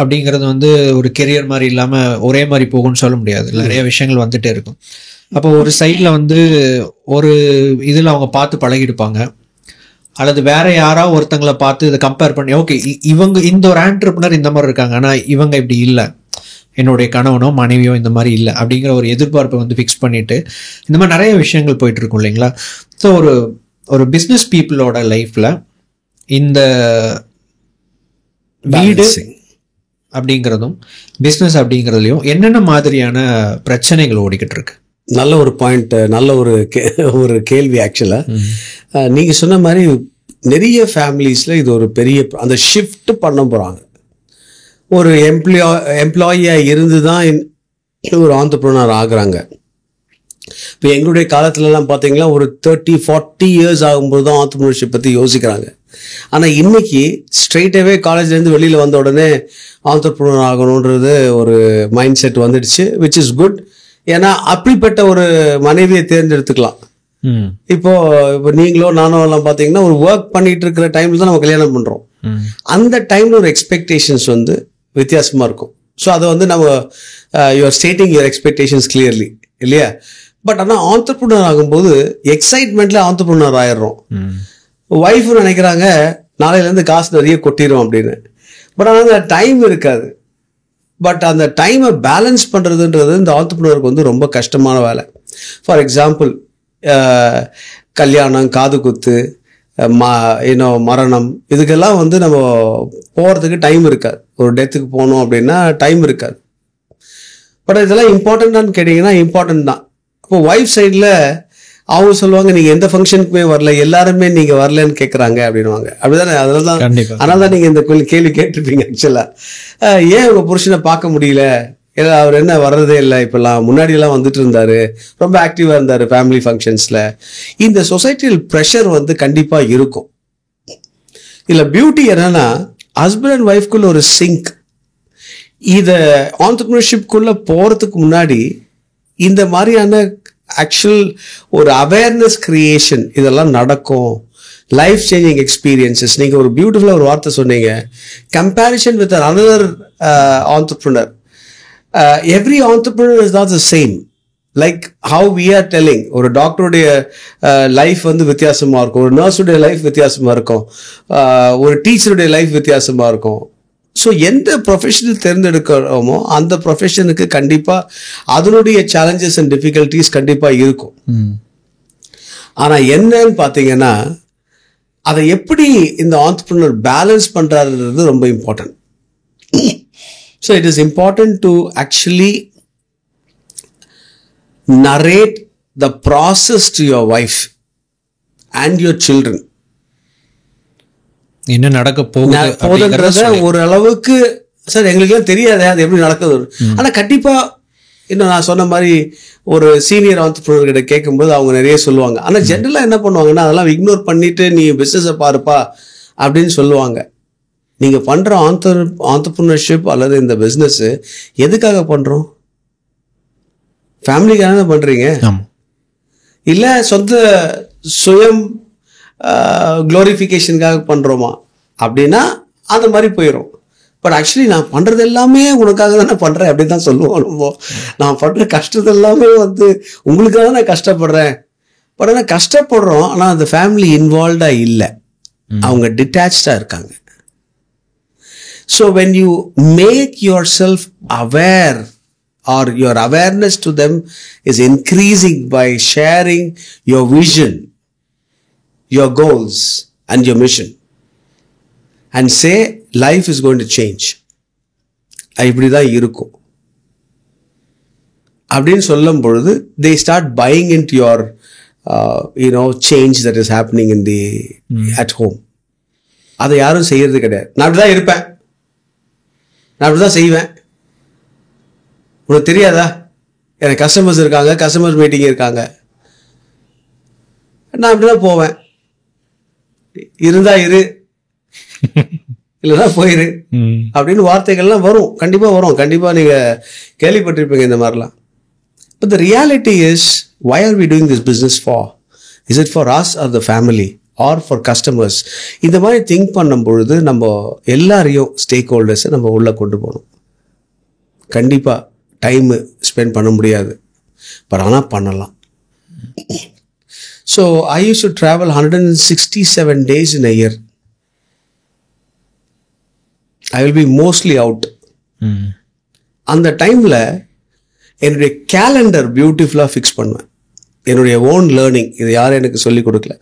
அப்படிங்கிறது வந்து ஒரு கெரியர் மாதிரி இல்லாமல் ஒரே மாதிரி போகும்னு சொல்ல முடியாது. நிறைய விஷயங்கள் வந்துகிட்டே இருக்கும். அப்போ ஒரு சைடில் வந்து ஒரு இதில் அவங்க பார்த்து பழகிடுப்பாங்க, அல்லது வேற யாராவது ஒருத்தங்களை பார்த்து இதை கம்பேர் பண்ணி, ஓகே இவங்க இந்த ஒரு ஆண்டர்ப்ரனர் இந்த மாதிரி இருக்காங்க, ஆனால் இவங்க இப்படி இல்லை, என்னுடைய கணவனோ மனைவியோ இந்த மாதிரி இல்லை அப்படிங்கிற ஒரு எதிர்பார்ப்பை வந்து ஃபிக்ஸ் பண்ணிட்டு இந்த மாதிரி நிறைய விஷயங்கள் போயிட்டு இருக்கும் இல்லைங்களா. ஸோ ஒரு பிஸ்னஸ் பீப்புளோட லைஃப்பில் இந்த வீடு அப்படிங்கிறதும் பிஸ்னஸ் அப்படிங்கிறதுலையும் என்னென்ன மாதிரியான பிரச்சனைகள் ஓடிக்கிட்டு இருக்கு? நல்ல ஒரு பாயிண்ட், நல்ல ஒரு கேள்வி. ஆக்சுவலாக நீங்கள் சொன்ன மாதிரி நிறைய ஃபேமிலிஸில் இது ஒரு பெரிய அந்த ஷிஃப்ட் பண்ண போகிறாங்க. ஒரு எம்ப்ளாயியாக இருந்து தான் ஒரு ஆண்டர்ப்ரனர் ஆகுறாங்க. இப்போ எங்களுடைய காலத்துலலாம் பார்த்தீங்கன்னா ஒரு 30-40 இயர்ஸ் ஆகும்போது தான் ஆண்டர்ப்ரனர்ஷிப் பற்றி யோசிக்கிறாங்க. ஆனால் இன்றைக்கி ஸ்ட்ரெயிட்டாகவே காலேஜ்லேருந்து வெளியில் வந்த உடனே ஆண்டர்ப்ரனர் ஆகணுன்றது ஒரு மைண்ட் செட் வந்துடுச்சு, விச் இஸ் குட். ஏன்னா அப்படிப்பட்ட ஒரு மனைவியை தேர்ந்தெடுத்துக்கலாம். இப்போ நீங்களோ நானோ எல்லாம் பார்த்தீங்கன்னா ஒரு ஒர்க் பண்ணிட்டு இருக்கிற டைமில் தான் நம்ம கல்யாணம் பண்ணுறோம். அந்த டைமில் ஒரு எக்ஸ்பெக்டேஷன்ஸ் வந்து வித்தியாசமாக இருக்கும். ஸோ அதை வந்து நம்ம you're stating your expectations clearly, இல்லையா? பட் ஆனால் ஆண்டர்ப்ரனர் ஆகும்போது எக்ஸைட்மெண்ட்டில் ஆண்டர்ப்ரனர் ஆயிடுறோம். ஒய்ஃபு நினைக்கிறாங்க நாளையிலேருந்து காசு நிறைய கொட்டிடும் அப்படின்னு. பட் ஆனால் அந்த டைம் இருக்காது. பட் அந்த டைமை பேலன்ஸ் பண்ணுறதுன்றது இந்த ஆண்டர்ப்ரனருக்கு வந்து ரொம்ப கஷ்டமான வேலை. ஃபார் எக்ஸாம்பிள், கல்யாணம், காது குத்து, மரணம், இதுக்கெல்லாம் வந்து நம்ம போகிறதுக்கு டைம் இருக்காது. ஒரு டெத்துக்கு போகணும் அப்படின்னா டைம் இருக்காது. பட் இதெல்லாம் இம்பார்ட்டண்ட்டான்னு கேட்டிங்கன்னா இம்பார்ட்டன்ட் தான். இப்போ ஒய்ஃப் சைடில் அவங்க சொல்லுவாங்க, நீங்கள் எந்த ஃபங்க்ஷனுக்குமே வரல, எல்லாருமே நீங்கள் வரலன்னு கேட்குறாங்க அப்படின்வாங்க. அப்படிதானே? அதனால தான் நீங்கள் இந்த கேள்வி கேட்டிருப்பீங்க. ஆக்சுவலாக ஏன் உங்கள் புருஷனை பார்க்க முடியல, அவர் என்ன வர்றதே இல்லை, இப்போல்லாம் முன்னாடியெல்லாம் வந்துட்டு இருந்தார், ரொம்ப ஆக்டிவாக இருந்தார் ஃபேமிலி ஃபங்க்ஷன்ஸில். இந்த சொசைட்டியல் ப்ரெஷர் வந்து கண்டிப்பாக இருக்கும். இல்லை பியூட்டி என்னன்னா ஹஸ்பண்ட் அண்ட் ஒய்ஃப்குள்ள ஒரு சிங்க். இதை ஆண்டர்ப்ரனர்ஷிப்குள்ளே போகிறதுக்கு முன்னாடி இந்த மாதிரியான ஆக்சுவல் ஒரு அவேர்னஸ் கிரியேஷன் இதெல்லாம் நடக்கும். Life changing experiences. நீங்கள் ஒரு பியூட்டிஃபுல்லாக ஒரு வார்த்தை சொன்னீங்க, comparison with another entrepreneur. Every entrepreneur is not the same. Like how we are telling, ஒரு டாக்டருடைய லைஃப் வந்து வித்தியாசமாக இருக்கும், ஒரு நர்ஸுடைய லைஃப் வித்தியாசமாக இருக்கும், ஒரு டீச்சருடைய லைஃப் வித்தியாசமாக இருக்கும். ஸோ எந்த ப்ரொஃபஷனல் தேர்ந்தெடுக்கிறோமோ அந்த ப்ரொஃபஷனுக்கு கண்டிப்பாக அதனுடைய சேலஞ்சஸ் அண்ட் டிஃபிகல்ட்டிஸ் கண்டிப்பாக இருக்கும். ஆனால் என்னன்னு பார்த்தீங்கன்னா அதை எப்படி இந்த ஆண்டர்ப்ரனர் பேலன்ஸ் பண்ணுறாருன்றது ரொம்ப important. So it is important to actually narrate the process to your wife and your children. என்ன நடக்க போகுதுன்றத ஒரு அளவுக்கு சார் எங்களுக்குலாம் தெரியாது அது எப்படி நடக்குது. ஆனால் கண்டிப்பாக இன்னும் நான் சொன்ன மாதிரி ஒரு சீனியர் ஆண்டர்ப்ரனர் கிட்ட கேட்கும்போது அவங்க நிறைய சொல்லுவாங்க. ஆனால் ஜென்ரலாக என்ன பண்ணுவாங்கன்னா அதெல்லாம் இக்னோர் பண்ணிட்டு நீ பிஸ்னஸை பாருப்பா அப்படின்னு சொல்லுவாங்க. நீங்கள் பண்ணுற ஆண்டர்ப்ரனர்ஷிப் அல்லது இந்த பிஸ்னஸ்ஸு எதுக்காக பண்ணுறோம்? ஃபேமிலிக்காக தான் பண்ணுறீங்க, இல்லை சொந்த சுயம் க்ளோரிஃபிகேஷனுக்காக பண்ணுறோமா அப்படின்னா அந்த மாதிரி போயிடும். பட் ஆக்சுவலி நான் பண்ணுறது எல்லாமே உனக்காக தானே பண்ணுறேன் அப்படின்னு தான் சொல்லுவோம். நம்ம நான் பண்ணுற கஷ்டத்தை எல்லாமே வந்து உங்களுக்காக தான் நான் கஷ்டப்படுறேன். பட் ஆனால் கஷ்டப்படுறோம், ஆனால் அந்த ஃபேமிலி இன்வால்வ்டாக இல்லை, அவங்க டிட்டாச்சாக இருக்காங்க. So when you make yourself aware or your awareness to them is increasing by sharing your vision, your goals and your mission, and say life is going to change, இப்படி தான் இருக்கும் அப்படின்னு சொல்லும் பொழுது they start buying into your change that is happening in the at home. அதை யாரும் செய்யறது கிடையாது. நான் அப்படி தான் இருப்பேன், நான் அப்படி தான் செய்வேன், உனக்கு தெரியாதா, எனக்கு கஸ்டமர்ஸ் இருக்காங்க, கஸ்டமர் மீட்டிங் இருக்காங்க, நான் அப்படிதான் போவேன், இருந்தா இரு இல்லைன்னா போயிரு அப்படின்னு வார்த்தைகள்லாம் வரும். கண்டிப்பாக வரும், கண்டிப்பாக நீங்கள் கேள்விப்பட்டிருப்பீங்க இந்த மாதிரிலாம். But the reality is, why are we doing this business for? Is it for us or the family or for customers? இந்த மாதிரி திங்க் பண்ணும் பொழுது நம்ம எல்லாரையும் ஸ்டேக் ஹோல்டர்ஸை நம்ம உள்ளே கொண்டு போகணும். கண்டிப்பாக டைமு ஸ்பெண்ட் பண்ண முடியாது, பட் ஆனால் பண்ணலாம். So I used to travel 167 days in a year. I will be mostly out. அந்த டைமில் என்னுடைய கேலண்டர் பியூட்டிஃபுல்லாக ஃபிக்ஸ் பண்ணுவேன். என்னுடைய ஓன் லேர்னிங், இது யாரும் எனக்கு சொல்லிக் கொடுக்கல.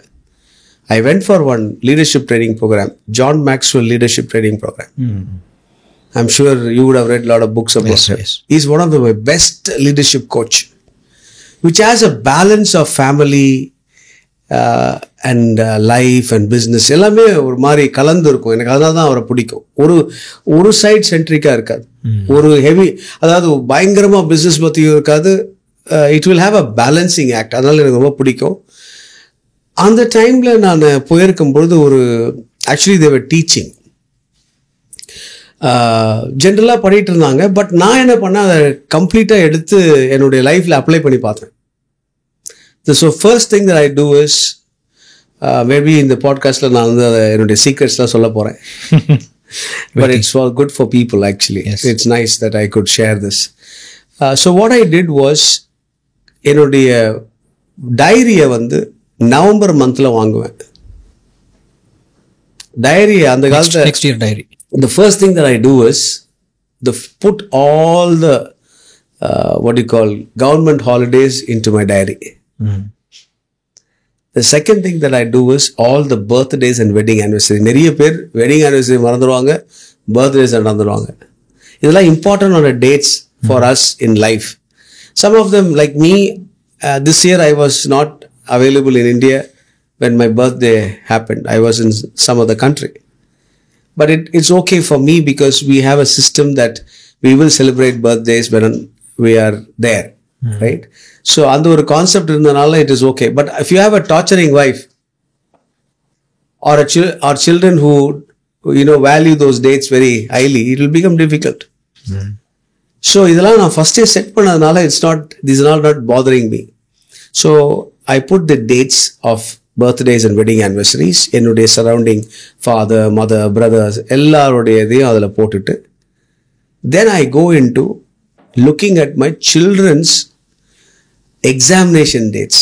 I went for one leadership training program, John Maxwell leadership training program. I'm sure you would have read a lot of books about him. Yes. He's one of the best leadership coach, which has a balance of family and life and business. எல்லாமே ஒரு மாதிரி கலந்து இருக்கும். எனக்கு அதனால தான் அவரை பிடிக்கும். ஒரு சைட் சென்ட்ரிக்காக இருக்காது. ஒரு ஹெவி, அதாவது பயங்கரமாக பிஸ்னஸ் பற்றியும் இருக்காது. It will have a balancing act. அதனால எனக்கு ரொம்ப பிடிக்கும். அந்த டைமில் நான் போயிருக்கும்பொழுது ஆக்சுவலி தேவர் டீச்சிங் ஜென்ரலாக பண்ணிகிட்டு இருந்தாங்க. பட் நான் என்ன பண்ணேன், அதை கம்ப்ளீட்டாக எடுத்து என்னுடைய லைஃப்பில் அப்ளை பண்ணி பார்த்தேன். So first thing that I do is, maybe இந்த பாட்காஸ்ட்டில் நான் வந்து அதை என்னுடைய சீக்ரெட்ஸ்லாம் சொல்ல போகிறேன். But it's for good for people actually. It's nice that I could share this. So what I did was, என்னுடைய டைரியை வந்து நவம்பர் மந்தில் வாங்குவேன். டைரி அந்த காலத்தில் next year diary. The first thing that I do is put all the what you call government holidays into my diary. The second thing that I do is all the birthdays and wedding anniversary. நிறைய பேர் wedding anniversary மறந்துடுவாங்க, birthdays மறந்துடுவாங்க. இதெல்லாம் important on the dates for us in life. Some of them, like me, this year I was not available in India when my birthday happened. I was in some other country. But it's okay for me because we have a system that we will celebrate birthdays when we are there, right? So, அந்த ஒரு கான்செப்ட் இருந்தனால it is okay. But if you have a torturing wife or children who value those dates very highly, it will become difficult. So, இதெல்லாம் நான் ஃபர்ஸ்டே செட் பண்ணதுனால these are not bothering me. So, I put the dates of birthdays and wedding anniversaries, என்னுடைய surrounding father, mother, brothers எல்லாருடைய இதையும் அதில் போட்டுட்டு, then I go into looking at my children's examination dates.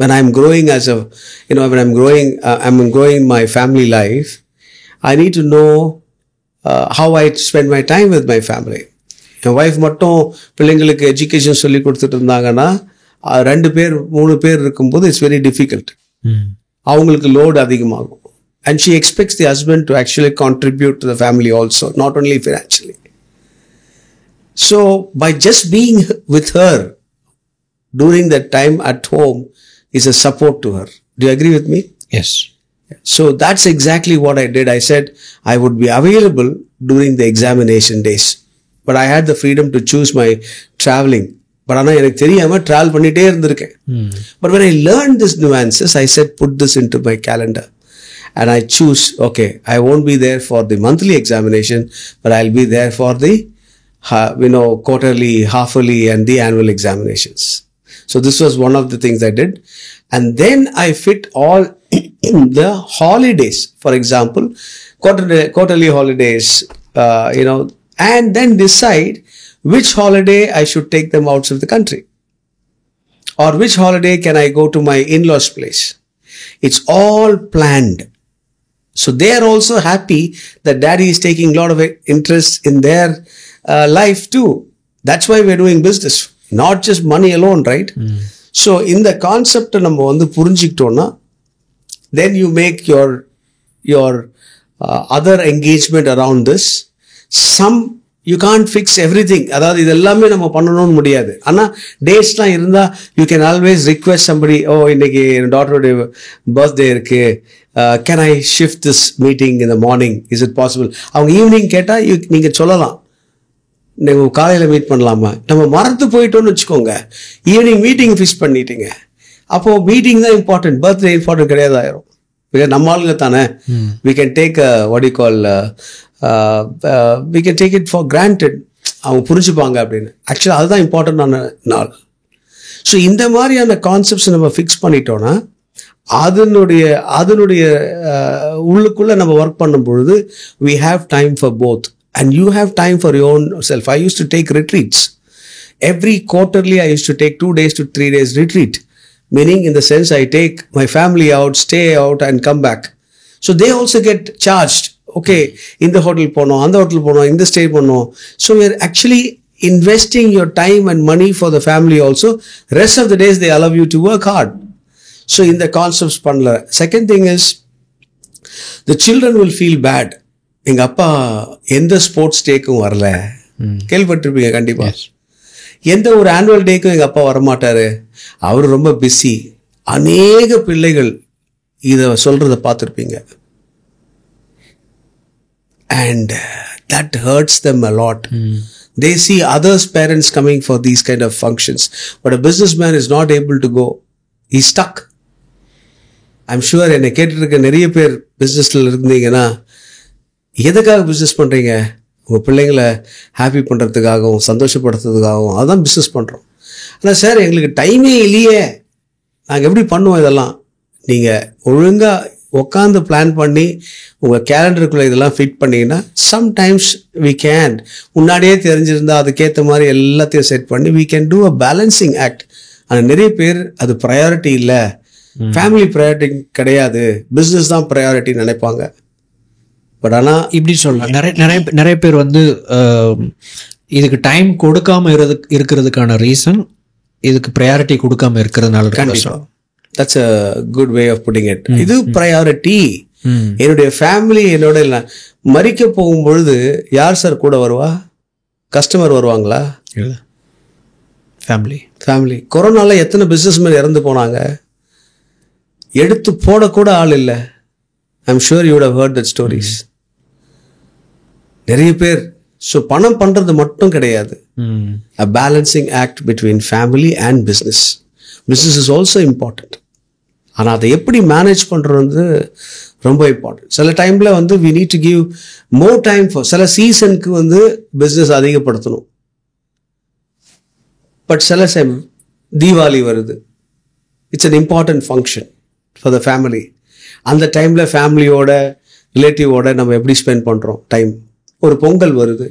When I'm growing I'm growing my family life, I need to know how I spend my time with my family. N wife மட்டும் பிள்ளைங்களுக்கு எஜுகேஷன் சொல்லி கொடுத்துட்டு இருந்தாங்கன்னா, 2 பேர் 3 பேர் இருக்கும்போது இட்ஸ் வெரி டிஃபிகல்ட். அவங்களுக்கு லோடு அதிகமாகும். And she expects the husband to actually contribute to the family also, not only financially. So by just being with her during that time at home is a support to her. Do you agree with me? Yes. So that's exactly what I did. I said I would be available during the examination days, but I had the freedom to choose my traveling. But ஆனால் எனக்கு தெரியாமல் ட்ராவல் பண்ணிகிட்டே இருந்திருக்கேன். But when I learned these nuances, I said put this into my calendar. And I choose, okay, I won't be there for the monthly examination, but I'll be there for the quarterly, half-yearly and the annual examinations. So this was one of the things I did. And then I fit all the holidays, for example, quarterly holidays, and then decide which holiday I should take them out of the country, or which holiday can I go to my in-laws place. It's all planned. So they are also happy that daddy is taking a lot of interest in their life too. That's why we're doing business, not just money alone, right? So in the concept நம்ம வந்து புரிஞ்சிக்கிட்டோம்னா, then you make your other engagement around this. You can't fix everything. அதாவது இது எல்லாமே நம்ம பண்ணணும்னு முடியாது. ஆனால் டேட்ஸ்லாம் இருந்தால் you can always request somebody, இன்னைக்கு என் டாட்டருடைய பர்த்டே இருக்கு, can I shift this meeting in the morning? Is it possible? அவங்க ஈவினிங் கேட்டால் நீங்கள் சொல்லலாம், நீங்கள் காலையில் மீட் பண்ணலாமா. நம்ம மறந்து போயிட்டோம்னு வச்சுக்கோங்க, ஈவினிங் மீட்டிங் ஃபிக்ஸ் பண்ணிட்டீங்க, அப்போது மீட்டிங் தான் இம்பார்ட்டன்ட், பர்த்டே இம்பார்ட்டன்ட் கிடையாது ஆயிரும். பிகாஸ் நம்ம ஆளுங்க தானே, we can take what you call we can take it for granted. அவங்க புரிஞ்சுப்பாங்க அப்படின்னு. ஆக்சுவலாக அதுதான் இம்பார்ட்டன்டான நாள். ஸோ இந்த மாதிரியான கான்செப்ட்ஸ் நம்ம ஃபிக்ஸ் பண்ணிட்டோன்னா, அதனுடைய உள்ளுக்குள்ளே நம்ம ஒர்க் பண்ணும் பொழுது we have time for both, and you have time for your own self. I used to take retreats. Every quarterly I used to take 2 days to 3 days retreat, meaning in the sense I take my family out, stay out and come back. So they also get charged. Okay, in the hotel pono, on the hotel pono, in the stay pono. So we are actually investing your time and money for the family also. Rest of the days they allow you to work hard. So இந்த கான்செப்ட்ஸ் பண்ணல. Second thing is the children will feel bad. எங்கள் அப்பா எந்த ஸ்போர்ட்ஸ் டேக்கும் வரல, கேள்விப்பட்டிருப்பீங்க கண்டிப்பாக. எந்த ஒரு ஆனுவல் டேக்கும் எங்கள் அப்பா வரமாட்டார், அவர் ரொம்ப பிஸி. அநேக பிள்ளைகள் இதை சொல்கிறத பார்த்துருப்பீங்க. And that hurts them a lot. They see others' parents coming for these kind of functions, but a businessman is not able to go. He's stuck. I'm sure என்னை கேட்டுருக்க நிறைய பேர் பிஸ்னஸில் இருந்தீங்கன்னா, எதுக்காக பிஸ்னஸ் பண்ணுறீங்க? உங்கள் பிள்ளைங்களை ஹாப்பி பண்ணுறதுக்காகவும் சந்தோஷப்படுத்துறதுக்காகவும் அதுதான் பிஸ்னஸ் பண்ணுறோம். ஆனால் சார் எங்களுக்கு டைமே இல்லையே, நாங்கள் எப்படி பண்ணுவோம் இதெல்லாம்? நீங்கள் ஒழுங்காக உட்காந்து பிளான் பண்ணி உங்கள் கேலண்டருக்குள்ளே இதெல்லாம் ஃபிட் பண்ணிங்கன்னா சம்டைம்ஸ் வி கேன். முன்னாடியே தெரிஞ்சிருந்தா அதுக்கேற்ற மாதிரி எல்லாத்தையும் செட் பண்ணி we can do a balancing act. ஆனால் நிறைய பேர் அது ப்ரையாரிட்டி இல்லை, ஃபேமிலி ப்ரையாரிட்டி கிடையாது, பிஸ்னஸ் தான் ப்ரையாரிட்டி நினைப்பாங்க. பட் ஆனால் இப்படி சொல்லலாம், நிறைய பேர் வந்து இதுக்கு டைம் கொடுக்காம இருக்கிறதுக்கான ரீசன் இதுக்கு ப்ரையாரிட்டி கொடுக்காம இருக்கிறதுனால. கண்டிப்பாக that's a good way of putting it. இது ப்ரையாரிட்டி. என்னுடைய ஃபேமிலி என்னோட இல்லை. மறிக்க போகும்பொழுது யார் சார் கூட வருவா? கஸ்டமர் வருவாங்களா? ஃபேமிலி. கொரோனால எத்தனை பிஸ்னஸ்மேன் இறந்து போனாங்க, எடுத்து போடக்கூட ஆள் இல்லை. I'm sure you would have heard that stories. நிறைய பேர். ஸோ பணம் பண்ணுறது மட்டும் கிடையாது, a balancing act between family and business. Business is also important. ஆனால் அதை எப்படி மேனேஜ் பண்ணுறது ரொம்ப இம்பார்ட்டன்ட். சில டைமில் வந்து we need to give more time for சில சீசனுக்கு வந்து பிஸ்னஸ் அதிகப்படுத்தணும். பட் சில டைம் தீபாவளி வருது, it's an important function for the family. அந்த டைமில் ஃபேமிலியோட ரிலேட்டிவோட நம்ம எப்படி ஸ்பெண்ட் பண்ணுறோம் டைம். ஒரு பொங்கல் வருது,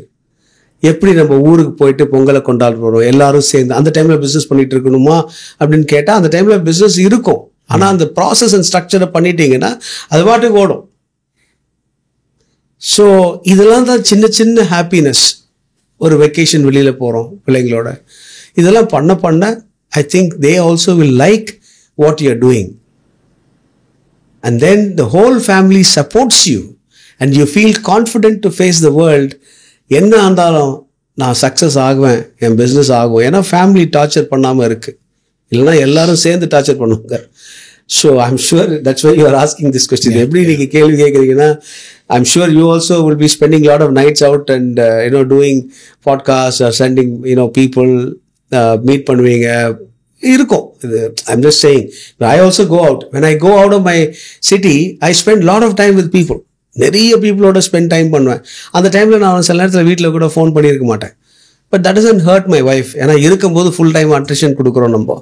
எப்படி நம்ம ஊருக்கு போயிட்டு பொங்கலை கொண்டாடுறோம் எல்லாரும் சேர்ந்து. அந்த டைமில் பிஸ்னஸ் பண்ணிட்டு இருக்கணுமா அப்படின்னு கேட்டால் அந்த டைமில் பிஸ்னஸ் இருக்கும். ஆனால் அந்த ப்ராசஸ் அண்ட் ஸ்ட்ரக்சரை பண்ணிட்டீங்கன்னா அது பாட்டுக்கு ஓடும். ஸோ இதெல்லாம் தான் சின்ன சின்ன ஹாப்பினஸ். ஒரு வெக்கேஷன் வெளியில் போகிறோம் பிள்ளைங்களோட, இதெல்லாம் பண்ண I think they also will like what you are doing. And then the whole family supports you and you feel confident to face the world. என்ன ஆனாலும் நான் சக்ஸஸ் ஆகுவேன், என் பிஸ்னஸ் ஆகும். ஏன்னா ஃபேமிலி டார்ச்சர் பண்ணாமல் இருக்குது, இல்லைனா எல்லாரும் சேர்ந்து டார்ச்சர் பண்ணுவாங்க. So I'm sure that's why you are asking this question. எப்படி நீங்கள் கேள்வி கேட்குறீங்கன்னா, I'm sure you also will be spending lot of nights out and doing podcast or sending people meet பண்ணுவீங்க இருக்கும். இது I'm just saying. I also go out. When I go out of my city I spend lot of time with people. நிறைய பீப்புளோட ஸ்பெண்ட் டைம் பண்ணுவேன். அந்த டைமில் நான் சில நேரத்தில் வீட்டில் கூட ஃபோன் பண்ணியிருக்க மாட்டேன். But that doesn't hurt my wife. ஏன்னா இருக்கும்போது ஃபுல் டைம் அட்டென்ஷன் கொடுக்குறோம் நம்ம.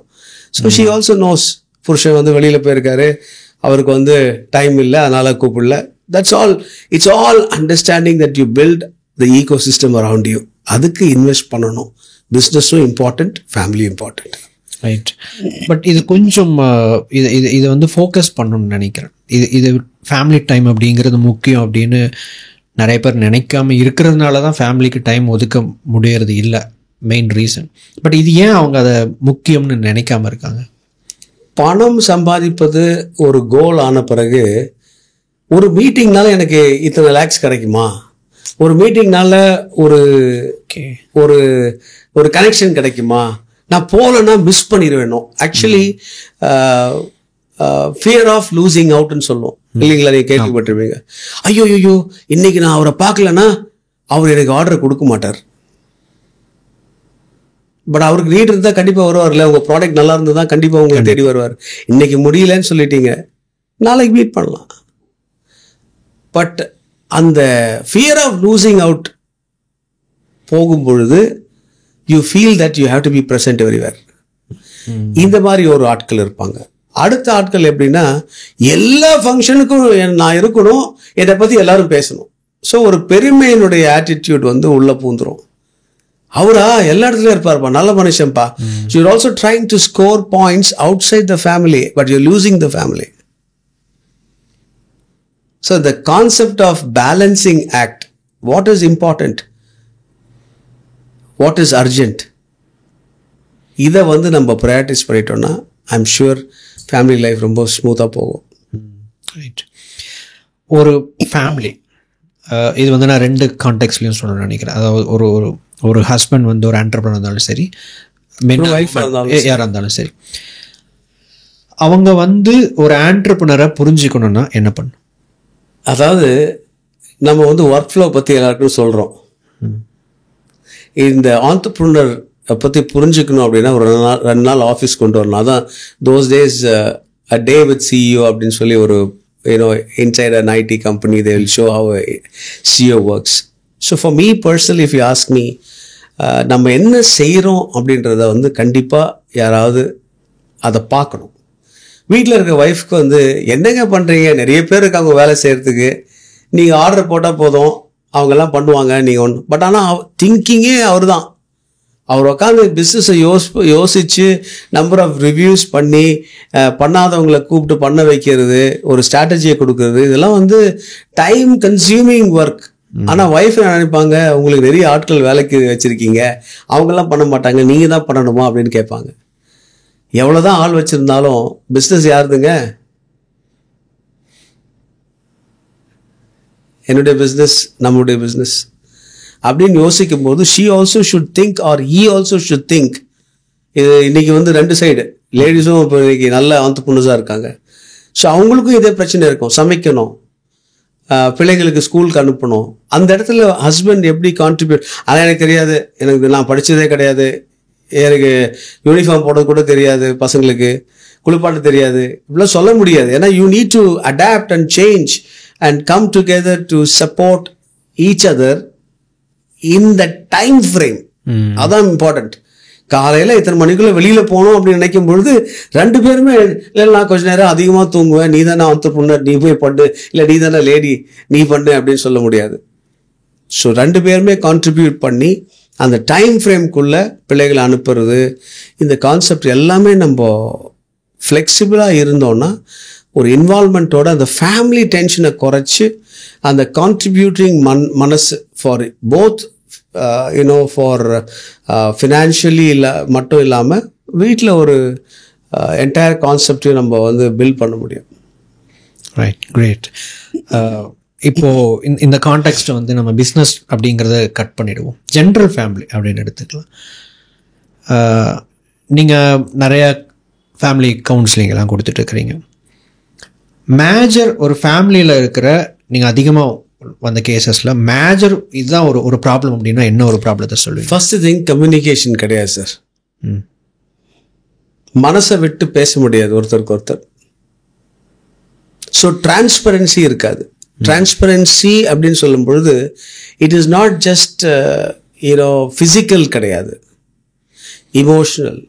ஸோ ஷி ஆல்சோ நோஸ் புருஷன் வந்து வெளியில் போயிருக்காரு, அவருக்கு வந்து டைம் இல்லை, அதனால் கூப்பிடல. That's all. It's all understanding that you build the ecosystem around you. அதுக்கு இன்வெஸ்ட் பண்ணணும். பிஸ்னஸும் important, family important. Right. But இது கொஞ்சம் இது வந்து ஃபோக்கஸ் பண்ணணும்னு நினைக்கிறேன். இது ஃபேமிலி டைம் அப்படிங்கிறது முக்கியம் அப்படின்னு நிறைய பேர் நினைக்காம இருக்கிறதுனால தான் ஃபேமிலிக்கு டைம் ஒதுக்க முடியறது இல்லை மெயின் ரீசன். பட் இது ஏன் அவங்க அதை முக்கியம்னு நினைக்காம இருக்காங்க? பணம் சம்பாதிப்பது ஒரு கோல் ஆன பிறகு, ஒரு மீட்டிங்னால எனக்கு இத்தனை லேக்ஸ் கிடைக்குமா, ஒரு மீட்டிங்னால ஒரு ஒரு ஒரு கனெக்ஷன் கிடைக்குமா, நான் போகலன்னா மிஸ் பண்ணிடுவேணும். ஆக்சுவலி ஃபியர் ஆஃப் லூசிங் அவுட்னு சொல்லுவோம் இல்லைங்களா? நீங்கள் கேள்விப்பட்டிருப்பீங்க. ஐயோ இன்னைக்கு நான் அவரை பார்க்கலன்னா அவர் எனக்கு ஆர்டர் கொடுக்க மாட்டார். பட் அவருக்கு நீட் இருந்தால் கண்டிப்பாக வருவார்ல, உங்கள் ப்ராடக்ட் நல்லா இருந்தது தான் கண்டிப்பாக உங்களை தேடி வருவார். இன்னைக்கு முடியலன்னு சொல்லிட்டீங்க, நாளைக்கு மீட் பண்ணலாம். பட் அந்த ஃபியர் ஆஃப் லூசிங் அவுட் போகும்பொழுது you feel that you have to be present everywhere. இந்த மாதிரி ஒரு ஆட்கள் இருப்பாங்க. அடுத்த ஆட்கள் எப்படின்னா, எல்லா ஃபங்க்ஷனுக்கும் நான் இருக்கணும், இதை பற்றி எல்லாரும் பேசணும். ஸோ ஒரு பெருமையினுடைய ஆட்டிடியூட் வந்து உள்ளே பூந்துரும். அவரா எல்லா இடத்துலையும் இருப்பார்ப்பா, நல்ல மனுஷன்ப்பா. So you're also trying to score points outside the family, but you're losing the family. So the concept of balancing act, what is important, what is urgent, இதை வந்து நம்ம ப்ரையாரிட்டைஸ் பண்ணிட்டோம்னா ஐம் ஷுர் ஃபேமிலி லைஃப் ரொம்ப ஸ்மூத்தாக போகும். ரைட். ஒரு ஃபேமிலி, இது வந்து நான் 2 கான்டெக்ட்ஸ்லையும் சொல்லணும்னு நினைக்கிறேன். அதாவது ஒரு ஒரு ஹஸ்பண்ட் வந்து ஒரு ஆண்டர்பிரனர் இருந்தாலும் சரி, யாராக இருந்தாலும் சரி, அவங்க வந்து ஒரு ஆண்டர்பிரனரை புரிஞ்சுக்கணுன்னா என்ன பண்ணும்? அதாவது நம்ம வந்து ஒர்க் ஃப்ளோ பற்றி எல்லாருக்கும் சொல்கிறோம். இந்த ஆண்டர்பிரனர் பற்றி புரிஞ்சுக்கணும் அப்படின்னா ஒரு 2 நாள் ஆஃபீஸ் கொண்டு வரணும். அதான் those days a day with CEO அப்படின்னு சொல்லி ஒரு inside an IT company they will show how a CEO works. So for me personally, if you ask me, நம்ம என்ன செய்கிறோம் அப்படின்றத வந்து கண்டிப்பாக யாராவது அதை பார்க்கணும். வீட்டில் இருக்க ஒய்ஃப்க்கு வந்து என்னங்க பண்ணுறீங்க, நிறைய பேர் இருக்காங்க வேலை செய்கிறதுக்கு, நீங்கள் ஆர்டர் போட்டால் போதும் அவங்கெல்லாம் பண்ணுவாங்க, நீங்கள் ஒன்று. பட் ஆனால் திங்கிங்கே அவர் தான். அவர் உட்காந்து பிஸ்னஸை யோசித்து நம்பர் ஆஃப் ரிவ்யூஸ் பண்ணி பண்ணாதவங்களை கூப்பிட்டு பண்ண வைக்கிறது, ஒரு ஸ்ட்ராட்டஜியை கொடுக்கறது, இதெல்லாம் வந்து டைம் கன்சியூமிங் ஒர்க். ஆனால் ஒய்ஃப் நினைப்பாங்க, உங்களுக்கு நிறைய ஆட்கள் வேலைக்கு வச்சுருக்கீங்க, அவங்கெல்லாம் பண்ண மாட்டாங்க, நீங்கள் தான் பண்ணணுமா அப்படின்னு கேட்பாங்க. எவ்வளோதான் ஆள் வச்சுருந்தாலும் பிஸ்னஸ் யாருதுங்க? என்னுடைய பிஸ்னஸ், நம்மளுடைய பிஸ்னஸ் அப்படின்னு யோசிக்கும் போது she also should think or he also should think. இது இன்றைக்கி வந்து 2 சைடு, லேடிஸும் இப்போ இன்றைக்கி நல்ல ஆண்டர்பிரனர்ஸாக இருக்காங்க. ஸோ அவங்களுக்கும் இதே பிரச்சனை இருக்கும். சமைக்கணும், பிள்ளைங்களுக்கு ஸ்கூலுக்கு அனுப்பணும். அந்த இடத்துல ஹஸ்பண்ட் எப்படி கான்ட்ரிபியூட், ஆனால் எனக்கு தெரியாது, எனக்கு நான் படித்ததே கிடையாது, எனக்கு யூனிஃபார்ம் போட கூட தெரியாது, பசங்களுக்கு குளிப்பாட்ட தெரியாது, இப்படிலாம் சொல்ல முடியாது. ஏன்னா you need to adapt and change and come together to support each other in the time frame. அதான் இம்பார்ட்டன்ட். காலையில் இத்தனை மணிக்குள்ளே வெளியில் போகணும் அப்படின்னு நினைக்கும் பொழுது 2 பேருமே, இல்லை நான் கொஞ்சம் நேரம் அதிகமாக தூங்குவேன், நீ தானே ஆண்டர்பிரனர், நீ போய் பண்ணு, இல்லை நீ தானே லேடி, நீ பண்ணு அப்படின்னு சொல்ல முடியாது. ஸோ 2 பேருமே கான்ட்ரிபியூட் பண்ணி அந்த டைம் ஃப்ரேம்குள்ளே பிள்ளைகளை அனுப்புறது, இந்த கான்செப்ட் எல்லாமே நம்ம ஃப்ளெக்சிபிளாக இருந்தோன்னா ஒரு இன்வால்மெண்ட்டோட அந்த ஃபேமிலி டென்ஷனை குறைச்சி அந்த கான்ட்ரிபியூட்டிங் மனசு ஃபார் போத் ஃபார் ஃபினான்ஷியலி மட்டும் இல்லாமல் வீட்டில் ஒரு என்டையர் கான்செப்டையும் நம்ம வந்து பில்ட் பண்ண முடியும். Right, great. இப்போது இந்த கான்டெக்ஸ்ட்டை வந்து நம்ம பிஸ்னஸ் அப்படிங்கிறத கட் பண்ணிவிடுவோம், ஜென்ரல் ஃபேமிலி அப்படின்னு எடுத்துக்கலாம். நீங்கள் நிறையா ஃபேமிலி கவுன்சிலிங்கெல்லாம் கொடுத்துட்ருக்குறீங்க. மேஜர் ஒரு ஃபேமிலியில் இருக்கிற நீங்கள் அதிகமாக வந்த கேசஸில் மேஜர் இதுதான் ஒரு ப்ராப்ளம் அப்படின்னா என்ன ஒரு ப்ராப்ளத்தை சொல்லுவீங்க? ஃபர்ஸ்ட் திங் கம்யூனிகேஷன் கிடையாது சார். மனசை விட்டு பேச முடியாது ஒருத்தருக்கு ஒருத்தர். ஸோ டிரான்ஸ்பரன்சி இருக்காது. டிரான்ஸ்பரன்சி அப்படின்னு சொல்லும் பொழுது it is not just physical கிடையாது, இமோஷனல்.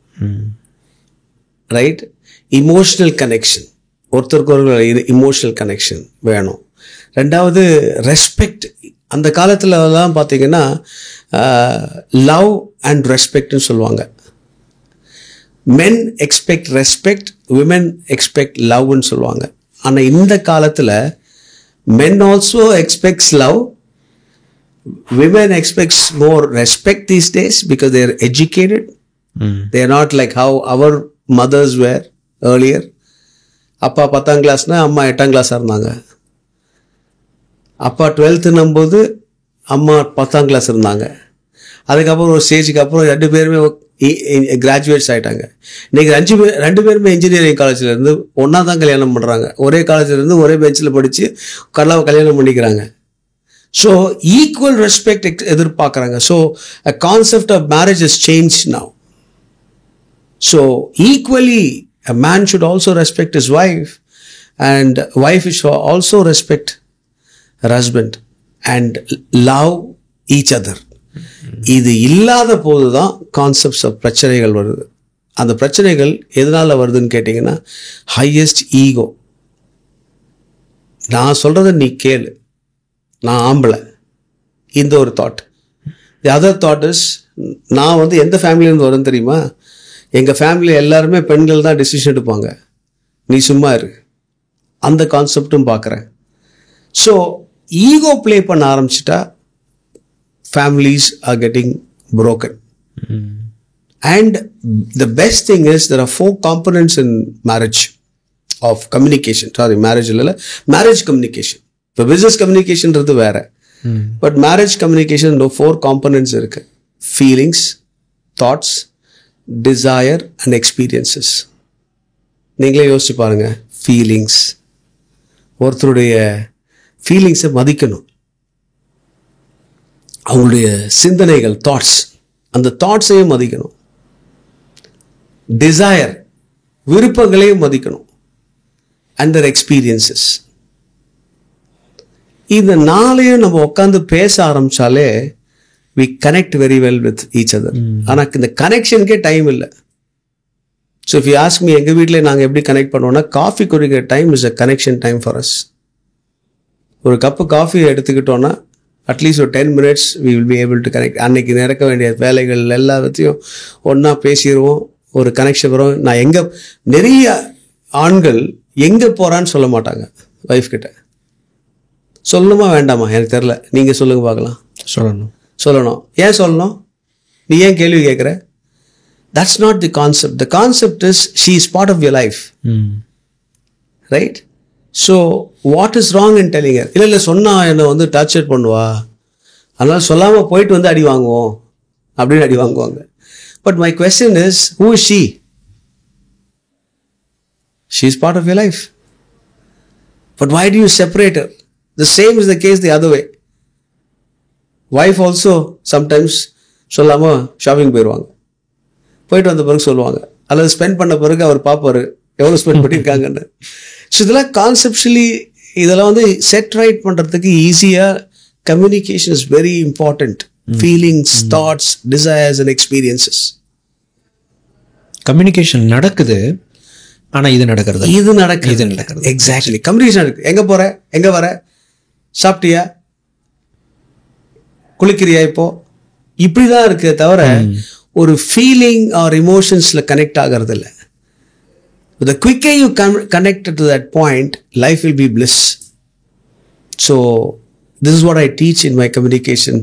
ரைட், இமோஷனல் கனெக்ஷன், ஒருத்தருக்கு ஒரு இமோஷனல் கனெக்ஷன் வேணும். 2வது ரெஸ்பெக்ட். அந்த காலத்துலலாம் பார்த்தீங்கன்னா லவ் அண்ட் ரெஸ்பெக்ட்னு சொல்லுவாங்க. மென் எக்ஸ்பெக்ட் ரெஸ்பெக்ட், விமென் எக்ஸ்பெக்ட் லவ்னு சொல்லுவாங்க. ஆனால் இந்த காலத்தில் men also expects love, women expects more respect these days because they are educated. They are not like how our mothers were earlier. அப்பா 10ஆம் கிளாஸ்னா அம்மா 8ஆம் கிளாஸாக இருந்தாங்க. அப்பா 12th நம்போது அம்மா 10ஆம் கிளாஸ் இருந்தாங்க. அதுக்கப்புறம் ஒரு ஸ்டேஜுக்கு அப்புறம் 2 பேருமே கிராஜுவேட்ஸ் ஆகிட்டாங்க. இன்றைக்கி 2 பேருமே இன்ஜினியரிங் காலேஜ்லேருந்து ஒன்றா தான் கல்யாணம் பண்ணுறாங்க. ஒரே காலேஜ்லேருந்து ஒரே பெஞ்சில் படித்து கல்யாணம் பண்ணிக்கிறாங்க. ஸோ ஈக்குவல் ரெஸ்பெக்ட் எதிர்பார்க்குறாங்க. So a concept of marriage is change now. So equally a man should also respect his wife and wife should also respect her husband and love each other. இது இல்லாத போது தான் கான்செப்ட்ஸ் ஆஃப் பிரச்சனைகள் வருது. அந்த பிரச்சனைகள் எதனால் வருதுன்னு கேட்டிங்கன்னா ஹையஸ்ட் ஈகோ. நான் சொல்கிறத நீ கேளு, நான் ஆம்பளை, இந்த ஒரு thought. The other thought is நான் வந்து எந்த ஃபேமிலியிலேருந்து வரேன்னு தெரியுமா, எங்கள் ஃபேமிலியில் எல்லாருமே பெண்கள் தான் டிசிஷன் எடுப்பாங்க, நீ சும்மா இரு. அந்த கான்செப்டும் பார்க்குறேன். ஸோ ஈகோ ப்ளே பண்ண ஆரம்பிச்சிட்டா families are getting broken. And the best thing is there are 4 components in marriage. Of communication. Sorry, marriage இல்லை, மேரேஜ் கம்யூனிகேஷன். இப்போ பிஸ்னஸ் கம்யூனிகேஷன்றது வேற. பட் மேரேஜ் கம்யூனிகேஷன் 4 காம்பனன்ட்ஸ் இருக்கு: feelings, thoughts, desire and experiences. நீங்களே யோசிச்சு பாருங்க. ஃபீலிங்ஸ், ஒருத்தருடைய ஃபீலிங்ஸை மதிக்கணும். அவங்களுடைய சிந்தனைகள், தாட்ஸ், அந்த தாட்ஸையும் மதிக்கணும். டிசையர், விருப்பங்களையும் மதிக்கணும். And their experiences. இந்த 4ஐயும் நம்ம உட்காந்து பேச ஆரம்பிச்சாலே we connect very well with each other. ஆனால் இந்த கனெக்ஷனுக்கே டைம் இல்லை. So if you ask me, எங்கள் வீட்டில் நாங்கள் எப்படி கனெக்ட் பண்ணுவோம்னா, காஃபி குடிக்கிற time is a connection time for us. ஒரு கப்பு காஃபி எடுத்துக்கிட்டோன்னா அட்லீஸ்ட் ஒரு 10 minutes we will be able to connect. அன்னைக்கு நடக்க வேண்டிய வேலைகள் எல்லாத்தையும் ஒன்றா பேசிடுவோம், ஒரு கனெக்ஷன் வரும். நான் எங்கே, நிறைய ஆண்கள் எங்கே போகிறான்னு சொல்ல மாட்டாங்க ஒய்ஃப் கிட்ட. சொல்லணுமா வேண்டாமா எனக்கு தெரில, நீங்கள் சொல்லுங்க பார்க்கலாம். சொல்லணும். ஏன் சொல்லணும்? நீ ஏன் கேள்வி கேட்குற? That's not the concept. The concept is she is part of your life, right? So what is wrong in telling her? இல்லை சொன்னால் என்னை வந்து டார்ச்சர் பண்ணுவா, அதனால் சொல்லாமல் போயிட்டு வந்து அடி வாங்குவோம் அப்படின்னு அடி வாங்குவாங்க. But my question is, who is she? She is part of your life. But why do you separate her? The same is the case the other way. Wife also sometimes சொல்லாமல் ஷாப்பிங் போயிடுவாங்க, போயிட்டு வந்த பிறகு சொல்லுவாங்க, அல்லது ஸ்பெண்ட் பண்ண பிறகு அவர் பார்ப்பார் எவ்வளோ ஸ்பெண்ட் பண்ணியிருக்காங்கன்னு. ஸோ இதெல்லாம் கான்செப்ஷுவலி இதெல்லாம் வந்து செட் ரைட் பண்ணுறதுக்கு ஈஸியாக communication is very important. Feelings, thoughts, desires and experiences. Communication நடக்குது, ஆனால் இது நடக்கிறது. எக்ஸாக்ட்லி. கம்யூனிகேஷன் நடக்குது. எங்கே போகிற, எங்கே வர, சாப்பிட்டியா, குளிக்கிறியா, இப்போ இப்படி தான் இருக்கே தவிர ஒரு ஃபீலிங் ஆர் இமோஷன்ஸில் கனெக்ட் ஆகிறது இல்லை. The quicker you connect to that point, life will be bliss. So this is what I teach in my communication.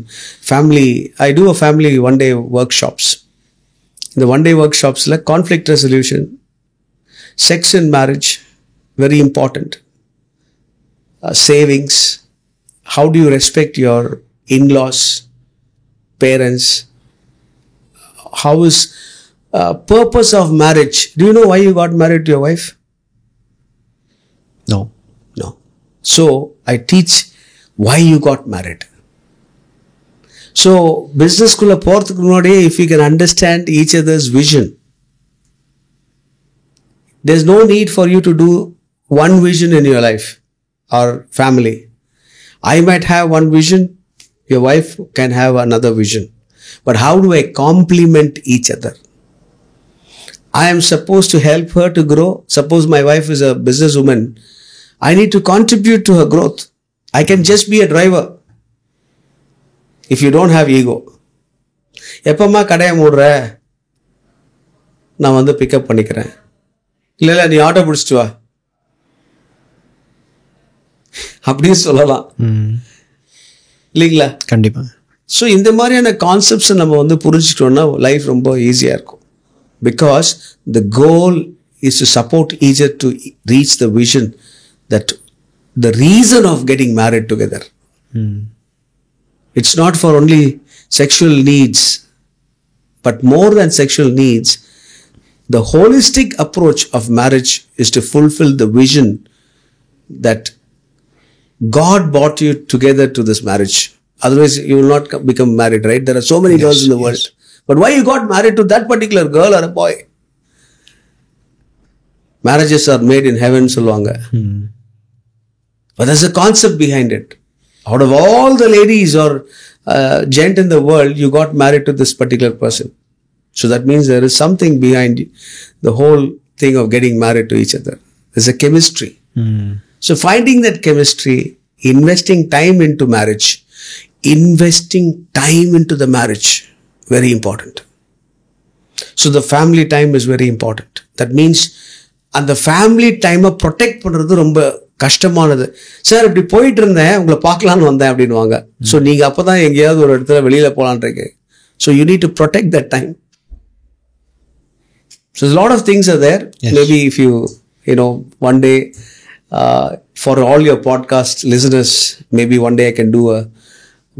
Family, I do a family one-day workshops. In the one-day workshops, like conflict resolution, sex and marriage, very important. Savings, how do you respect your in-laws, parents? How is purpose of marriage? Do you know why you got married to your wife? No. So I teach why you got married. So business kulla போறதுக்கு முன்னாடி, if you can understand each other's vision, there's no need for you to do one vision in your life or family. I might have one vision, your wife can have another vision. But how do I complement each other? I am supposed to help her to grow. Suppose my wife is a businesswoman, I need to contribute to her growth. I can just be a driver if you don't have ego. எப்பமா கடையை மூடுற, நான் வந்து பிக்கப் பண்ணிக்கிறேன். இல்லை நீ ஆட்டோ பிடிச்சிட்டு வா அப்படின்னு சொல்லலாம், இல்லைங்களா? கண்டிப்பாக. ஸோ இந்த மாதிரியான கான்செப்ட்ஸை நம்ம வந்து புரிஞ்சுக்கிட்டோம்னா லைஃப் ரொம்ப ஈஸியாக இருக்கும். Because the goal is to support each other to reach the vision, that the reason of getting married together. It's not for only sexual needs, but more than sexual needs, the holistic approach of marriage is to fulfill the vision that God brought you together to this marriage. Otherwise you will not become married, right? There are so many girls in the world. But why you got married to that particular girl or a boy? Marriages are made in heaven, சொல்லுவாங்க. But there's a concept behind it. Out of all the ladies or gent in the world, you got married to this particular person. So that means there is something behind the whole thing of getting married to each other. There's a chemistry. So finding that chemistry, investing time into marriage, the marriage, very important. So the family time is very important. That means அந்த ஃபேமிலி டைமை ப்ரொடெக்ட் பண்ணுறது ரொம்ப கஷ்டமானது. சார் இப்படி போயிட்டு இருந்தேன், உங்களை பார்க்கலான்னு வந்தேன் அப்படின்வாங்க. ஸோ நீங்கள் அப்போ தான் எங்கேயாவது ஒரு இடத்துல வெளியில் போகலான்றீங்க. So you need to protect that time. So lot of things are there. Maybe if you one day, for all your podcast listeners, maybe one day I can do a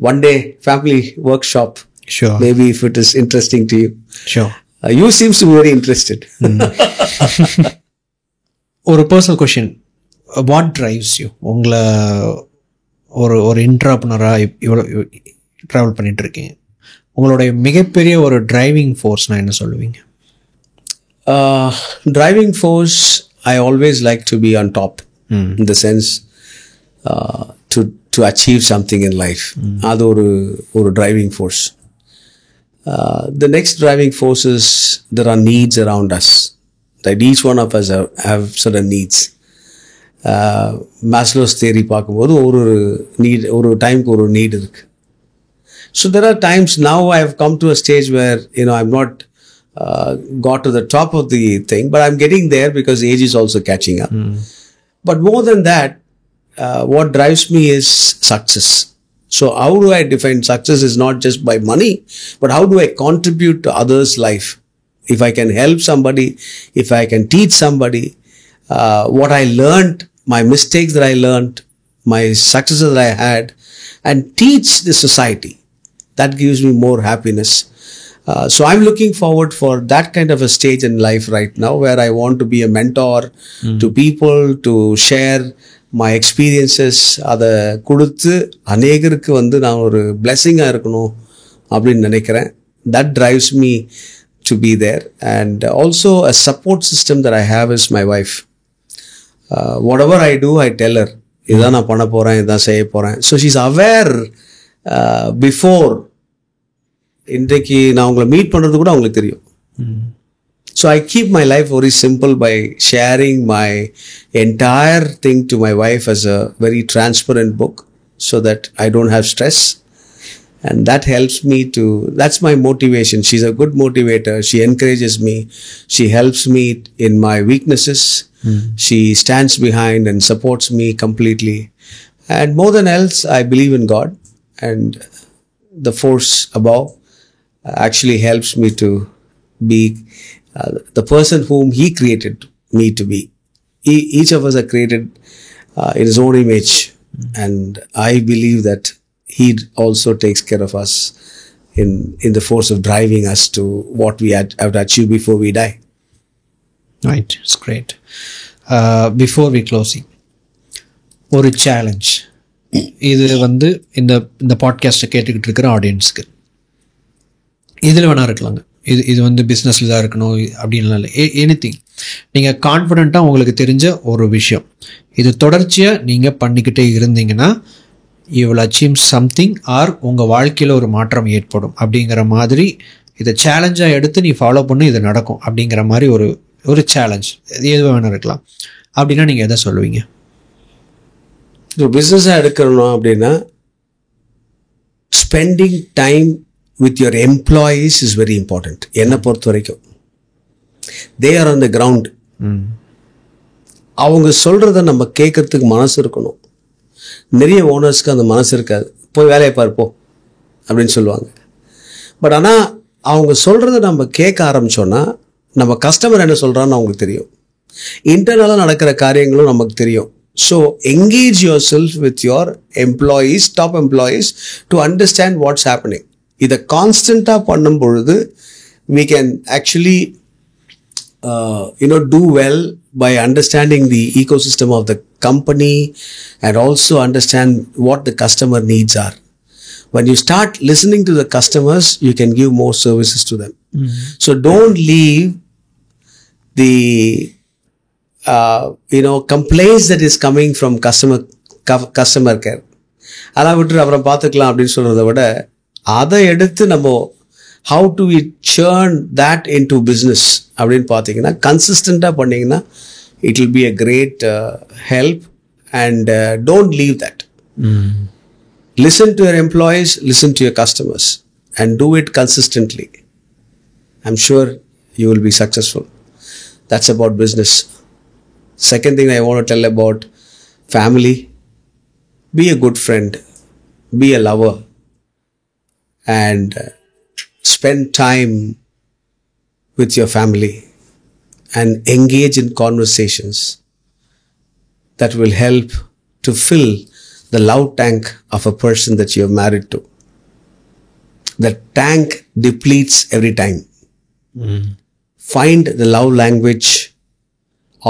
one-day family workshop. Sure. Maybe if it is interesting to you. Sure. You seems to be very interested. ஒரு personal question, what drives you? உங்களை ஒரு இன்ட்ராப்ரனராக இவ்வளோ ட்ராவல் பண்ணிட்டு இருக்கீங்க, உங்களுடைய மிகப்பெரிய ஒரு டிரைவிங் ஃபோர்ஸ்னால் என்ன சொல்லுவீங்க? Driving force, I always like to be on top, in the sense to achieve something in life. அது ஒரு driving force. The next driving force is there are needs around us. That each one of us have certain needs. Maslow's theory பார்க்கும்போது ஒரு டைம்க்கு ஒரு need இருக்கு. So there are times now I have come to a stage where I'm not got to the top of the thing, but I'm getting there because age is also catching up. But more than that, what drives me is success. So how do I define success is not just by money, but how do I contribute to others' life? If I can help somebody, if I can teach somebody, what I learned, my mistakes that I learned, my successes that I had, and teach the society, that gives me more happiness. So I'm looking forward for that kind of a stage in life right now, where I want to be a mentor to people, to share my experiences. அதை கொடுத்து அநேகருக்கு நான் ஒரு பிளெஸிங்காக இருக்கணும் அப்படின்னு நினைக்கிறேன். That drives me to be there. And also a support system that I have is my wife. Whatever I do, I tell her, இதான் நான் பண்ண போகிறேன், இதான் செய்ய போகிறேன். So she's aware before. இன்றைக்கு நான் உங்களை மீட் பண்ணுறது கூட அவங்களுக்கு தெரியும். So I keep my life very simple by sharing my entire thing to my wife as a very transparent book, so that I don't have stress. And that helps me that's my motivation. She's a good motivator. She encourages me. She helps me in my weaknesses. She stands behind and supports me completely. And more than else, I believe in God. And the force above actually helps me to be the person whom He created me to be. Each of us are created in His own image, and I believe that He also takes care of us in the force of driving us to what we have to achieve before we die. Right, it's great. Before we closing, ஒரு சேலஞ்ச், இது இந்த பாட்காஸ்ட்டை கேட்டுக்கிட்டு இருக்கிற ஆடியன்ஸ்க்கு இதில் வேணா இருக்கலாங்க, இது பிஸ்னஸில் தான் இருக்கணும் அப்படின்லாம் இல்லை, எனிதிங். நீங்கள் கான்ஃபிடெண்ட்டாக உங்களுக்கு தெரிஞ்ச ஒரு விஷயம், இது தொடர்ச்சியாக நீங்கள் பண்ணிக்கிட்டே இருந்தீங்கன்னா you will achieve something, or உங்கள் வாழ்க்கையில் ஒரு மாற்றம் ஏற்படும் அப்படிங்கிற மாதிரி, இதை சேலஞ்சாக எடுத்து நீ ஃபாலோ பண்ணி இது நடக்கும் அப்படிங்கிற மாதிரி ஒரு சேலஞ்ச் எது வேணா இருக்கலாம் அப்படின்னா நீங்கள் எதை சொல்லுவீங்க? ஸோ பிஸ்னஸாக எடுக்கணும் அப்படின்னா, spending time with your employees is very important. என்னை பொறுத்த வரைக்கும் they are on the ground. அவங்க சொல்கிறத நம்ம கேட்கறதுக்கு மனசு இருக்கணும். நிறைய ஓனர்ஸ்க்கு அந்த மனசு இருக்காது. போய் வேலையை பார்ப்போம் அப்படின்னு சொல்லுவாங்க. பட் ஆனால் அவங்க சொல்கிறத நம்ம கேட்க ஆரம்பித்தோன்னா நம்ம கஸ்டமர் என்ன சொல்கிறான்னு அவங்களுக்கு தெரியும். இன்டர்னலாக நடக்கிற காரியங்களும் நமக்கு தெரியும். So engage yourself with your employees, top employees, to understand what's happening. இதை கான்ஸ்டண்ட்டாக பண்ணும் பொழுது we can actually do well by understanding the ecosystem of the company and also understand what the customer needs are. When you start listening to the customers, you can give more services to them. So don't leave the complaints that is coming from customer care. அதான் விட்டு அப்புறம் பார்த்துக்கலாம் அப்படின்னு சொல்கிறத விட, அதை எடுத்து நம்ம how do we churn that into business அப்படின்னு பார்த்தீங்கன்னா, கன்சிஸ்டண்ட்டாக பண்ணிங்கன்னா it will be a great help. And don't leave that. Listen to your employees, listen to your customers, and do it consistently. I'm sure you will be successful. That's about business. Second thing I want to tell about family, be a good friend, be a lover, and spend time with your family and engage in conversations that will help to fill the love tank of a person that you're married to. The tank depletes every time. Find the love language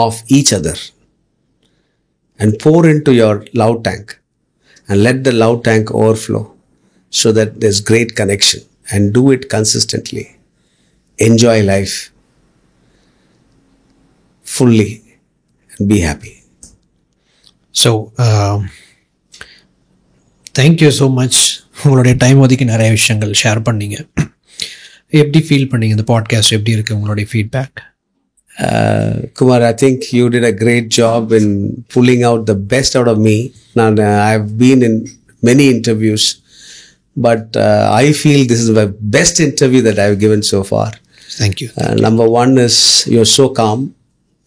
of each other and pour into your love tank and let the love tank overflow so that there's great connection, and do it consistently. Enjoy life fully and be happy. So thank you so much. உங்களுடைய டைம் ஒதுக்கி நிறைய விஷயங்கள் ஷேர் பண்ணீங்க. எப்படி ஃபீல் பண்ணீங்க இந்த பாட்காஸ்ட்? எப்படி இருக்குது உங்களுடைய feedback? Kumar, I think you did a great job in pulling out the best out of me. Now, I've been in many interviews, but I feel this is the best interview that I've given so far. Thank you. Number one is you're so calm,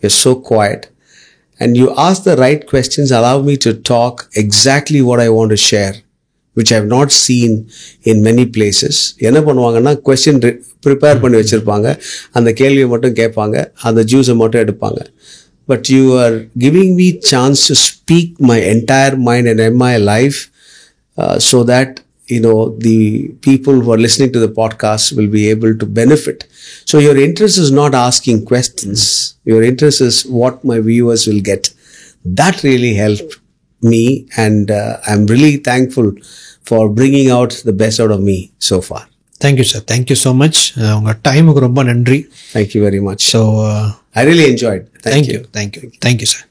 you're so quiet, and you ask the right questions, allow me to talk exactly what I want to share, which I have not seen in many places. என்ன பண்ணுவாங்கன்னா கொஸ்டின் ப்ரிப்பேர் பண்ணி வச்சுருப்பாங்க, அந்த கேள்வியை மட்டும் கேட்பாங்க, அந்த ஜூஸை மட்டும் எடுப்பாங்க. But you are giving me chance to speak my entire mind and my life so that the people who are listening to the podcast will be able to benefit. So your interest is not asking questions. Your interest is what my viewers will get. That really helped me, and I'm really thankful for bringing out the best out of me so far. Thank you sir. Thank you so much. உங்கள் டைமுக்கு ரொம்ப நன்றி. Thank you very much. So I really enjoyed. Thank you. Thank you sir.